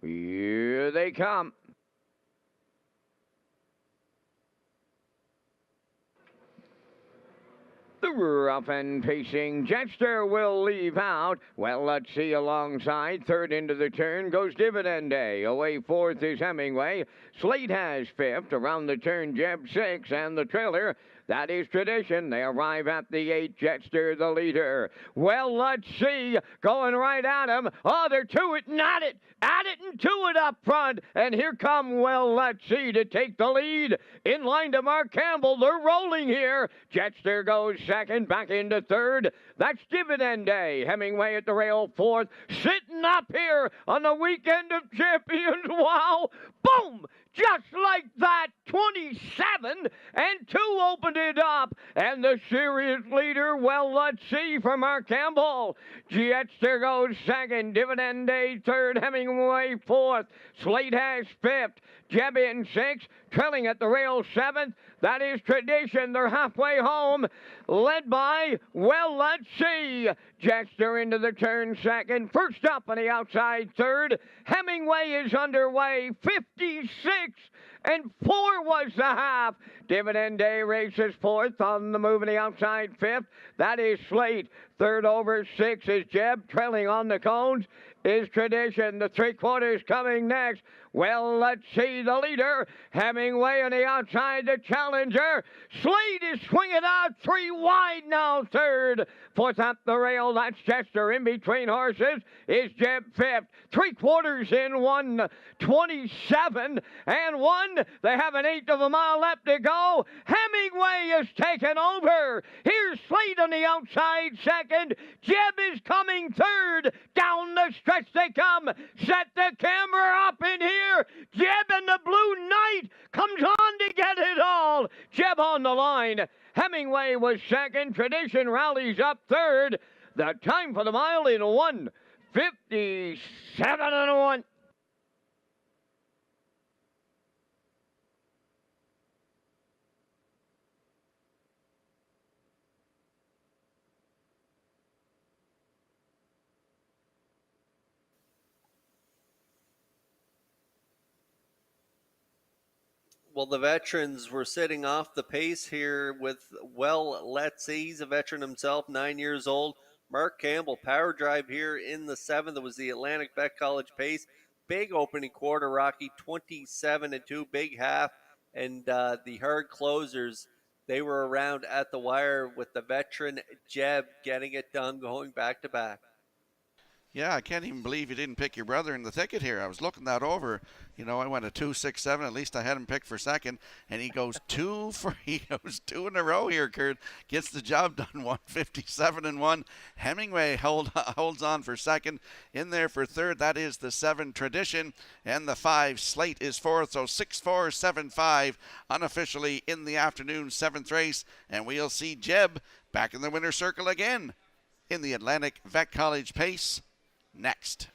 Speaker 6: Here they come. The rough and pacing Jetster will leave out. Well, let's see alongside. Third into the turn goes Dividend Day. Away fourth is Hemingway. Slate has fifth. Around the turn, Jeb six. And the trailer, that is Tradition. They arrive at the 8. Jetster the leader. Well, let's see. Going right at him. Oh, they're to it and at it. At it and to it up front. And here come, well, let's see, to take the lead. In line to Mark Campbell. They're rolling here. Jetster goes second, back into third. That's Dividend Day. Hemingway at the rail fourth. Sitting up here on the Weekend of Champions. Wow. Boom. Just like that, 27 and 2 opened it up. And the series leader, well, let's see, for Mark Campbell. Jetster goes second, Dividend Day third, Hemingway fourth. Slate has fifth, Jeb in sixth, trailing at the rail seventh. That is Tradition. They're halfway home, led by, well, let's see, Jetster into the turn second. First up on the outside third. Hemingway is underway, 56 and 4 was the half. Dividend Day races fourth. On the move on the outside fifth. That is Slate. Third over 6 is Jeb. Trailing on the cones is Tradition. The 3/4 coming next. Well, let's see the leader. Hemingway on the outside, the challenger. Slate is swinging out 3 wide now, third. Fourth up the rail, that's Jetster. In between horses is Jeb fifth. 3/4 in 1:27 and 1. They have an 1/8 of a mile left to go. Hemingway is taken over. Here's Slate on the outside second. Jeb is coming third. Down the stretch they come. Set the camera up in here. Jeb and the Blue Knight comes on to get it all. Jeb on the line. Hemingway was second. Tradition rallies up third. The time for the mile in 1:57 and 1.
Speaker 2: Well, the veterans were sitting off the pace here with, well, let's see, he's a veteran himself, 9 years old. Mark Campbell, power drive here in the 7th. It was the Atlantic Vet College pace. Big opening quarter, Rocky, 27 and 2, big half. And the hard closers, they were around at the wire with the veteran Jeb getting it done, going back to back.
Speaker 1: Yeah, I can't even believe you didn't pick your brother in the thicket here. I was looking that over. You know, I went a 2, 6, 7. At least I had him picked for second. And he goes 2 in a row here, Kurt. Gets the job done, 1:57 and 1. Hemingway holds on for second. In there for third, that is the 7 Tradition. And the 5 Slate is fourth. So 6-4, 7-5 unofficially in the afternoon 7th race. And we'll see Jeb back in the winner's circle again in the Atlantic Vet College pace next.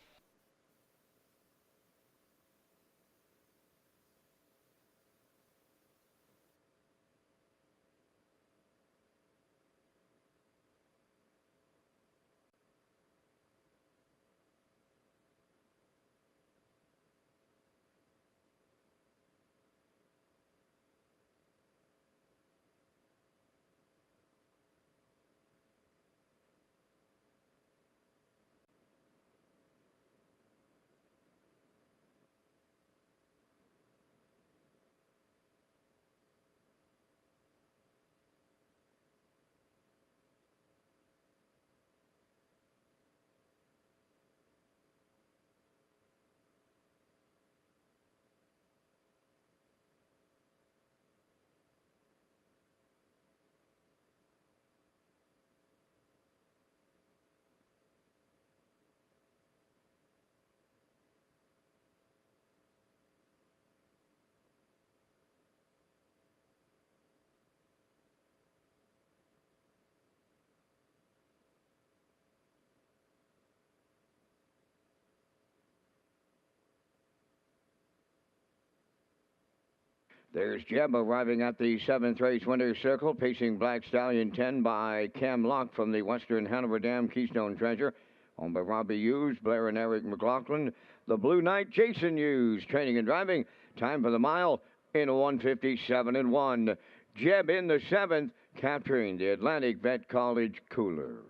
Speaker 5: There's Jeb arriving at the 7th race winner's circle, pacing Black Stallion 10 by Cam Locke from the Western Hanover Dam Keystone Treasure. Owned by Robbie Hughes, Blair and Eric McLaughlin. The Blue Knight, Jason Hughes, training and driving. Time for the mile in 1:57.1. Jeb in the 7th, capturing the Atlantic Vet College Cooler.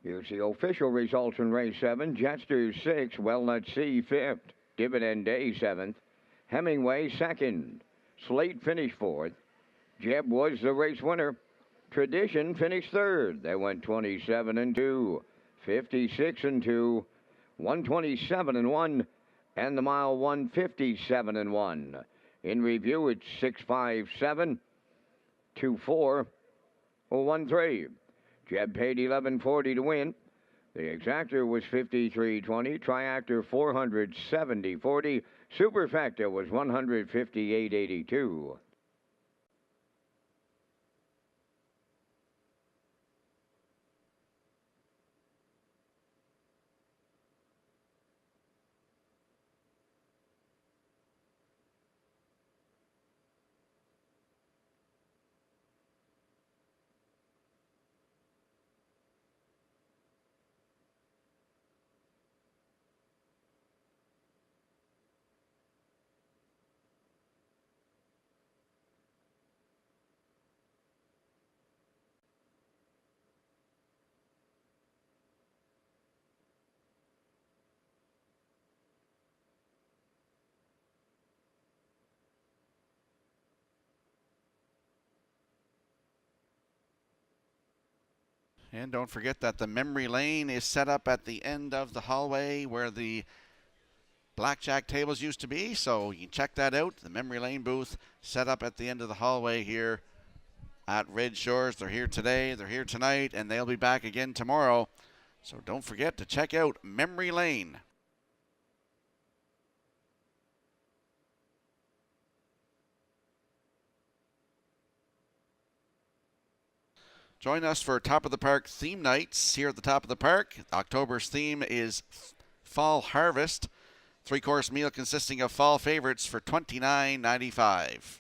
Speaker 5: Here's the official results in race 7. Jetster 6th, Walnut C 5th, Dividend Day 7th, Hemingway 2nd, Slate finished 4th, Jeb was the race winner. Tradition finished 3rd. They went 27-2, 56-2, 127-1, and the mile 1:57.1. In review, it's 6:57, 2:4.13. Jeb paid $11.40 to win. The exactor was $53.20. Triactor $470.40. Superfecta was $158.82.
Speaker 1: And don't forget that the memory lane is set up at the end of the hallway where the blackjack tables used to be. So you can check that out. The memory lane booth set up at the end of the hallway here at Red Shores. They're here today, they're here tonight, and they'll be back again tomorrow. So don't forget to check out Memory Lane. Join us for Top of the Park theme nights here at the Top of the Park. October's theme is Fall Harvest. 3-course meal consisting of fall favorites for $29.95.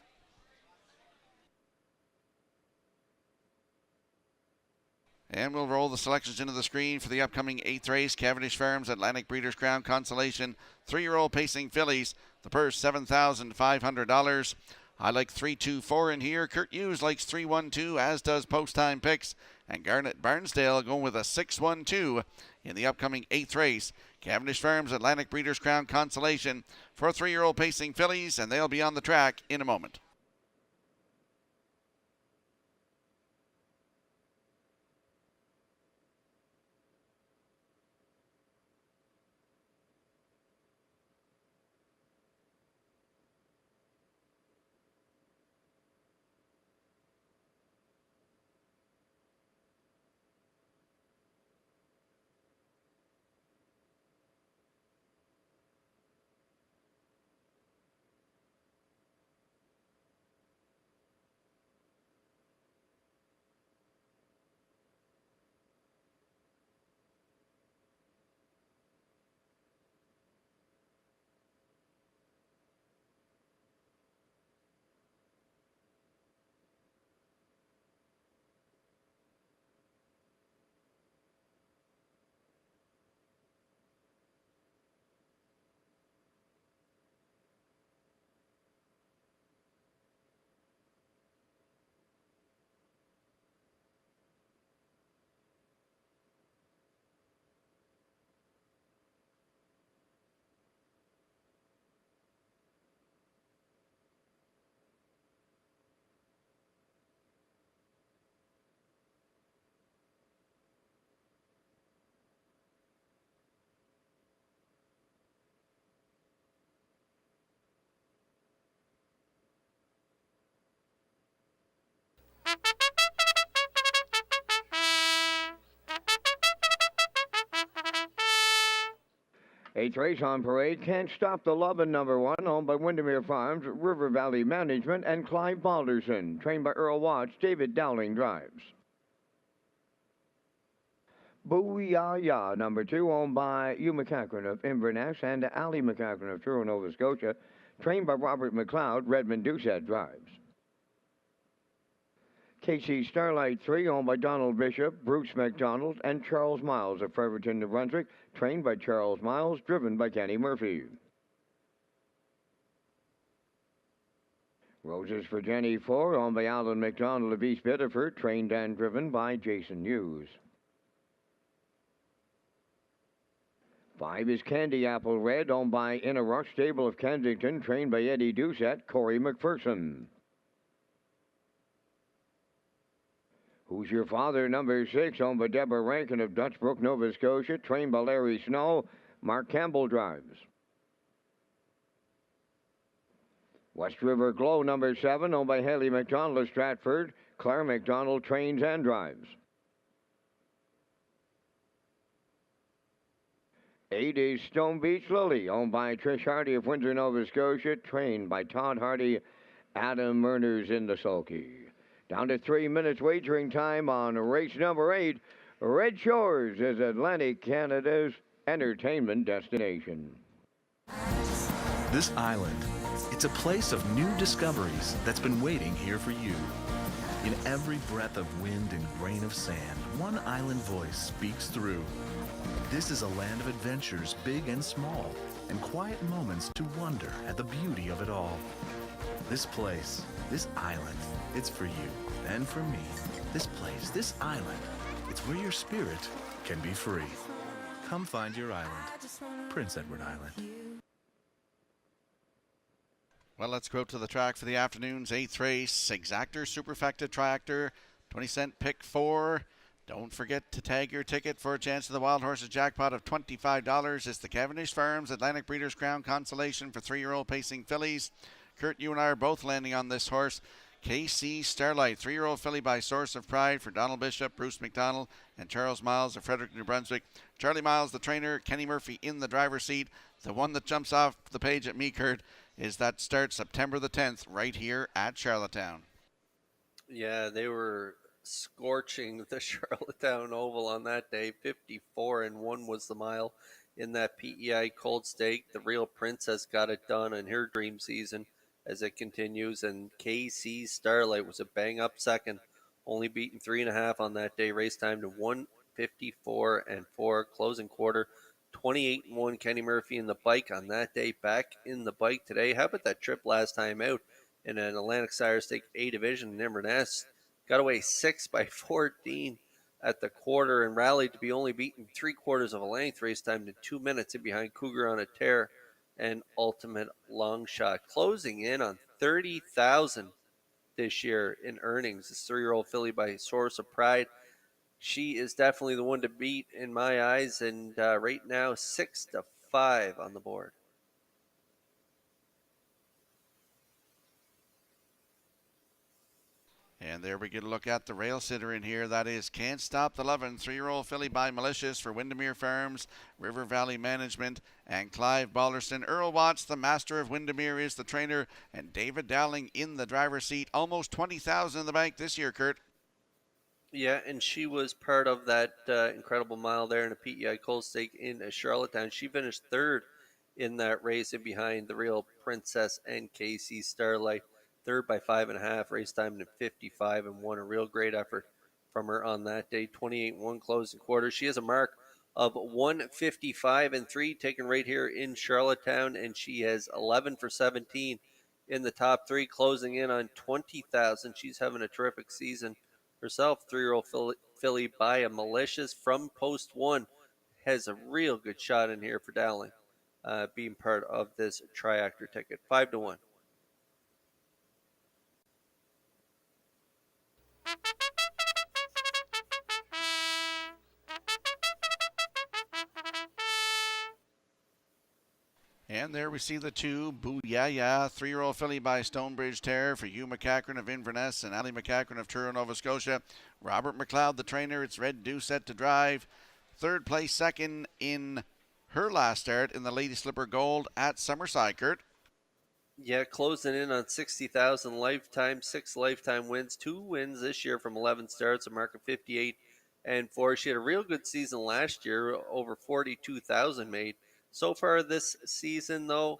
Speaker 1: And we'll roll the selections into the screen for the upcoming 8th race. Cavendish Farms Atlantic Breeders' Crown Consolation. 3-year-old pacing fillies. The purse $7,500. I like 3-2-4 in here. Kurt Hughes likes 3-1-2, as does Post Time Picks. And Garnet Barnsdale going with a 6-1-2 in the upcoming 8th race. Cavendish Farms Atlantic Breeders' Crown Consolation for 3-year-old pacing fillies, and they'll be on the track in a moment.
Speaker 6: Eighth race on parade, Can't Stop the Lovin', number 1, owned by Windermere Farms, River Valley Management, and Clive Balderson. Trained by Earl Watts, David Dowling drives. Booyah, number 2, owned by Hugh McCachran of Inverness and Ali McCachran of Truro, Nova Scotia. Trained by Robert McLeod, Redmond Doucette drives. KC Starlight 3, owned by Donald Bishop, Bruce McDonald, and Charles Miles of Fredericton, New Brunswick. Trained by Charles Miles, driven by Kenny Murphy. Roses for Jenny 4, owned by Alan McDonald of East Biddeford, trained and driven by Jason Hughes. 5 is Candy Apple Red, owned by Inner Rush Stable of Kensington, trained by Eddie Doucette, Corey McPherson. Who's Your Father, number 6, owned by Deborah Rankin of Dutchbrook, Nova Scotia, trained by Larry Snow, Mark Campbell drives. West River Glow, number 7, owned by Haley McDonald of Stratford, Claire McDonald trains and drives. 8 is Stone Beach Lily, owned by Trish Hardy of Windsor, Nova Scotia, trained by Todd Hardy, Adam Murners in the sulky. Down to 3 minutes wagering time on race number 8. Red Shores is Atlantic Canada's entertainment destination.
Speaker 9: This island, it's a place of new discoveries that's been waiting here for you. In every breath of wind and grain of sand, one island voice speaks through. This is a land of adventures, big and small, and quiet moments to wonder at the beauty of it all. This place, this island, it's for you and for me. This place, this island, it's where your spirit can be free. Come find your island. Prince Edward Island.
Speaker 1: Well, let's go to the track for the afternoon's 8th race. Exactor Superfecta Tractor, 20-cent pick 4. Don't forget to tag your ticket for a chance of the Wild Horses jackpot of $25. It's the Cavendish Farms Atlantic Breeders' Crown Consolation for 3-year-old pacing fillies. Kurt, you and I are both landing on this horse. KC Starlight, 3-year-old filly by Source of Pride for Donald Bishop, Bruce McDonald, and Charles Miles of Frederick, New Brunswick. Charlie Miles, the trainer, Kenny Murphy in the driver's seat. The one that jumps off the page at me, Kurt, is that starts September the 10th right here at Charlottetown.
Speaker 2: Yeah, they were scorching the Charlottetown Oval on that day. 54-1 was the mile in that PEI Cold Stake. The Real Princess got it done in her dream season as it continues, and KC Starlight was a bang-up second, only beaten 3.5 on that day. Race time to 1:54.4. Closing quarter 28-1. Kenny Murphy in the bike on that day, back in the bike today. How about that trip last time out in an Atlantic Sire Stake A division in Inverness? Got away 6/14 at the quarter and rallied to be only beaten 3/4 of a length. Race time to 2 minutes in behind Cougar on a Tear and Ultimate Long Shot. Closing in on $30,000 this year in earnings. This 3-year-old filly by Source of Pride. She is definitely the one to beat in my eyes, and right now 6-5 on the board.
Speaker 1: And there we get a look at the rail sitter in here. That is Can't Stop the Lovin', 3-year-old filly by Malicious for Windermere Farms, River Valley Management, and Clive Balderson. Earl Watts, the master of Windermere, is the trainer, and David Dowling in the driver's seat. Almost $20,000 in the bank this year, Kurt.
Speaker 2: Yeah, and she was part of that incredible mile there in a PEI Cold Stake in Charlottetown. She finished third in that race and behind the Real Princess and KC Starlight. Third by 5.5, race time to 55-1. A real great effort from her on that day. 28-1 closing quarter. She has a mark of 155-3 taken right here in Charlottetown, and she has 11 for 17 in the top 3, closing in on 20,000. She's having a terrific season herself. 3-year-old filly by a Malicious from Post 1 has a real good shot in here for Dowling, being part of this Triactor ticket. 5-1.
Speaker 1: And there we see the 2, Booyah, 3-year-old filly by Stonebridge Terror for Hugh McCachran of Inverness and Ali McCachran of Truro, Nova Scotia. Robert McLeod, the trainer. It's Red Doucette to drive. Third place, second in her last start in the Lady Slipper Gold at Summerside, Kurt.
Speaker 2: Yeah, closing in on 60,000 lifetime, 6 lifetime wins, 2 wins this year from 11 starts, a mark of 58 and 4. She had a real good season last year, over 42,000 made. So far this season, though,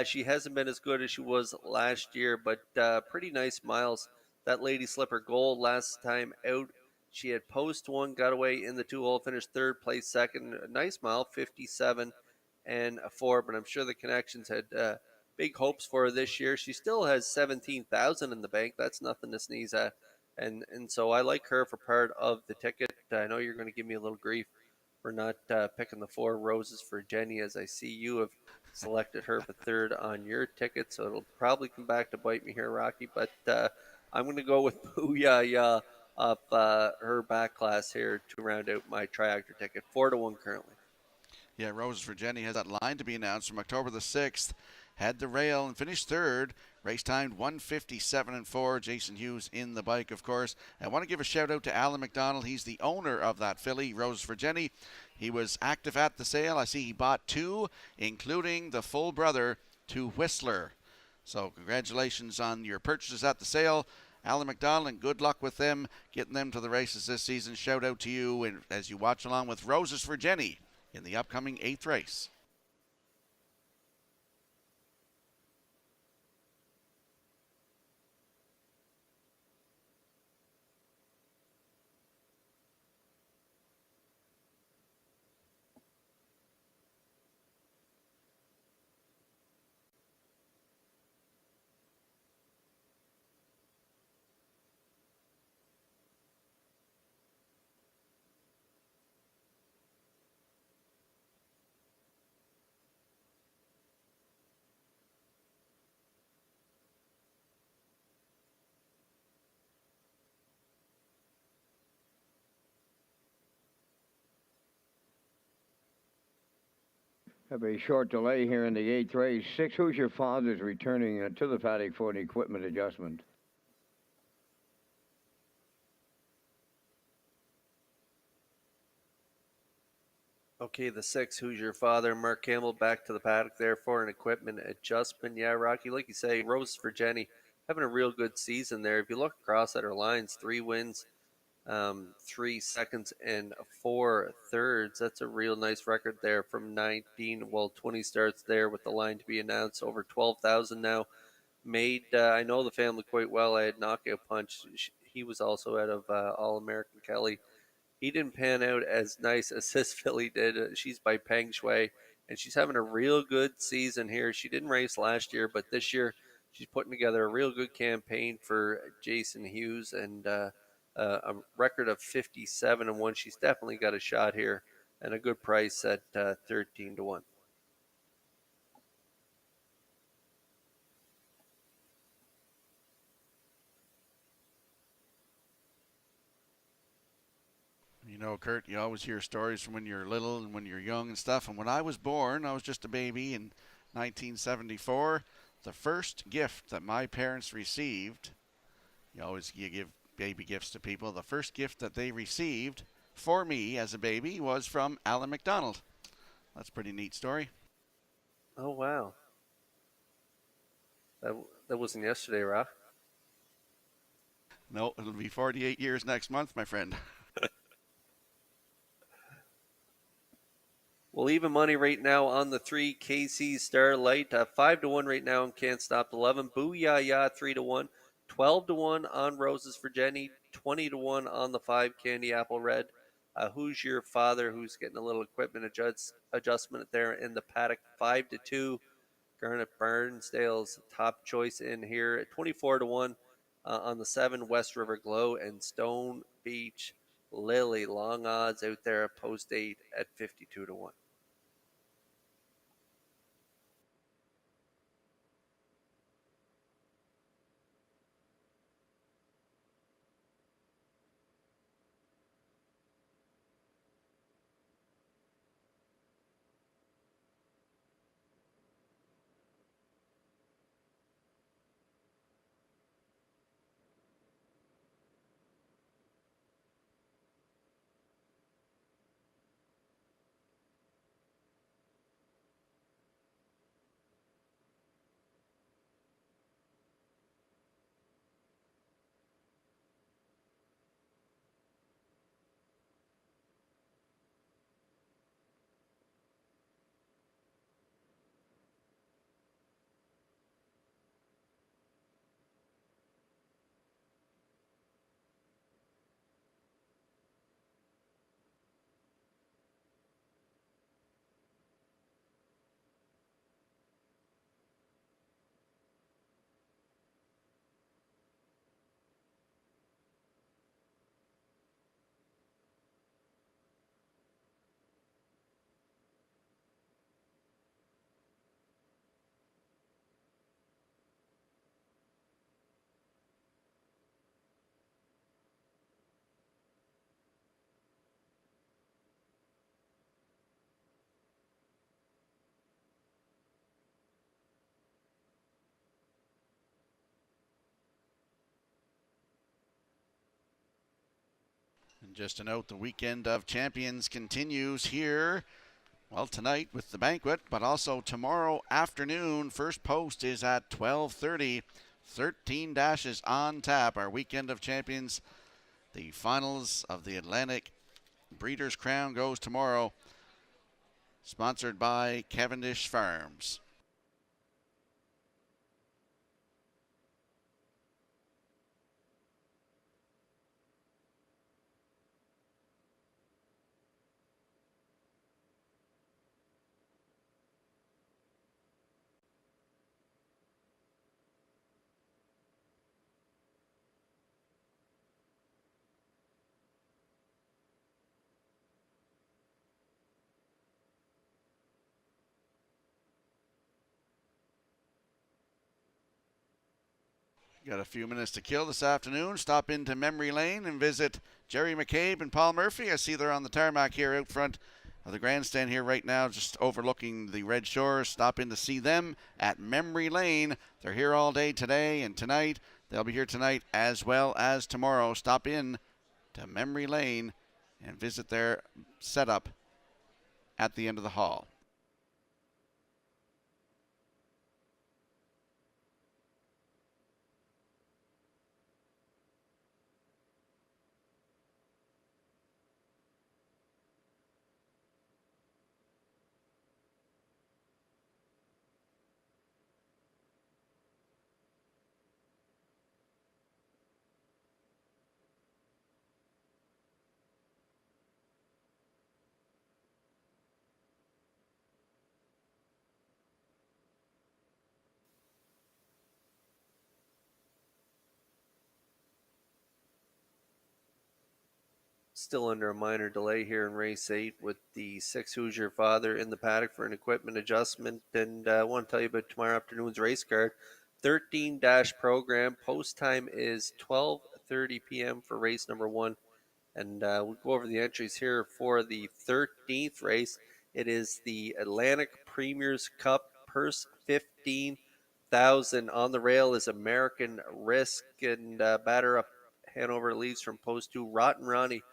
Speaker 2: she hasn't been as good as she was last year, but pretty nice miles. That Lady Slipper Gold last time out, she had post one, got away in the 2-hole, finished third, place second. A nice mile, 57 and 4, but I'm sure the connections had big hopes for her this year. She still has 17,000 in the bank. That's nothing to sneeze at. And so I like her for part of the ticket. I know you're going to give me a little grief for not picking the 4 Roses for Jenny, as I see you have selected her for third on your ticket. So it'll probably come back to bite me here, Rocky. But I'm going to go with Booyah Ya of her back class here to round out my triactor ticket. 4-1 currently.
Speaker 1: Yeah, Roses for Jenny has that line to be announced from October the 6th. Had the rail and finished third. Race timed 1:57 and 4. Jason Hughes in the bike, of course. I want to give a shout out to Alan McDonald. He's the owner of that filly, Roses for Jenny. He was active at the sale. I see he bought 2, including the full brother to Whistler. So congratulations on your purchases at the sale, Alan McDonald, and good luck with them, getting them to the races this season. Shout out to you and as you watch along with Roses for Jenny in the upcoming 8th race.
Speaker 5: Have a short delay here in the 8th race. 6 Hoosier Fathers returning to the paddock for an equipment adjustment.
Speaker 2: Okay, the 6 Hoosier Father, Mark Campbell, back to the paddock there for an equipment adjustment. Yeah, Rocky, like you say, Rose for Jenny having a real good season there. If you look across at her lines, 3 wins, 3 seconds, and 4 thirds. That's a real nice record there from 20 starts there with the line to be announced. Over 12,000 now made. I know the family quite well. I had Knockout Punch. He was also out of All-American Kelly. He didn't pan out as nice as this filly did. She's by Peng Shui, and she's having a real good season here. She didn't race last year, but this year she's putting together a real good campaign for Jason Hughes, and a record of 57 and 1. She's definitely got a shot here, and a good price at 13-1.
Speaker 1: You know, Kurt, you always hear stories from when you're little and when you're young and stuff. And when I was born, I was just a baby in 1974. The first gift that my parents received, you give baby gifts to people. The first gift that they received for me as a baby was from Alan McDonald. That's a pretty neat story.
Speaker 2: Oh, wow. That wasn't yesterday, Rob.
Speaker 1: No, it'll be 48 years next month, my friend.
Speaker 2: Well, even money right now on the 3 KC Starlight, 5-1 right now and Can't Stop 11. Booyah Ya 3-1, 12-1 on Roses for Jenny, 20-1 on the 5 Candy Apple Red. Who's Your Father, who's getting a little equipment adjustment there in the paddock, 5-2. Garnet Barnsdale's top choice in here at 24-1 on the 7 West River Glow, and Stone Beach Lily, long odds out there at post 8 at 52-1.
Speaker 1: Just to note, the weekend of champions continues here, well, tonight with the banquet, but also tomorrow afternoon. First post is at 12:30. 13 dashes on tap. Our weekend of champions, the finals of the Atlantic Breeders' Crown goes tomorrow, sponsored by Cavendish Farms. Got a few minutes to kill this afternoon. Stop into Memory Lane and visit Jerry McCabe and Paul Murphy. I see they're on the tarmac here out front of the grandstand here right now, just overlooking the Red Shores. Stop in to see them at Memory Lane. They're here all day today and tonight. They'll be here tonight as well as tomorrow. Stop in to Memory Lane and visit their setup at the end of the hall.
Speaker 2: Still under a minor delay here in race 8 with the 6 Hoosier father in the paddock for an equipment adjustment. And I want to tell you about tomorrow afternoon's race card. 13 dash program. Post time is 12:30 p.m. for race number 1. And we'll go over the entries here for the 13th race. It is the Atlantic Premier's Cup. Purse $15,000. On the rail is American Risk, and batter up Hanover leads from post 2. Rotten Ronnie,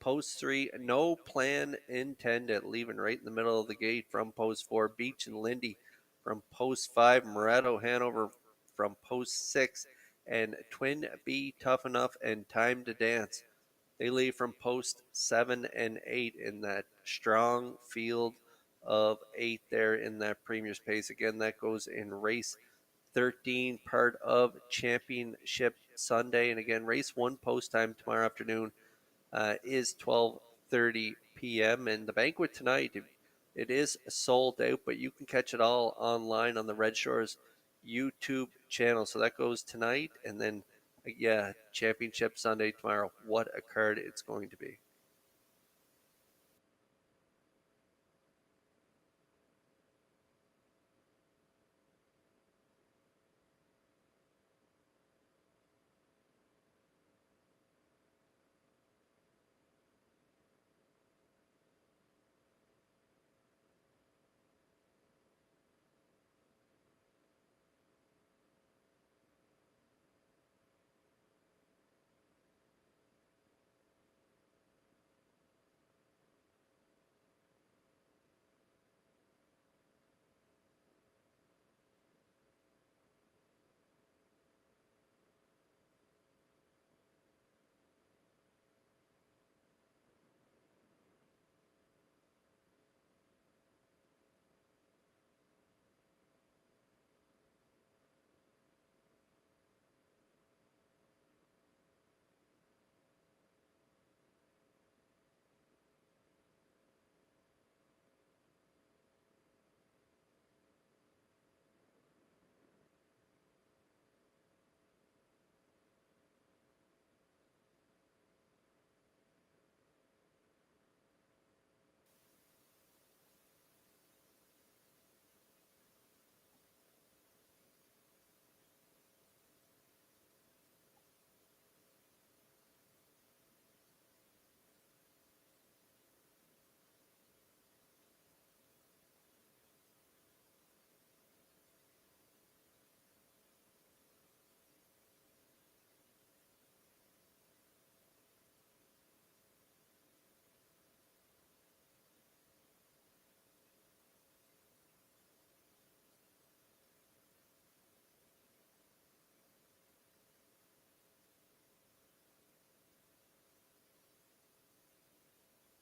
Speaker 2: post 3. No plan intended, leaving right in the middle of the gate from post 4. Beach and Lindy from post 5. Moretto Hanover from post 6. And Twin B Tough Enough and Time to Dance, they leave from post 7 and 8 in that strong field of 8 there in that Premier's Pace. Again, that goes in race 13, part of Championship Sunday. And again, race 1 post time tomorrow afternoon is 12:30 p.m. And the banquet tonight, it is sold out, but you can catch it all online on the Red Shores YouTube channel. So that goes tonight, and then Championship Sunday tomorrow. What a card it's going to be.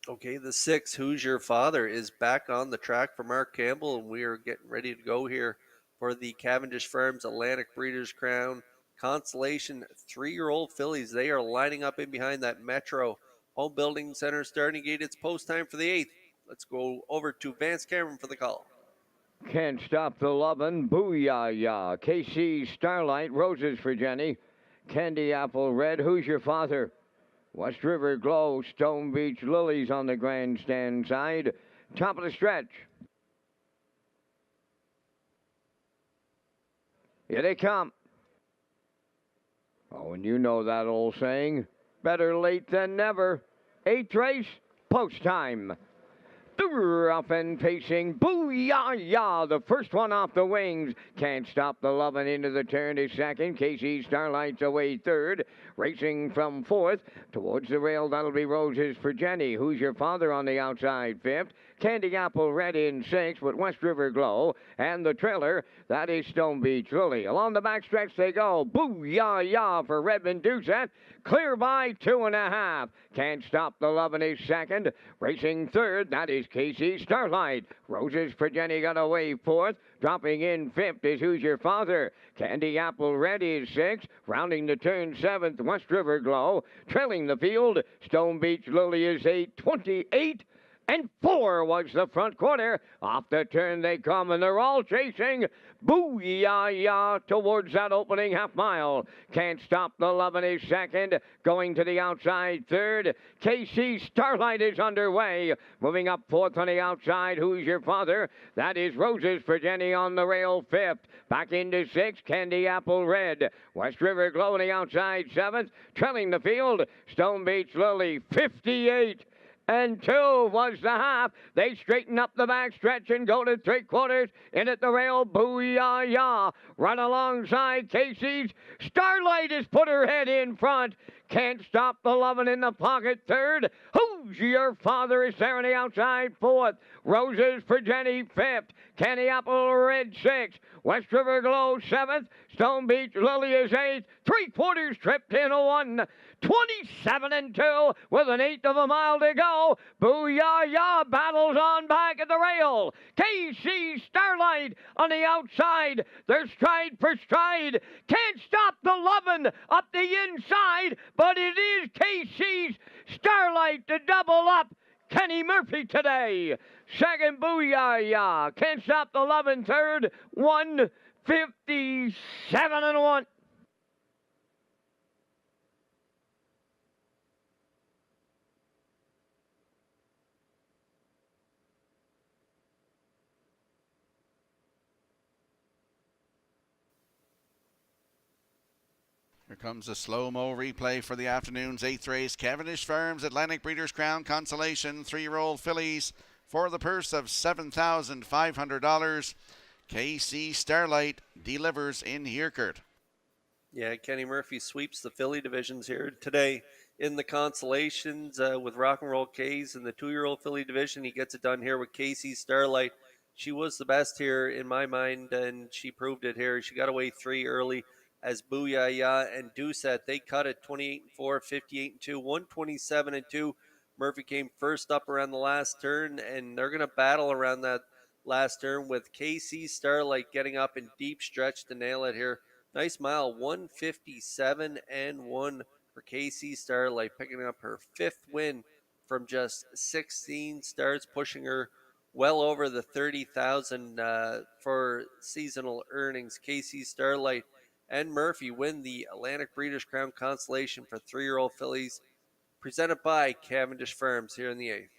Speaker 2: Okay, the 6, Who's Your Father, is back on the track for Mark Campbell, and we are getting ready to go here for the Cavendish Farms Atlantic Breeders' Crown Constellation 3-year-old fillies. They are lining up in behind that Metro Home Building Center starting gate. It's post time for the 8th. Let's go over to Vance Cameron for the call.
Speaker 6: Can't Stop the Lovin', Booyah Ya, KC Starlight, Roses for Jenny, Candy Apple Red, Who's Your Father, West River Glow, Stone Beach Lilies on the grandstand side, top of the stretch. Here they come. Oh, and you know that old saying, better late than never. 8th race, post time. Up and pacing, Booyah Ya, the first one off the wings. Can't Stop the Lovin' into the turn is second. KC Starlight's away third. Racing from fourth. Towards the rail, that'll be Roses for Jenny. Who's Your Father on the outside fifth. Candy Apple Red in sixth with West River Glow. And the trailer, that is Stone Beach Lily. Along the backstretch they go. Booyah Ya for Redmond Doucette. Clear by 2.5. Can't Stop the Lovin' is second. Racing third, that is KC Starlight. Roses for Jenny got away fourth. Dropping in fifth is Who's Your Father. Candy Apple Red is sixth. Rounding the turn seventh, West River Glow. Trailing the field, Stone Beach Lily is 8:28. And 4 was the front quarter. Off the turn they come, and they're all chasing. Booyah Ya towards that opening half mile. Can't Stop the Lovin' is second. Going to the outside third. KC Starlight is underway. Moving up fourth on the outside. Who's Your Father? That is Roses for Jenny on the rail fifth. Back into sixth. Candy Apple Red. West River Glow on the outside seventh. Trailing the field. Stone Beach Lily 58. And 2 was the half. They straighten up the back stretch and go to 3/4. In at the rail, Booyah Ya. Run alongside Casey's. Starlight has put her head in front. Can't Stop the Lovin' in the pocket third. Who's Your Father is there on the outside fourth. Roses for Jenny fifth. Candy Apple Red sixth. West River Glow seventh. Stone Beach Lily is eighth. 3/4 tripped in a 1. 27-2 with an 1/8 of a mile to go. Booyah Ya battles on back at the rail. KC Starlight on the outside. They're stride for stride. Can't Stop the Lovin' up the inside, but it is KC's Starlight to double up Kenny Murphy today. Second, Booyah Ya. Can't Stop the Lovin' third. 1:57-1.
Speaker 1: Here comes a slow-mo replay for the afternoon's 8th race. Cavendish Farms Atlantic Breeders' Crown Consolation 3-year-old fillies for the purse of $7,500. KC Starlight delivers in Heerkert.
Speaker 2: Yeah, Kenny Murphy sweeps the filly divisions here today in the consolations with Rock and Roll K's in the 2-year-old filly division. He gets it done here with KC Starlight. She was the best here in my mind, and she proved it here. She got away 3 early as Booyah Ya and Doucette. They cut it 28-4, 58-2, 127-2. Murphy came first up around the last turn, and they're going to battle around that last turn with KC Starlight getting up in deep stretch to nail it here. Nice mile, 157-1 for KC Starlight, picking up her 5th win from just 16 starts, pushing her well over the 30,000 for seasonal earnings. KC Starlight and Murphy win the Atlantic Breeders' Crown Consolation for 3-year-old fillies, presented by Cavendish Farms here in the 8th.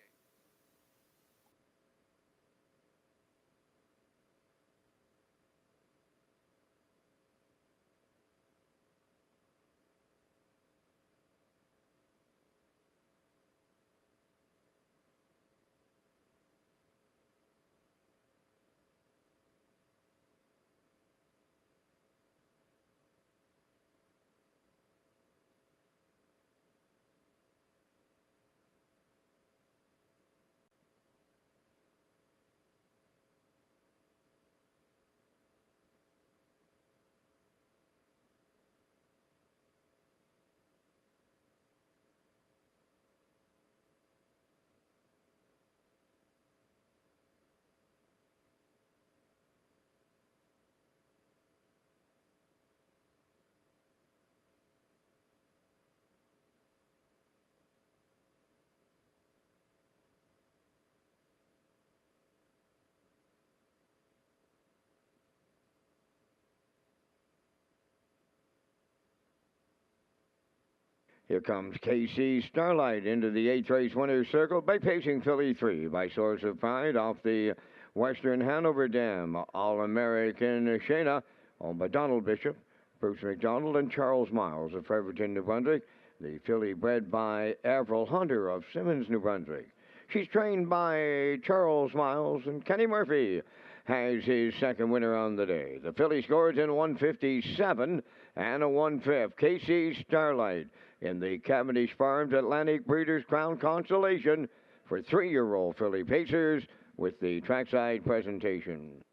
Speaker 5: Here comes KC Starlight into the 8th race winner's circle by pacing filly 3 by Source of Pride off the Western Hanover Dam. All-American Shayna owned by Donald Bishop, Bruce McDonald, and Charles Miles of Fredericton, New Brunswick. The filly bred by Avril Hunter of Simmons, New Brunswick. She's trained by Charles Miles, and Kenny Murphy has his second winner on the day. The filly scores in 157 and a 1/5. KC Starlight in the Cavendish Farms Atlantic Breeders' Crown Consolation for 3-year-old filly pacers with the trackside presentation.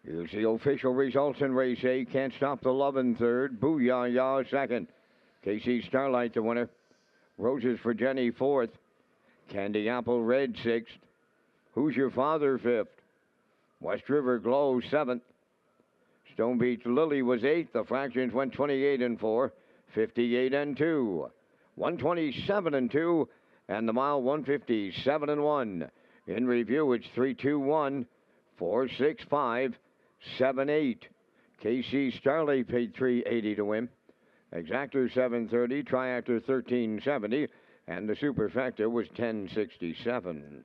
Speaker 5: Here's the official results in race A. Can't Stop the Love in third. Booyah Ya second. KC Starlight the winner. Roses for Jenny fourth. Candy Apple Red sixth. Who's Your Father fifth. West River Glow seventh. Stone Beach Lily was eighth. The fractions went 28 and 4, 58 and 2, 127 and 2, and the mile 157 and 1. In review, it's 3-2-1, 4-6-5, 7-8. KC Starlight paid $3.80 to win. Exactor $7.30, Triactor $13.70, and the Superfecta was $10.67.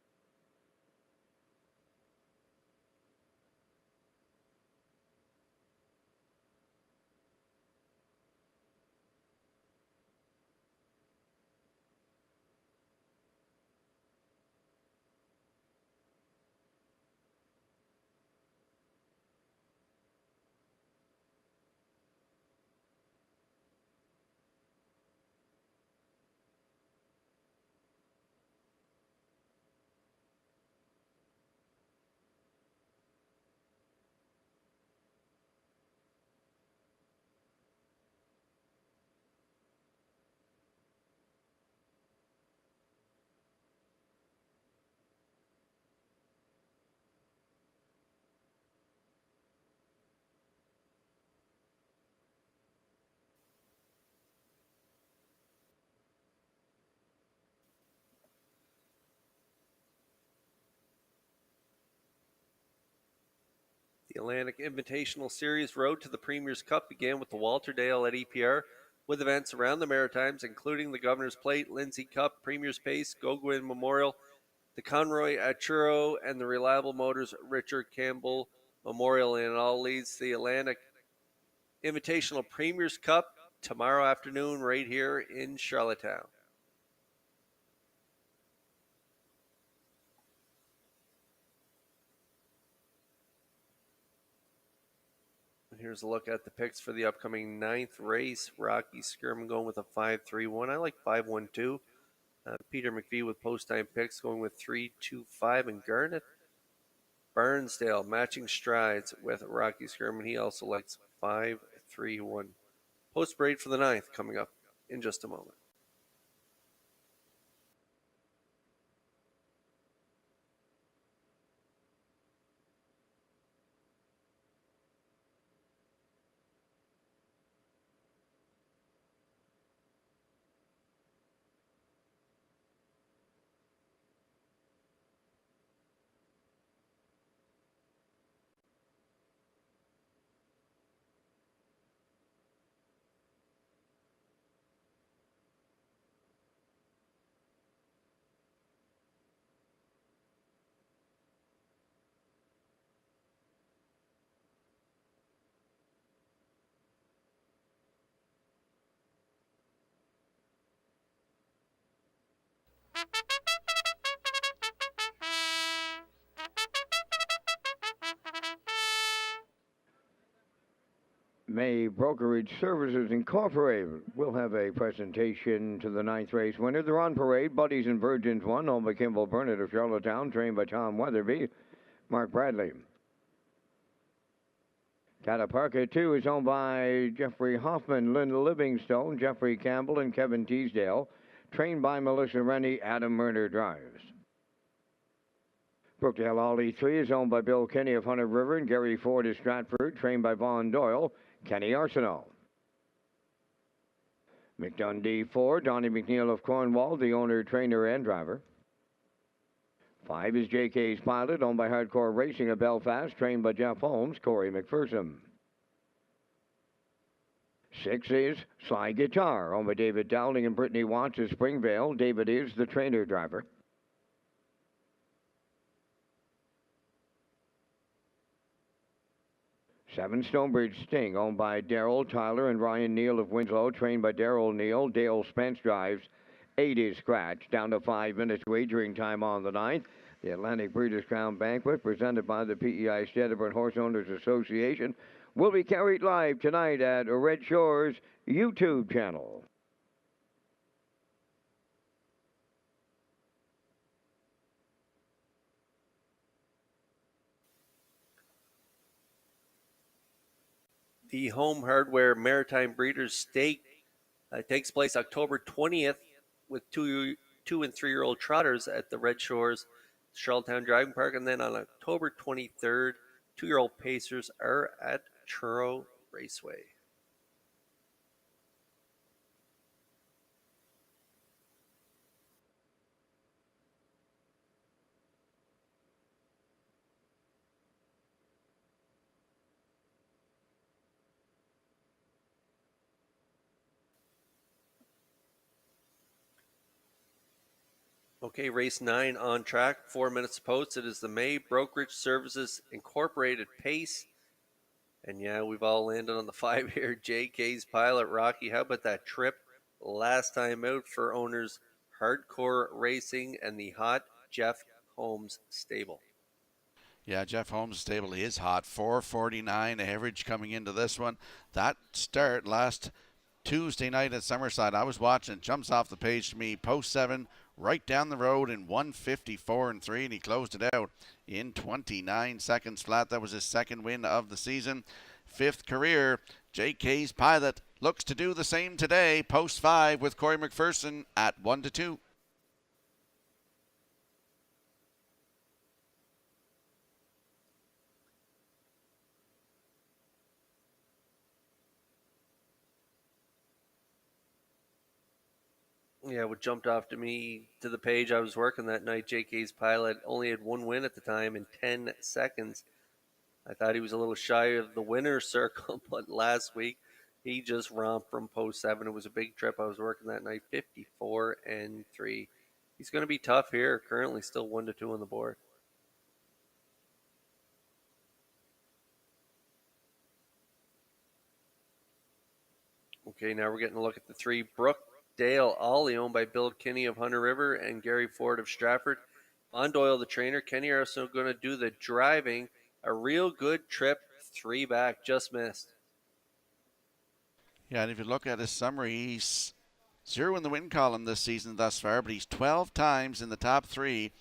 Speaker 2: The Atlantic Invitational Series Road to the Premier's Cup began with the Walterdale at EPR, with events around the Maritimes, including the Governor's Plate, Lindsay Cup, Premier's Pace, Gogwin Memorial, the Conroy at Churro, and the Reliable Motors Richard Campbell Memorial. And it all leads to the Atlantic Invitational Premier's Cup tomorrow afternoon right here in Charlottetown. Here's a look at the picks for the upcoming 9th race. Rocky Skirman going with a 5-3-1. I like 5-1-2. Peter McVie with post-time picks going with 3-2-5. And Garnet Barnsdale matching strides with Rocky Skirman. He also likes 5-3-1. Post braid for the 9th coming up in just a moment.
Speaker 5: May Brokerage Services Incorporated will have a presentation to the ninth race winner. They're on parade. Buddies and Virgins 1, owned by Kimball Burnett of Charlottetown, trained by Tom Weatherby. Mark Bradley. Cataparca 2 is owned by Jeffrey Hoffman, Linda Livingstone, Jeffrey Campbell, and Kevin Teasdale, trained by Melissa Rennie. Adam Murner drives. Brookdale Ollie 3 is owned by Bill Kenny of Hunter River and Gary Ford of Stratford, trained by Vaughn Doyle, Kenny Arsenault. McDundee 4, Donnie McNeil of Cornwall, the owner, trainer, and driver. 5 is JK's Pilot, owned by Hardcore Racing of Belfast, trained by Jeff Holmes, Corey McPherson. 6 is Sly Guitar, owned by David Dowling and Brittany Watts of Springvale. David is the trainer driver. 7 Stonebridge Sting, owned by Darrell Tyler and Ryan Neal of Winslow, trained by Darrell Neal. Dale Spence drives. 8 is Scratch, down to 5 minutes wagering time on the 9th. The Atlantic Breeders' Crown Banquet, presented by the PEI Steadford Horse Owners Association, will be carried live tonight at Red Shores YouTube channel.
Speaker 2: The Home Hardware Maritime Breeders' Stake takes place October 20th with 2 and 3-year-old trotters at the Red Shores Charlottetown Driving Park, and then on October 23rd, 2-year-old pacers are at SHORES Raceway. Okay, race 9 on track, 4 minutes post. It is the May Brokerage Services Incorporated Pace. And yeah, we've all landed on the 5 here. JK's Pilot. Rocky, how about that trip last time out for owners Hardcore Racing and the hot Jeff Holmes stable?
Speaker 1: Yeah, Jeff Holmes' stable is hot. 449 average coming into this one. That start last Tuesday night at Summerside, I was watching. Jumps off the page to me. Post 7, right down the road in 154 and 3, and he closed it out in 29 seconds flat. That was his second win of the season. 5th career. JK's Pilot looks to do the same today. Post 5 with Corey McPherson at 1-2.
Speaker 2: Yeah, what jumped off to me to the page I was working that night, JK's Pilot only had 1 win at the time in 10 seconds. I thought he was a little shy of the winner's circle, but last week he just romped from post 7. It was a big trip I was working that night, 54 and 3. He's going to be tough here, currently still 1-2 on the board. Okay, now we're getting a look at the 3 Brookdale Ollie, owned by Bill Kinney of Hunter River and Gary Ford of Stratford. Vaughn Doyle, the trainer. Kenny are also going to do the driving. A real good trip, 3 back, just missed.
Speaker 1: Yeah, and if you look at his summary, he's 0 in the win column this season thus far, but he's 12 times in the top 3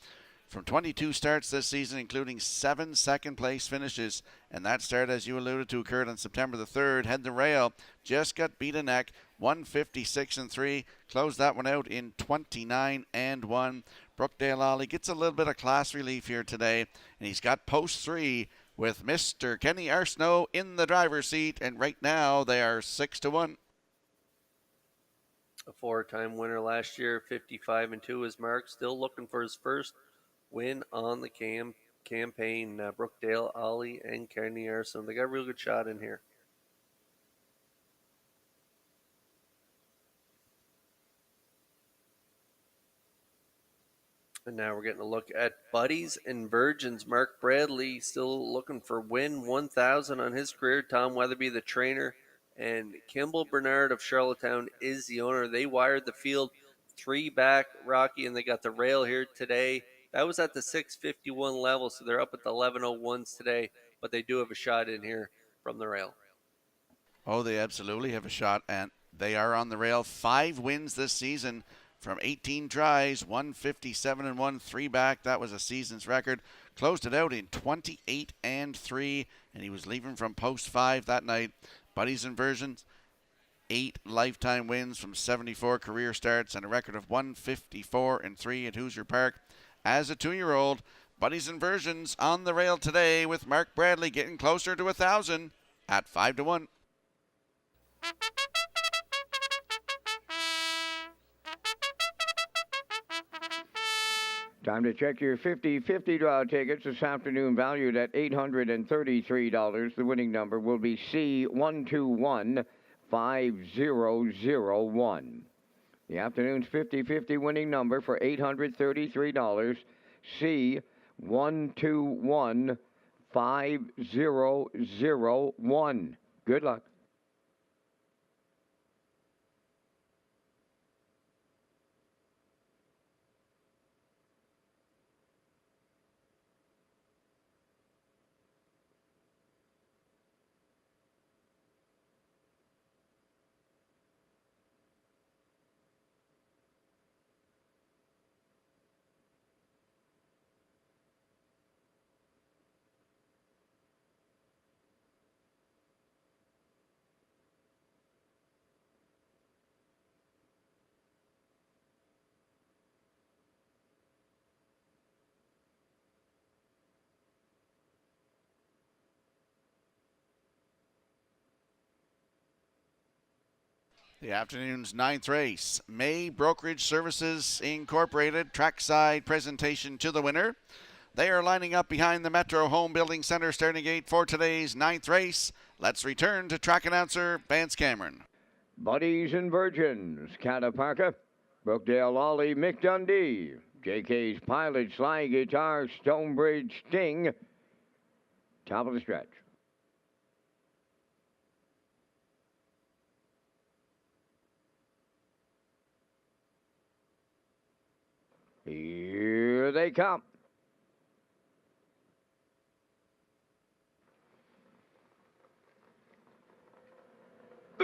Speaker 1: from 22 starts this season, including 7 second-place finishes. And that start, as you alluded to, occurred on September the 3rd. Head the rail, just got beat a neck, 156 and 3. Closed that one out in 29 and 1. Brookdale Ollie gets a little bit of class relief here today, and he's got post 3 with Mr. Kenny Arsenault in the driver's seat, and right now they are 6-1.
Speaker 2: A 4-time winner last year, 55 and 2 is Mark, still looking for his first win on the campaign. Brookdale Ollie and Kenny Arsenault, they got a real good shot in here. And now we're getting a look at Buddies and Virgins. Mark Bradley still looking for win 1,000 on his career. Tom Weatherby, the trainer, and Kimball Bernard of Charlottetown is the owner. They wired the field 3 back, Rocky, and they got the rail here today. That was at the 651 level, so they're up at the 1101s today, but they do have a shot in here from the rail.
Speaker 1: Oh, they absolutely have a shot, and they are on the rail. 5 wins this season from 18 tries, 157 and 1, 3 back. That was a season's record. Closed it out in 28 and 3, and he was leaving from post 5 that night. Buddies and Versions, 8 lifetime wins from 74 career starts and a record of 154 and 3 at Hoosier Park. As a 2-year-old, Buddies and Versions on the rail today with Mark Bradley getting closer to 1,000 at 5-1.
Speaker 6: Time to check your 50-50 draw tickets this afternoon, valued at $833. The winning number will be C1215001. The afternoon's 50-50 winning number for $833, C1215001. Good luck.
Speaker 1: The afternoon's 9th race, May Brokerage Services Incorporated, trackside presentation to the winner. They are lining up behind the Metro Home Building Center starting gate for today's 9th race. Let's return to track announcer Vance Cameron.
Speaker 6: Buddies and Virgins, Cataparca, Brookdale Ollie, Mick Dundee, JK's Pilot, Sly Guitar, Stonebridge Sting. Top of the stretch. Here they come.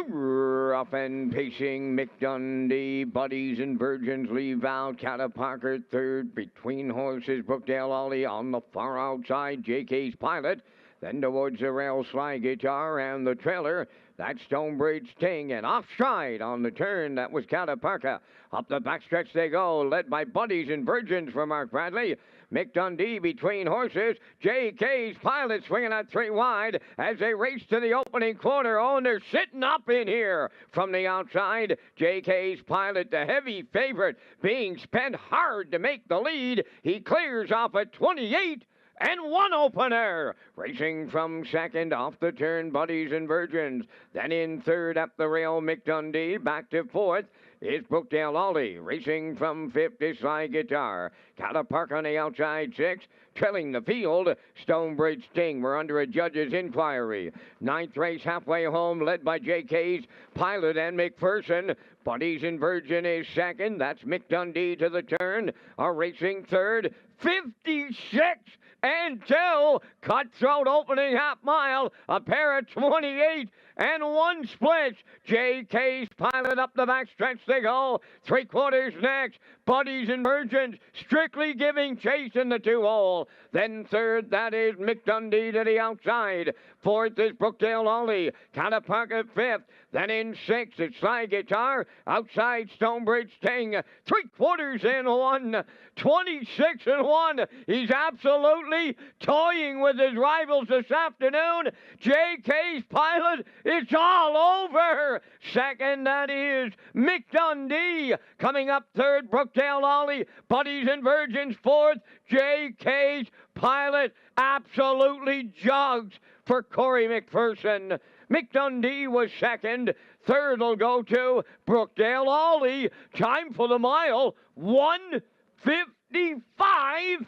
Speaker 6: Rough and pacing, Mick Dundee, Buddies and Virgins leave out. Cataparca third, between horses, Brookdale Ollie on the far outside, JK's Pilot. Then towards the rail, Sly Guitar and the trailer. That's Stonebridge Sting, and offside on the turn. That was Cataparca. Up the backstretch they go, led by Buddies and Virgins for Mark Bradley. Mick Dundee between horses. JK's Pilot swinging out 3 wide as they race to the opening quarter. Oh, and they're sitting up in here from the outside. JK's Pilot, the heavy favorite, being spent hard to make the lead. He clears off at 28. And 1 opener. Racing from second off the turn, Buddies and Virgins. Then in third up the rail, Mick Dundee. Back to fourth is Brookdale Ollie. Racing from fifth is Sly Guitar. Cataparca on the outside 6. Trailing the field, Stonebridge Sting. We're under a judge's inquiry. 9th race halfway home, led by JK's Pilot and McPherson. Buddies and Virgin is second. That's Mick Dundee to the turn. A racing third. 56 and 2. Cutthroat opening half mile. A pair of 28 and 1 split. JK's Pilot up the backstretch they go. 3/4 next. Buddies and Virgins strictly giving chase in the 2-hole. Then third, that is Mick Dundee to the outside. Fourth is Brookdale Ollie. Cataparca fifth. Then in sixth, it's Sly Guitar. Outside Stonebridge Sting. 3/4 in 1. 26 and 1. He's absolutely toying with his rivals this afternoon. JK's Pilot, it's all over. Second, that is Mick Dundee. Coming up third, Brookdale Ollie. Buddies and Virgins fourth. JK's Pilot absolutely jogs for Corey McPherson. Mick Dundee was second. Third will go to Brookdale Ollie. Time for the mile, 1:55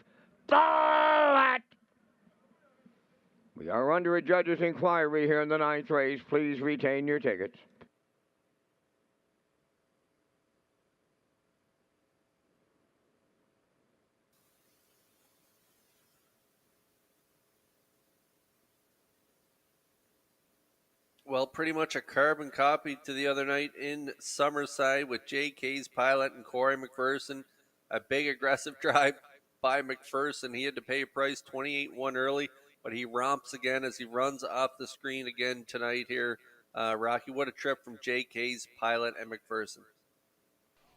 Speaker 6: flat. We are under a judge's inquiry here in the 9th race. Please retain your tickets.
Speaker 2: Well, pretty much a carbon copy to the other night in Summerside with JK's pilot and Corey McPherson. A big aggressive drive by McPherson. He had to pay a price 28-1 early, but he romps again as he runs off the screen again tonight here. Rocky, what a trip from JK's pilot and McPherson.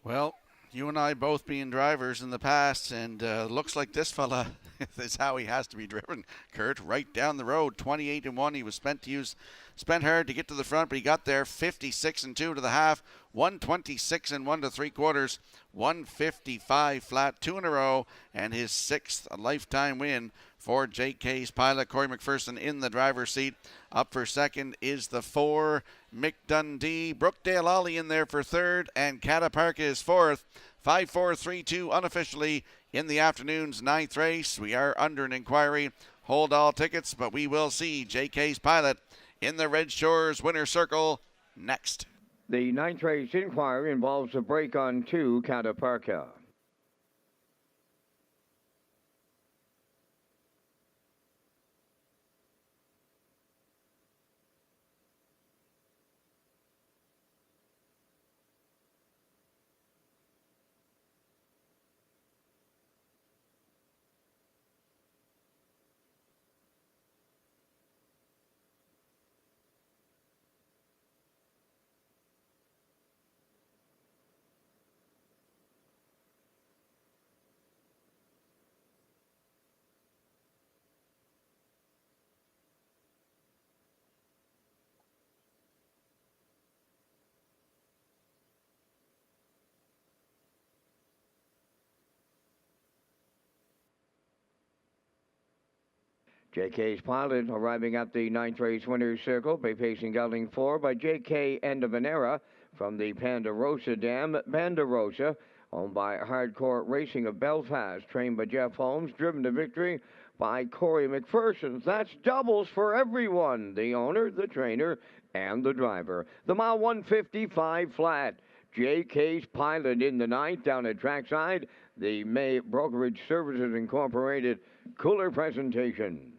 Speaker 1: Well, you and I both being drivers in the past, and looks like this fella is how he has to be driven, Kurt. Right down the road, 28-1. He was spent hard to get to the front, but he got there 56-2 to the half, 126-1 to 3/4, 155 flat, 2 in a row, and his 6th lifetime win for JK's pilot. Corey McPherson in the driver's seat. Up for second is the 4, Mick Dundee. Brookdale Ollie in there for third, and Cataparca is fourth. 5-4-3-2 unofficially in the afternoon's 9th race. We are under an inquiry. Hold all tickets, but we will see JK's pilot in the Redshores winner circle next.
Speaker 6: The 9th race inquiry involves a break on 2, Cataparca. JK's pilot arriving at the 9th race winner's circle, pacing gelding 4 by JK End of an Era from the Ponderosa Dam. Ponderosa, owned by Hardcore Racing of Belfast, trained by Jeff Holmes, driven to victory by Corey McPherson. That's doubles for everyone, the owner, the trainer, and the driver. The mile 155 flat. JK's pilot in the 9th down at trackside. The May Brokerage Services Incorporated cooler presentation.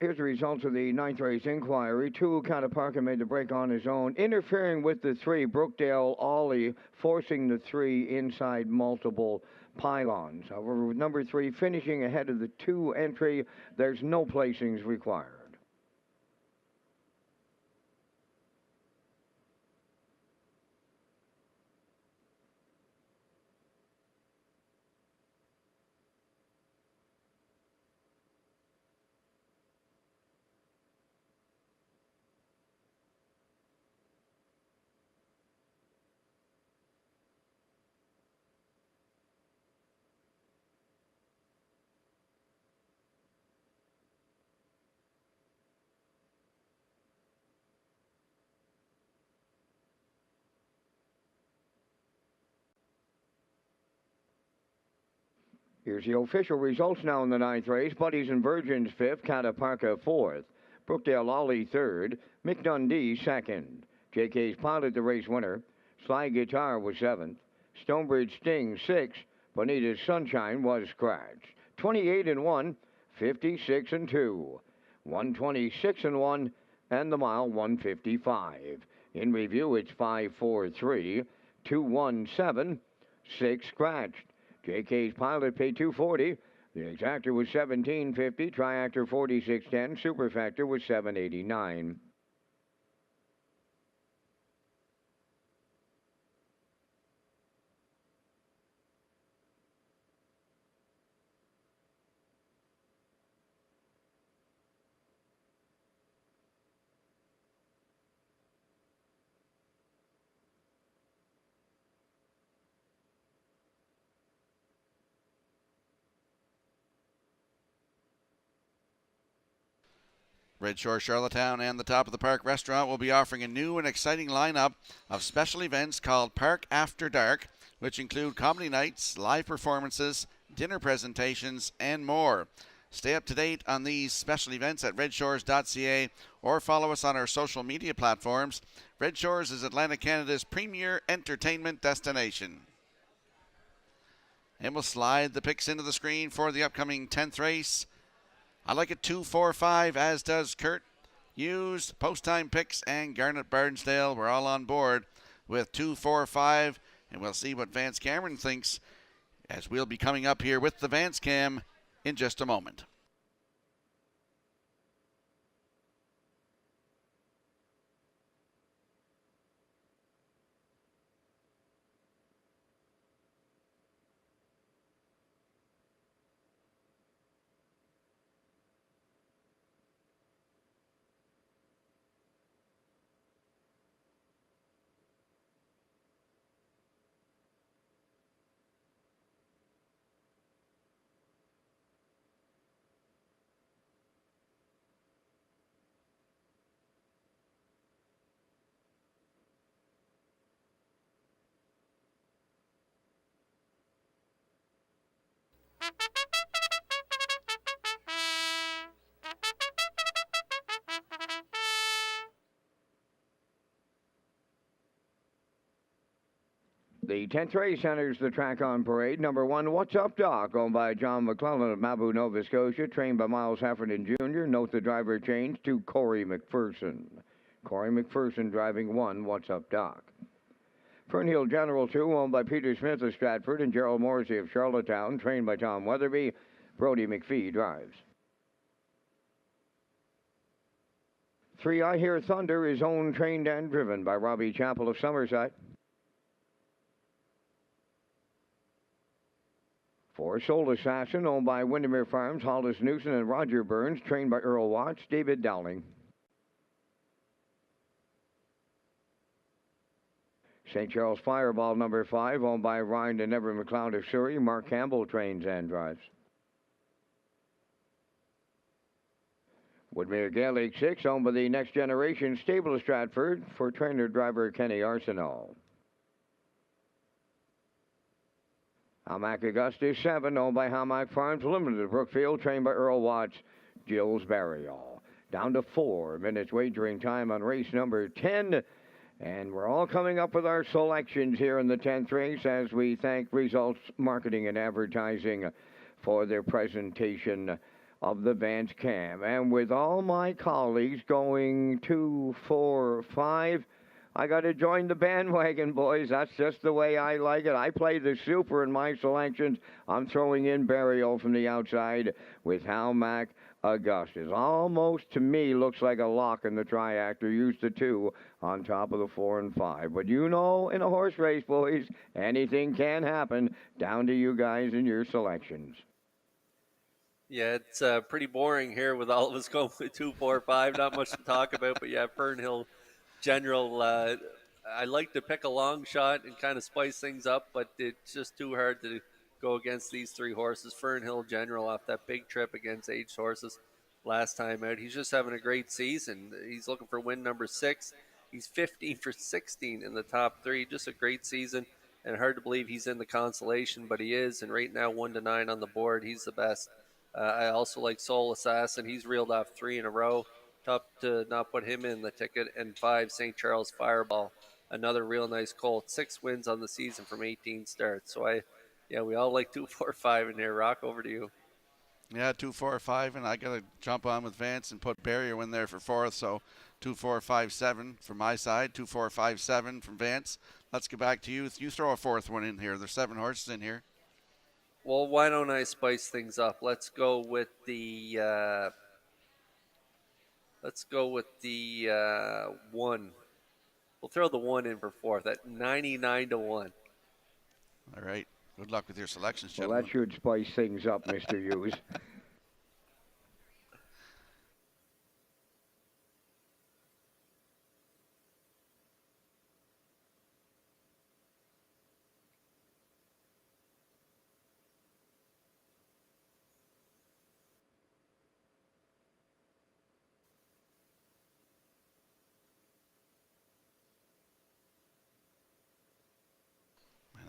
Speaker 6: Here's the results of the 9th race inquiry. 2, Cataparca made the break on his own, interfering with the 3, Brookdale Ollie, forcing the 3 inside multiple pylons. However, with number 3 finishing ahead of the 2 entry, there's no placings required. Here's the official results now in the 9th race. Buddies and Virgins 5th, Cataparca 4th, Brookdale Ollie 3rd, Mick Dundee 2nd. JK's Pilot the race winner. Sly Guitar was 7th. Stonebridge Sting 6th. Bonita's Sunshine was scratched. 28-1, 56-2, 126-1, and the mile 155. In review, it's 5-4-3, 2-1-7, 6 scratched. JK's Pilot paid $240. The Exactor was $17.50. Triactor $46.10. Superfactor was $7.89.
Speaker 1: Red Shore Charlottetown and the Top of the Park restaurant will be offering a new and exciting lineup of special events called Park After Dark, which include comedy nights, live performances, dinner presentations, and more. Stay up to date on these special events at Redshores.ca or follow us on our social media platforms. Red Shores is Atlantic Canada's premier entertainment destination. And we'll slide the picks into the screen for the upcoming 10th race. I like it 2-4-5, as does Kurt Hughes. Post time picks and Garnet Barnsdale were all on board with 2-4-5, and we'll see what Vance Cameron thinks as we'll be coming up here with the Vance Cam in just a moment.
Speaker 6: The 10th race enters the track on parade. Number 1, What's Up Doc, owned by John McClellan of Mabou, Nova Scotia, trained by Miles Heffernan Jr. Note the driver change to Corey McPherson. Corey McPherson driving 1, What's Up Doc. Fernhill General 2, owned by Peter Smith of Stratford and Gerald Morrissey of Charlottetown, trained by Tom Weatherby. Brody McPhee drives. 3, I Hear Thunder is owned, trained, and driven by Robbie Chappell of Summerside. 4, Soul Assassin, owned by Windermere Farms, Hollis Newson and Roger Burns, trained by Earl Watts, David Dowling. St. Charles Fireball number 5, owned by Ryan and Ever McLeod of Surrey, Mark Campbell trains and drives. Woodmere Gaelic 6, owned by the Next Generation Stable of Stratford, for trainer-driver Kenny Arsenault. Hamac Augustus 7, owned by Hamac Farms Limited of Brookfield, trained by Earl Watts, Gilles Burial. Down to 4 minutes wagering time on race number 10. And we're all coming up with our selections here in the 10th race as we thank Results Marketing and Advertising for their presentation of the Vance Cam. And with all my colleagues going 2, 4, 5, I got to join the bandwagon, boys. That's just the way I like it. I play the super in my selections. I'm throwing in Burial from the outside with Hamac Augustus. Almost, to me, looks like a lock in the triactor. Used the 2 on top of the 4 and 5. But you know, in a horse race, boys, anything can happen. Down to you guys and your selections.
Speaker 2: Yeah, it's pretty boring here with all of us going with 2, 4, 5. Not much to talk about, but yeah, Fernhill General, I like to pick a long shot and kind of spice things up, but it's just too hard to go against these 3 horses. Fernhill General off that big trip against aged horses last time out. He's just having a great season. He's looking for win number 6. He's 15 for 16 in the top 3. Just a great season, and hard to believe he's in the consolation, but he is, and right now 1-9 on the board. He's the best. I also like Soul Assassin. He's reeled off 3 in a row. Tough to not put him in the ticket. And 5, St. Charles Fireball, another real nice colt. 6 wins on the season from 18 starts. So we all like 2, 4, 5 in here. Rock, over to you.
Speaker 1: Yeah, 2, 4, 5, and I got to jump on with Vance and put Barrier in there for 4th. So 2457 from my side, 2457 from Vance. Let's get back to you. You throw a fourth one in here. There's 7 horses in here.
Speaker 2: Well, why don't I spice things up? Let's go with the 1. We'll throw the 1 in for fourth at 99 to 1.
Speaker 1: All right. Good luck with your selections,
Speaker 6: Well,
Speaker 1: gentlemen.
Speaker 6: that should spice things up, Mr. Hughes.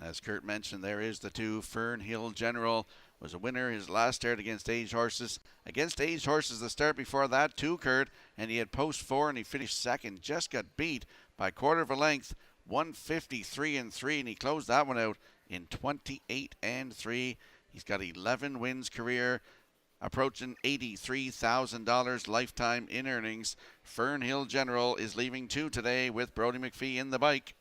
Speaker 1: As Kurt mentioned, there is the 2. Fern Hill General was a winner his last start against aged horses. Against aged horses, the start before that, 2, Kurt, and he had post 4 and he finished second. Just got beat by a quarter of a length, 153-3, and he closed that one out in 28-3. He's got 11 wins career, approaching $83,000 lifetime in earnings. Fern Hill General is leaving 2 today with Brody McPhee in the bike.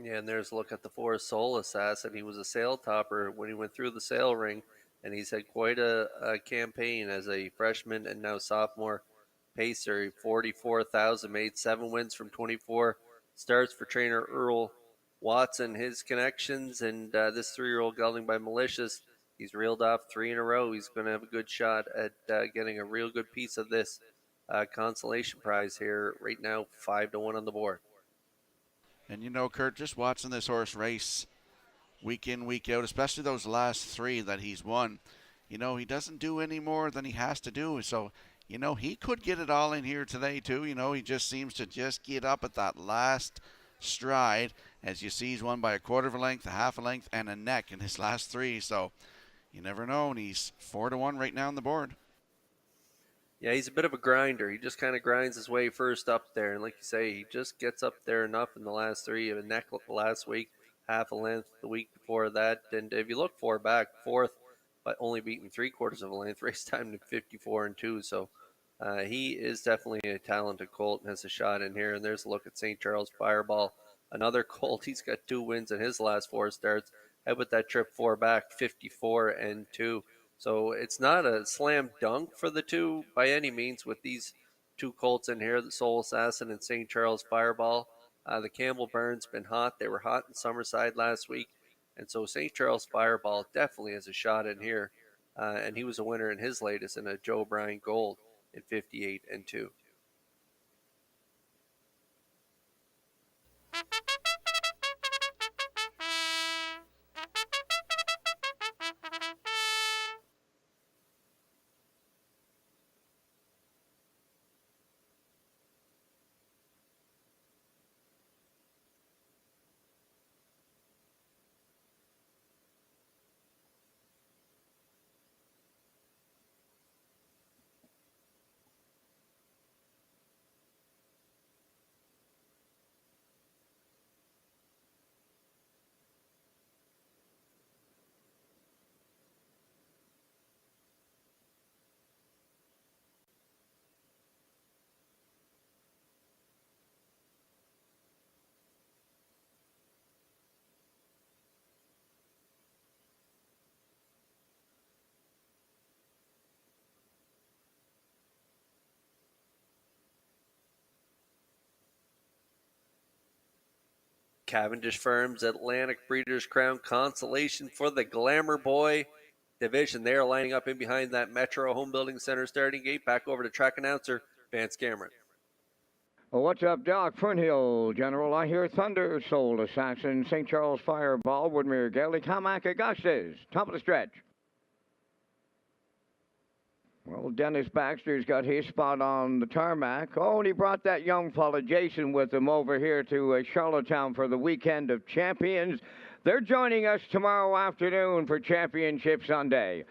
Speaker 2: Yeah, and there's a look at the 4 Soul Assassin. He was a sail topper when he went through the sail ring, and he's had quite a campaign as a freshman and now sophomore pacer. 44,000, made 7 wins from 24 starts for trainer Earl Watson. His connections and this 3-year-old gelding by Malicious, he's reeled off 3 in a row. He's going to have a good shot at getting a real good piece of this consolation prize here. Right now, 5 to 1 on the board.
Speaker 1: And you know, Kurt, just watching this horse race week in, week out, especially those last 3 that he's won, you know, he doesn't do any more than he has to do. So, you know, he could get it all in here today, too. You know, he just seems to just get up at that last stride. As you see, he's won by a quarter of a length, a half a length, and a neck in his last 3. So, you never know. And he's 4 to 1 right now on the board.
Speaker 2: Yeah, he's a bit of a grinder. He just kind of grinds his way first up there. And like you say, he just gets up there enough in the last 3. A neck last week, half a length the week before that. And if you look back, 4th, but only beaten 3/4 of a length, race time to 54-2. So he is definitely a talented colt and has a shot in here. And there's a look at St. Charles Fireball. Another colt. He's got 2 wins in his last 4 starts. How about that trip 4 back, 54-2. So it's not a slam dunk for the 2 by any means with these 2 colts in here, the Soul Assassin and St. Charles Fireball. The Campbell Burns been hot. They were hot in Summerside last week. And so St. Charles Fireball definitely has a shot in here. And he was a winner in his latest in a Joe Bryan Gold at 58-2. Cavendish Farms Atlantic Breeders' Crown Consolation for the Glamour Boy division. They are lining up in behind that Metro Home Building Center starting gate. Back over to track announcer Vance Cameron.
Speaker 6: Well, what's up, Doc? Fern Hill General. I hear Thunder, Soul Assassin, St. Charles Fireball, Woodmere Gaelic, Hamac Augustus. Top of the stretch. Well, Dennis Baxter's got his spot on the tarmac. Oh, and he brought that young fella, Jason, with him over here to Charlottetown for the Weekend of Champions. They're joining us tomorrow afternoon for Championship Sunday.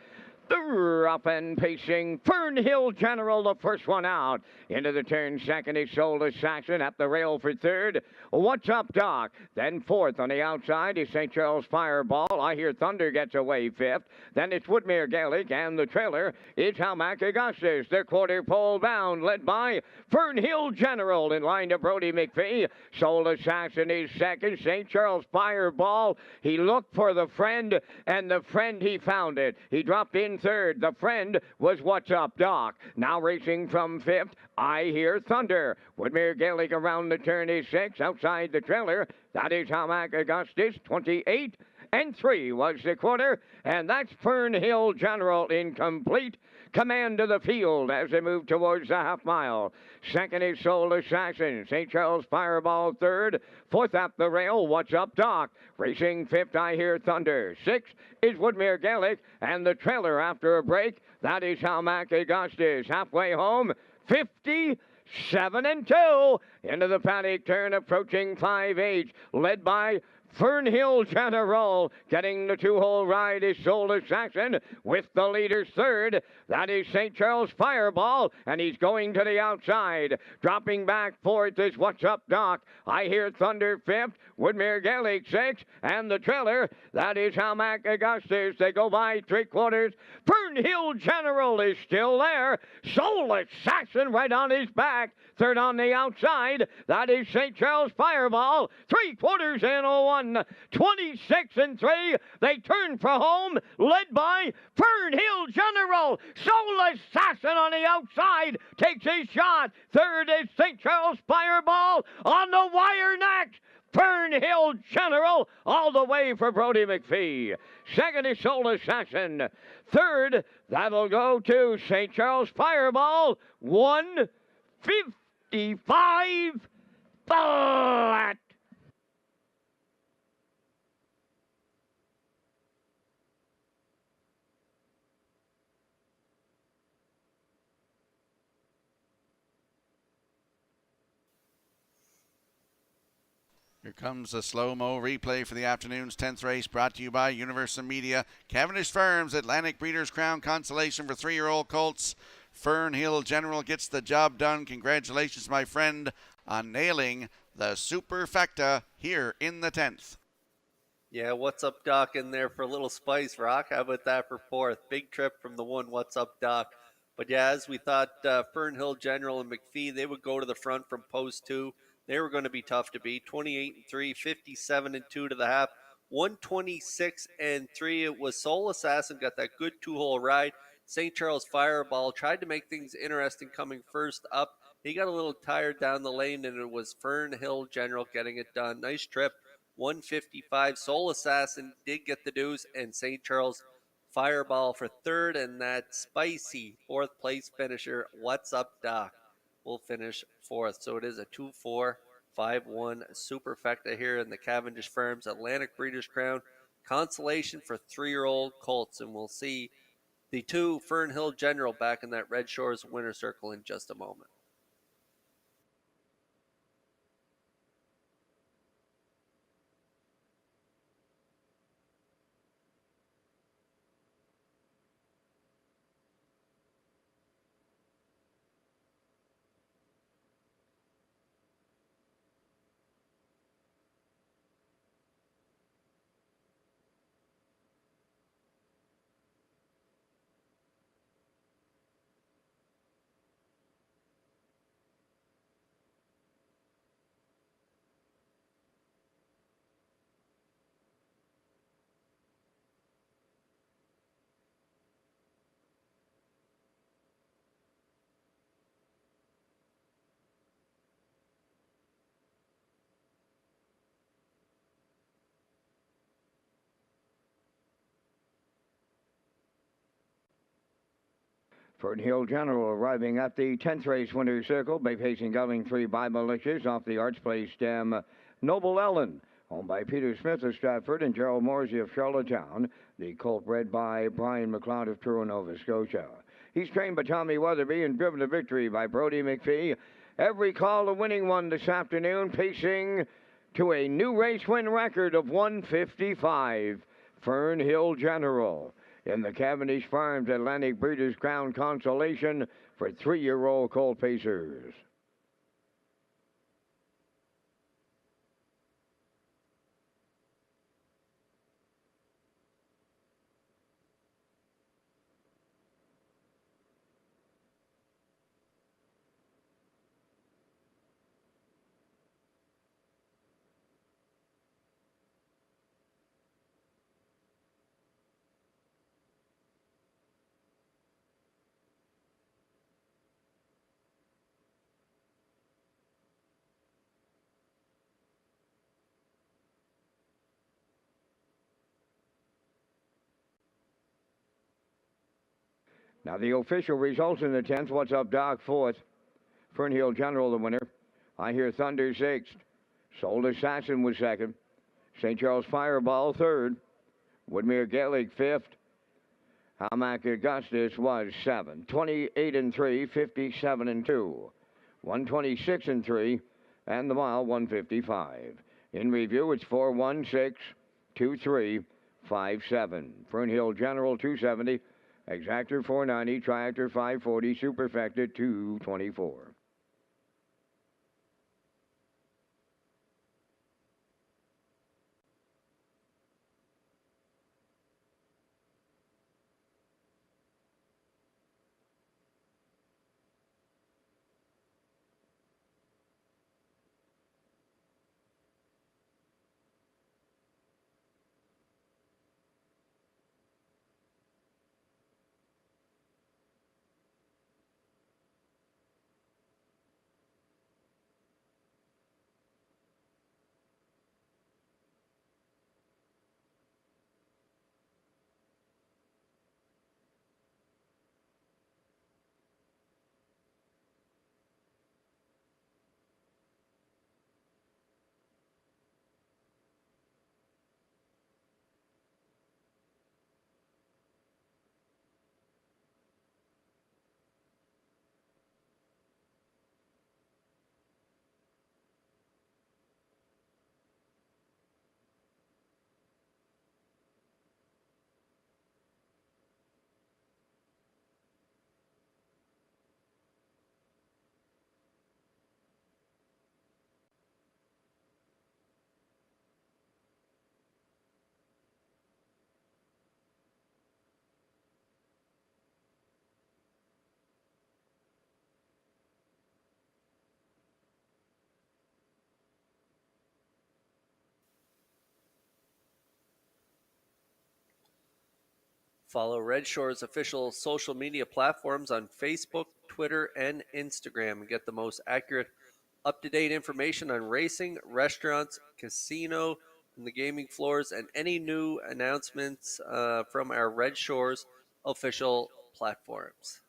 Speaker 6: They're up and pacing. Fernhill General, the first one out. Into the turn, second is Soul Assassin at the rail for third. What's Up, Doc? Then fourth on the outside is St. Charles Fireball. I Hear Thunder gets away fifth. Then it's Woodmere Gaelic, and the trailer is Hamac Augustus. They're quarter pole bound, led by Fernhill General in line to Brody McPhee. Soul Assassin is second. St. Charles Fireball, he looked for the friend, and the friend, he found it. He dropped in third. The friend was What's Up, Doc. Now racing from fifth, I Hear Thunder. Woodmere Gaelic around the turn is six. Outside the trailer, that is Hamac Augustus, 28 and 3 was the quarter, and that's Fernhill General in complete command of the field as they move towards the half mile. Second is Soul Assassin. St. Charles Fireball third. Fourth up the rail, What's Up, Doc? Racing fifth, I Hear Thunder. Sixth is Woodmere Gaelic, and the trailer after a break, that is Hamac Augustus. Halfway home, 57 and 2 into the paddock turn, approaching 5-8, led by Fernhill General. Getting the two-hole ride is Soul Assassin with the leaders third. That is St. Charles Fireball, and he's going to the outside. Dropping back fourth is What's Up, Doc? I Hear Thunder fifth. Woodmere Gaelic sixth. And the trailer, that is Hamac Augustus. They go by three-quarters. Fernhill General is still there. Soul Assassin right on his back. Third on the outside, that is St. Charles Fireball. Three-quarters in 01. 26 and 3. They turn for home, led by Fernhill General. Soul Assassin on the outside takes his shot. Third is St. Charles Fireball on the wire next. Fernhill General all the way for Brody McPhee. Second is Soul Assassin. Third, that'll go to St. Charles Fireball. 1:55 flat.
Speaker 1: Here comes the slow-mo replay for the afternoon's 10th race, brought to you by Universal Media, Cavendish Farms, Atlantic Breeders' Crown Consolation for 3-year-old colts. Fernhill General gets the job done. Congratulations, my friend, on nailing the superfecta here in the 10th.
Speaker 2: Yeah, What's Up, Doc in there for a little spice, Rock. How about that for fourth? Big trip from the one, What's Up, Doc. But yeah, as we thought, Fernhill General and McPhee, they would go to the front from post 2. They were going to be tough to beat. 28 and 3, 57 and 2 to the half. 126 and 3. It was Soul Assassin, got that good two-hole ride. St. Charles Fireball tried to make things interesting coming first up. He got a little tired down the lane, and it was Fernhill General getting it done. Nice trip. 155. Soul Assassin did get the dues, and St. Charles Fireball for third, and that spicy fourth place finisher, What's Up, Doc, will finish fourth. So it is a 2-4-5-1 superfecta here in the Cavendish Farms Atlantic Breeders' Crown consolation for 3-year-old colts, and we'll see the two Fernhill General back in that Red Shores winner circle in just a moment.
Speaker 6: Fernhill General arriving at the 10th race winner's circle by facing Going 3 by Militias off the Arch Place stem. Noble Ellen, owned by Peter Smith of Stratford and Gerald Morsey of Charlottetown. The colt bred by Brian McLeod of Truro, Nova Scotia. He's trained by Tommy Weatherby and driven to victory by Brody McPhee. Every call a winning one this afternoon, pacing to a new race win record of 155. Fernhill General. in the Cavendish Farms Atlantic Breeders' Crown Consolation for 3-year-old colt pacers. Now the official results in the 10th. What's Up Doc 4th. Fernhill General the winner. I Hear Thunder 6th. Sold Assassin was 2nd. St. Charles Fireball 3rd. Woodmere Gaelic 5th. Hamac Augustus was 7th. 28-3, 57-2. 126-3, and the mile 155. In review, it's 4-1-6, 2-3, 5-7. Fernhill General 270. Exactor 490, Triactor 540, Superfecta 224.
Speaker 2: Follow Red Shores official social media platforms on Facebook, Twitter, and Instagram and get the most accurate, up-to-date information on racing, restaurants, casino, and the gaming floors, and any new announcements from our Red Shores official platforms.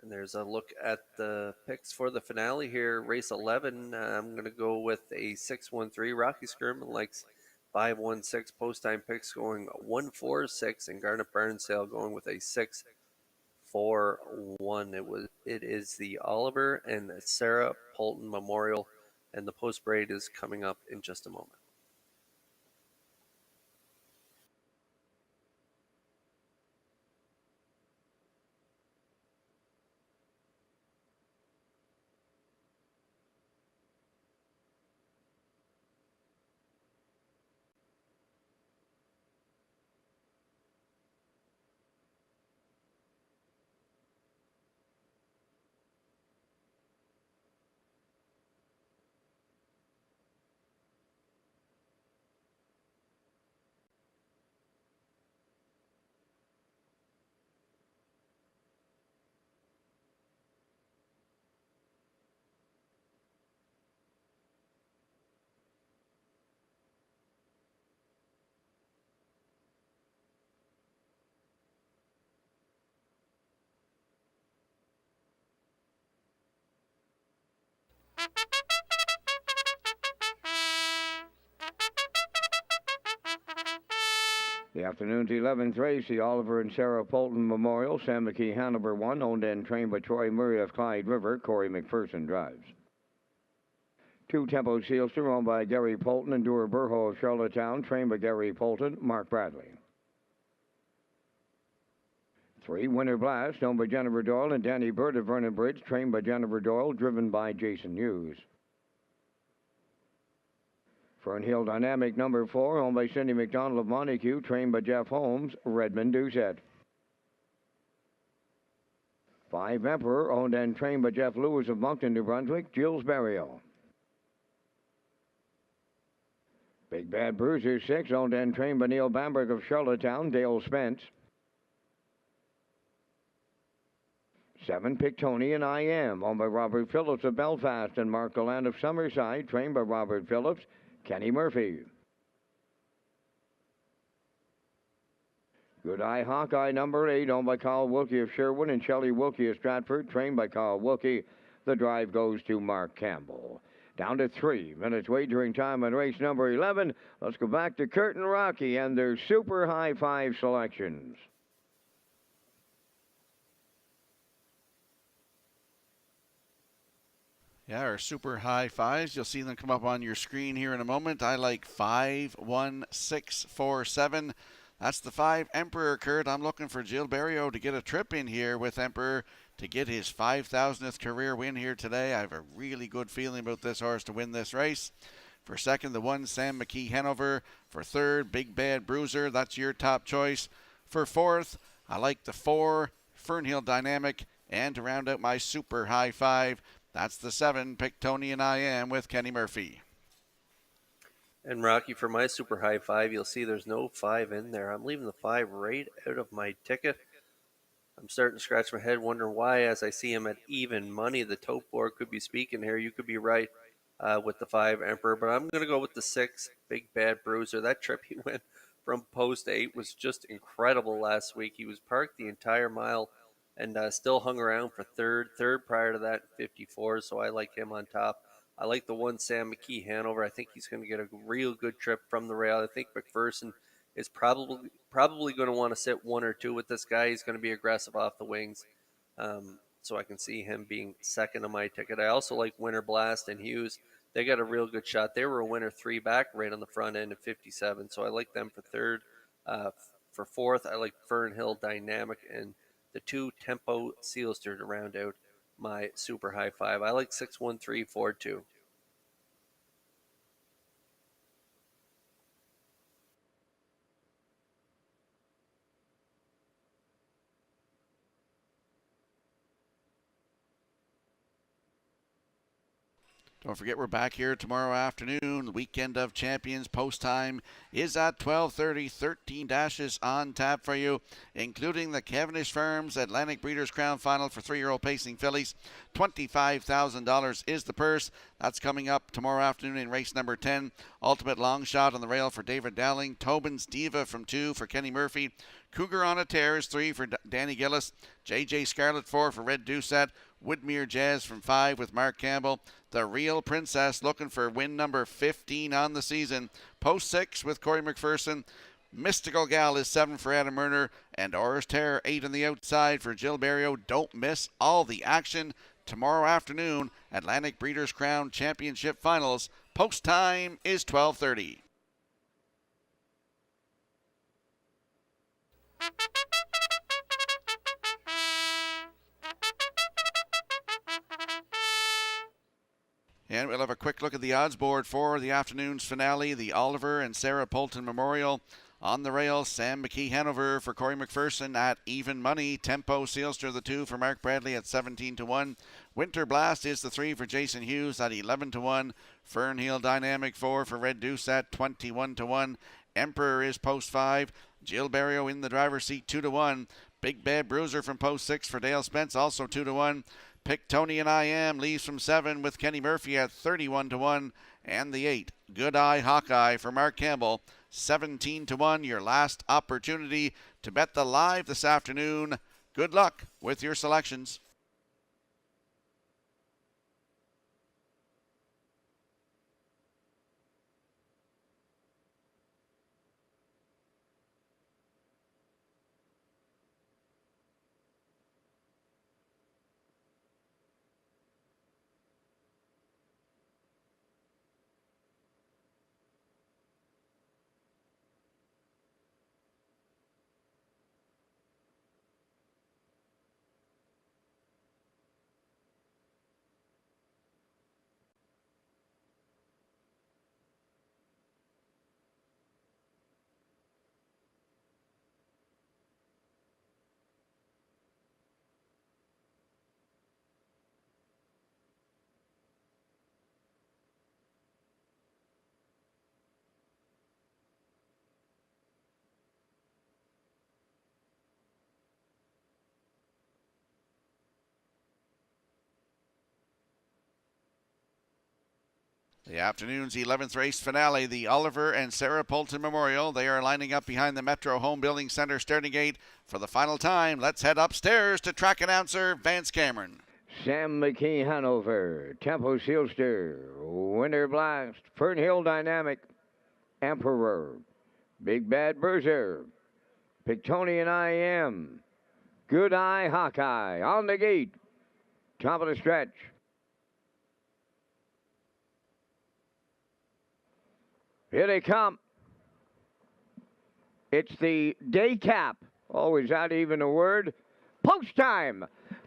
Speaker 2: And there's a look at the picks for the finale here. Race 11, I'm going to go with a 6-1-3. Rocky Skirman likes 5-1-6. Post-time picks going 1-4-6. And Garnet Barnsdale going with a 6-4-1. It is the Oliver and Sarah Polton Memorial. And the post braid is coming up in just a moment.
Speaker 6: The afternoon's 11th race, the Oliver and Sarah Polton Memorial. Sam McKee Hanover 1, owned and trained by Troy Murray of Clyde River. Corey McPherson drives.
Speaker 5: 2 Tempo Sealster, owned by Gary Polton and Dura Burho of Charlottetown, trained by Gary Polton, Mark Bradley. 3 Winter Blast, owned by Jennifer Doyle and Danny Bird of Vernon Bridge, trained by Jennifer Doyle, driven by Jason Hughes. Fernhill Dynamic number 4, owned by Cindy McDonald of Montague, trained by Jeff Holmes, Redmond Doucette. 5 Emperor, owned and trained by Jeff Lewis of Moncton, New Brunswick, Jules Berrio. Big Bad Bruiser 6, owned and trained by Neil Bamberg of Charlottetown, Dale Spence. 7 Pictonian I Am, owned by Robert Phillips of Belfast and Mark Gallant of Summerside, trained by Robert Phillips, Kenny Murphy. Good Eye Hawkeye number 8, owned by Carl Wilkie of Sherwood and Shelley Wilkie of Stratford, trained by Carl Wilkie. The drive goes to Mark Campbell. Down to 3 minutes wagering time on race number 11. Let's go back to Kurt and Rocky and their Super High 5 selections.
Speaker 1: Yeah, our super high 5s. You'll see them come up on your screen here in a moment. I like 5, 1, 6, 4, 7. That's the 5 Emperor, Kurt. I'm looking for Jill Berrio to get a trip in here with Emperor to get his 5,000th career win here today. I have a really good feeling about this horse to win this race. For second, the 1 Sam McKee Hanover. For third, Big Bad Bruiser. That's your top choice. For fourth, I like the 4 Fernhill Dynamic. And to round out my super high 5, that's the 7 Pictonian I Am with Kenny Murphy.
Speaker 2: And Rocky, for my super high 5, you'll see there's no 5 in there. I'm leaving the 5 right out of my ticket. I'm starting to scratch my head, wondering why, as I see him at even money. The tote board could be speaking here. You could be right with the 5 Emperor, but I'm going to go with the 6 Big Bad Bruiser. That trip he went from post 8 was just incredible last week. He was parked the entire mile and still hung around for third prior to that 54, so I like him on top. I like the 1 Sam McKee Hanover. I think he's going to get a real good trip from the rail. I think McPherson is probably going to want to sit 1 or 2 with this guy. He's going to be aggressive off the wings, so I can see him being second on my ticket. I also like Winter Blast and Hughes. They got a real good shot. They were a winner 3 back right on the front end of 57, so I like them for third. For fourth, I like Fernhill Dynamic and the 2 Tempo Sealster to round out my super high 5. I like 6, 1, 3, 4, 2.
Speaker 1: Don't forget, we're back here tomorrow afternoon. The Weekend of Champions post time is at 12:30. 13 dashes on tap for you, including the Cavendish Farms Atlantic Breeders' Crown Final for 3-year-old pacing fillies. $25,000 is the purse. That's coming up tomorrow afternoon in race number 10. Ultimate Long Shot on the rail for David Dowling. Tobin's Diva from 2 for Kenny Murphy. Cougar on a Tear is 3 for Danny Gillis. JJ Scarlet 4 for Red Doucette. Woodmere Jazz from 5 with Mark Campbell. The Real Princess looking for win number 15 on the season. Post 6 with Corey McPherson. Mystical Gal is 7 for Adam Murner. And Oris Terror 8 on the outside for Jill Berrio. Don't miss all the action tomorrow afternoon. Atlantic Breeders' Crown Championship Finals. Post time is 12:30. And we'll have a quick look at the odds board for the afternoon's finale, the Oliver and Sarah Polton Memorial. On the rail, Sam McKee Hanover for Corey McPherson at even money. Tempo Sealster the 2 for Mark Bradley at 17-1. Winter Blast is the 3 for Jason Hughes at 11-1. Fernhill Dynamic 4 for Red Deuce at 21-1. Emperor is post 5. Jill Berrio in the driver's seat 2-1. Big Bad Bruiser from post 6 for Dale Spence also 2-1. Pictonian I Am leaves from 7 with Kenny Murphy at 31-1. And the 8, Good Eye Hawkeye for Mark Campbell, 17-1. Your last opportunity to bet the live this afternoon. Good luck with your selections. The afternoon's 11th race finale, the Oliver and Sarah Polton Memorial. They are lining up behind the Metro Home Building Center starting gate for the final time. Let's head upstairs to track announcer Vance Cameron.
Speaker 6: Sam McKee, Hanover. Tempo Sealster. Winter Blast. Fernhill Dynamic. Emperor. Big Bad Bruiser. Pictonian IM. Good Eye Hawkeye. On the gate. Top of the stretch. Here they come. It's the day cap. Oh, is that even a word? Post time.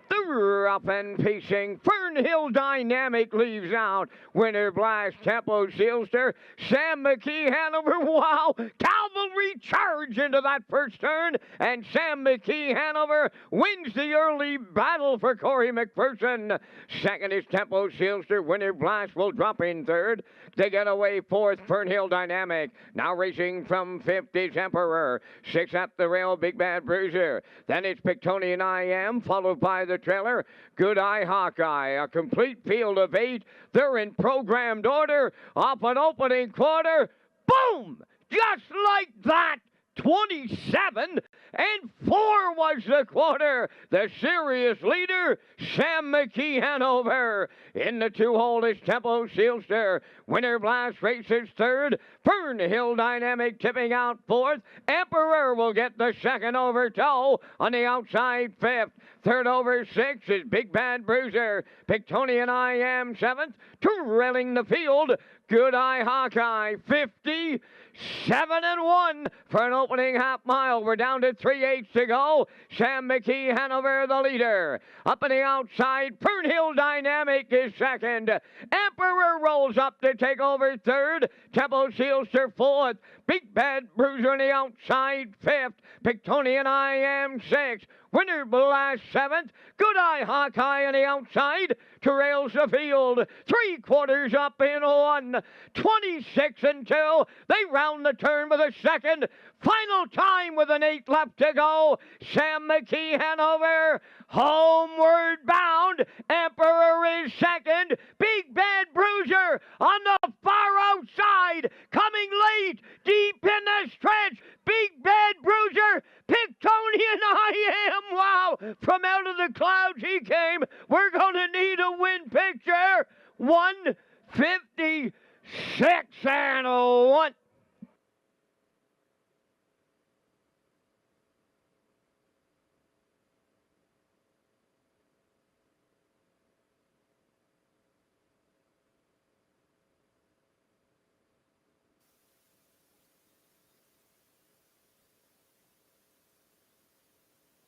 Speaker 6: The up and pacing Fernhill Dynamic leaves out. Winter Blast, Tempo Sealster, Sam McKee, Hanover. Wow! Cavalry charge into that first turn, and Sam McKee, Hanover wins the early battle for Corey McPherson. Second is Tempo Sealster. Winter Blast will drop in third. They get away fourth, Fernhill Dynamic. Now racing from fifth is Emperor. Six up the rail, Big Bad Bruiser. Then it's Pictonian IM, followed by the trailer, Good Eye Hawkeye. A complete field of 8. They're in programmed order. Off an opening quarter. Boom! Just like that. 27 and 4 was the quarter. The serious leader, Sam McKee, Hanover. In the 2-hole is Tempo Sealster. Winter Blast races third. Fernhill Dynamic tipping out fourth. Emperor will get the second over toe on the outside fifth. Third over six is Big Bad Bruiser. Pictonian IM seventh. Trailing the field, Good Eye Hawkeye. 57 and 1 for an opening half mile. We're down to 3/8 to go. Sam McKee, Hanover, the leader. Up on the outside, Fernhill Dynamic is second. Emperor rolls up to take over third. Tempo Sealster fourth. Big Bad Bruiser on the outside fifth. Pictonian IM sixth. Winter Blast seventh. Good Eye Hawkeye on the outside trails the field. 3/4 up in 1. 26 and 2. They round the turn with a second. Final time with an 8 left to go. Sam McKee, Hanover, homeward bound. Emperor is second. Big Bad Bruiser on the far outside. Coming late, deep in the stretch. Big Bad Bruiser, Pictonian IM. Wow, from out of the clouds he came. We're going to need a win picture. 156 and 1.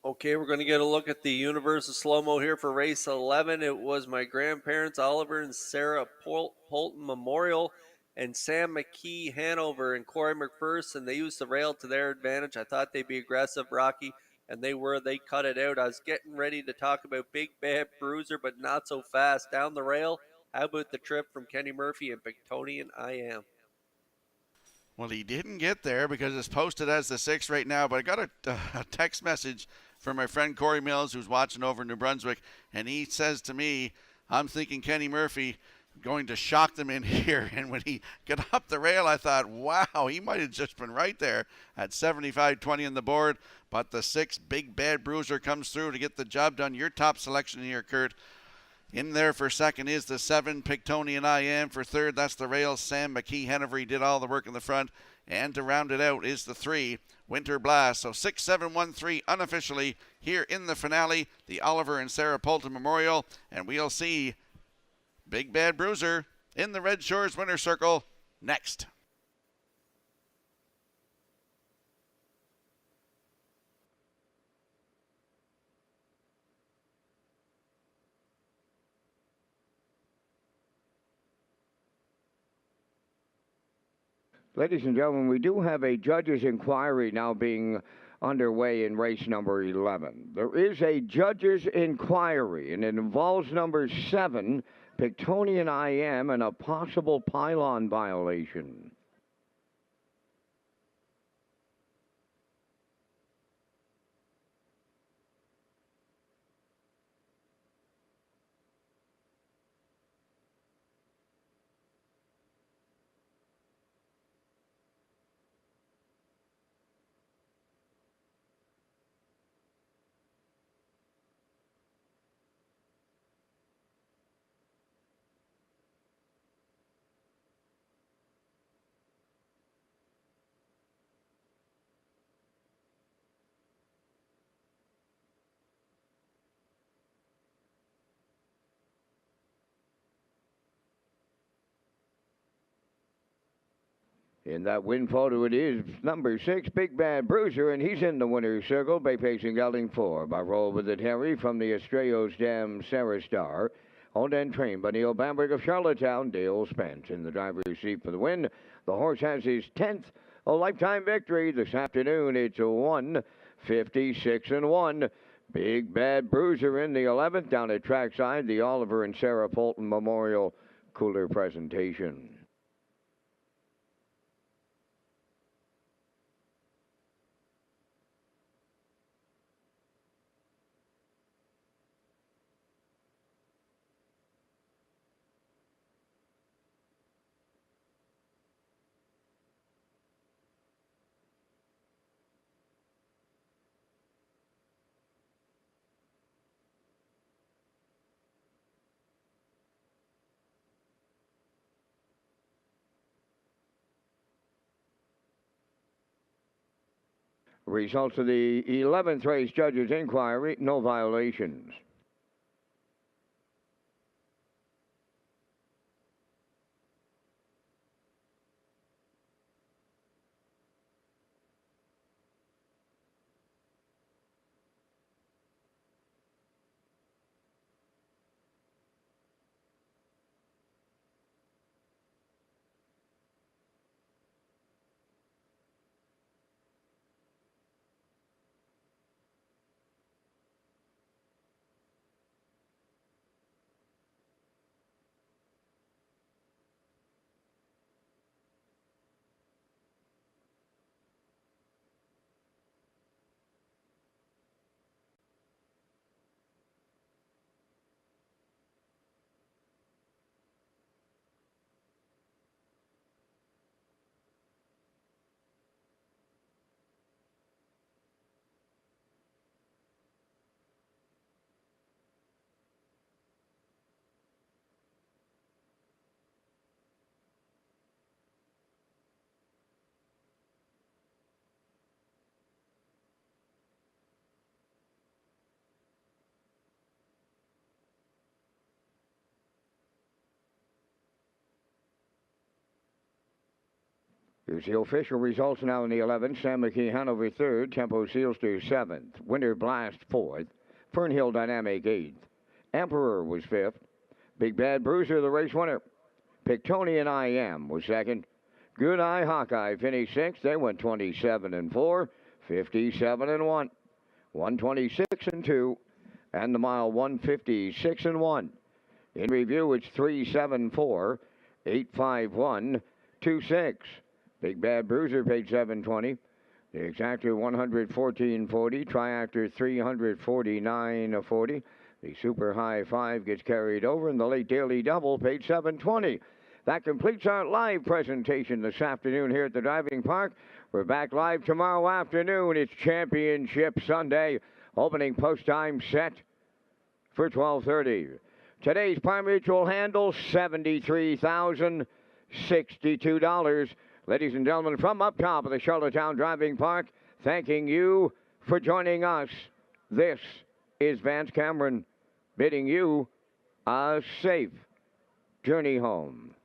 Speaker 2: Okay, we're going to get a look at the Universal Slow-Mo here for race 11. It was my grandparents, Oliver and Sarah Polton Memorial, and Sam McKee, Hanover, and Corey McPherson. They used the rail to their advantage. I thought they'd be aggressive, Rocky, and they were. They cut it out. I was getting ready to talk about Big Bad Bruiser, but not so fast. Down the rail, how about the trip from Kenny Murphy and Pictonian IM?
Speaker 1: Well, he didn't get there because it's posted as the 6th right now, but I got a text message from my friend Corey Mills, who's watching over in New Brunswick, and he says to me, I'm thinking Kenny Murphy going to shock them in here. And when he got up the rail, I thought, wow, he might have just been right there at 75-20 on the board. But the 6, Big Bad Bruiser, comes through to get the job done. Your top selection here, Kurt. In there for second is the 7, Pictonian IM. For third, that's the rail, Sam McKee, Hanover. He did all the work in the front. And to round it out is the 3, Winter Blast. So 6, 7, 1, 3 unofficially here in the finale, the Oliver and Sarah Polton Memorial. And we'll see Big Bad Bruiser in the Red Shores Winter Circle next.
Speaker 6: Ladies and gentlemen, we do have a judge's inquiry now being underway in race number 11. There is a judge's inquiry, and it involves number 7, Pictonian IM, and a possible pylon violation.
Speaker 5: In that win photo, it is number 6, Big Bad Bruiser, and he's in the winner's circle by pacing gelding 4 by Roll With It Harry from the Estrellas Dam Sarah Star. Owned and trained by Neil Bamberg of Charlottetown. Dale Spence in the driver's seat for the win. The horse has his 10th lifetime victory this afternoon. It's a 1:56-1. Big Bad Bruiser in the 11th down at trackside. The Oliver and Sarah Polton Memorial Cooler presentation. Results of the 11th race judges' inquiry, no violations. Here's the official results now in the 11th. Sam McKee Hanover 3rd, Tempo Sealster 7th, Winter Blast 4th, Fernhill Dynamic 8th, Emperor was 5th, Big Bad Bruiser the race winner, Pictonian I Am was 2nd, Good Eye Hawkeye finished 6th. They went 27-4, 57-1, 126-2, and the mile 156-1. In review, it's 374, 851, 26. Big Bad Bruiser paid $720. The Exactor $114.40. Triactor $349.40. The Super High 5 gets carried over, and the Late Daily Double paid $720. That completes our live presentation this afternoon here at the Driving Park. We're back live tomorrow afternoon. It's Championship Sunday. Opening post time set for 12:30. Today's primary will handle $73,062. Ladies and gentlemen, from up top of the Charlottetown Driving Park, thanking you for joining us. This is Vance Cameron bidding you a safe journey home.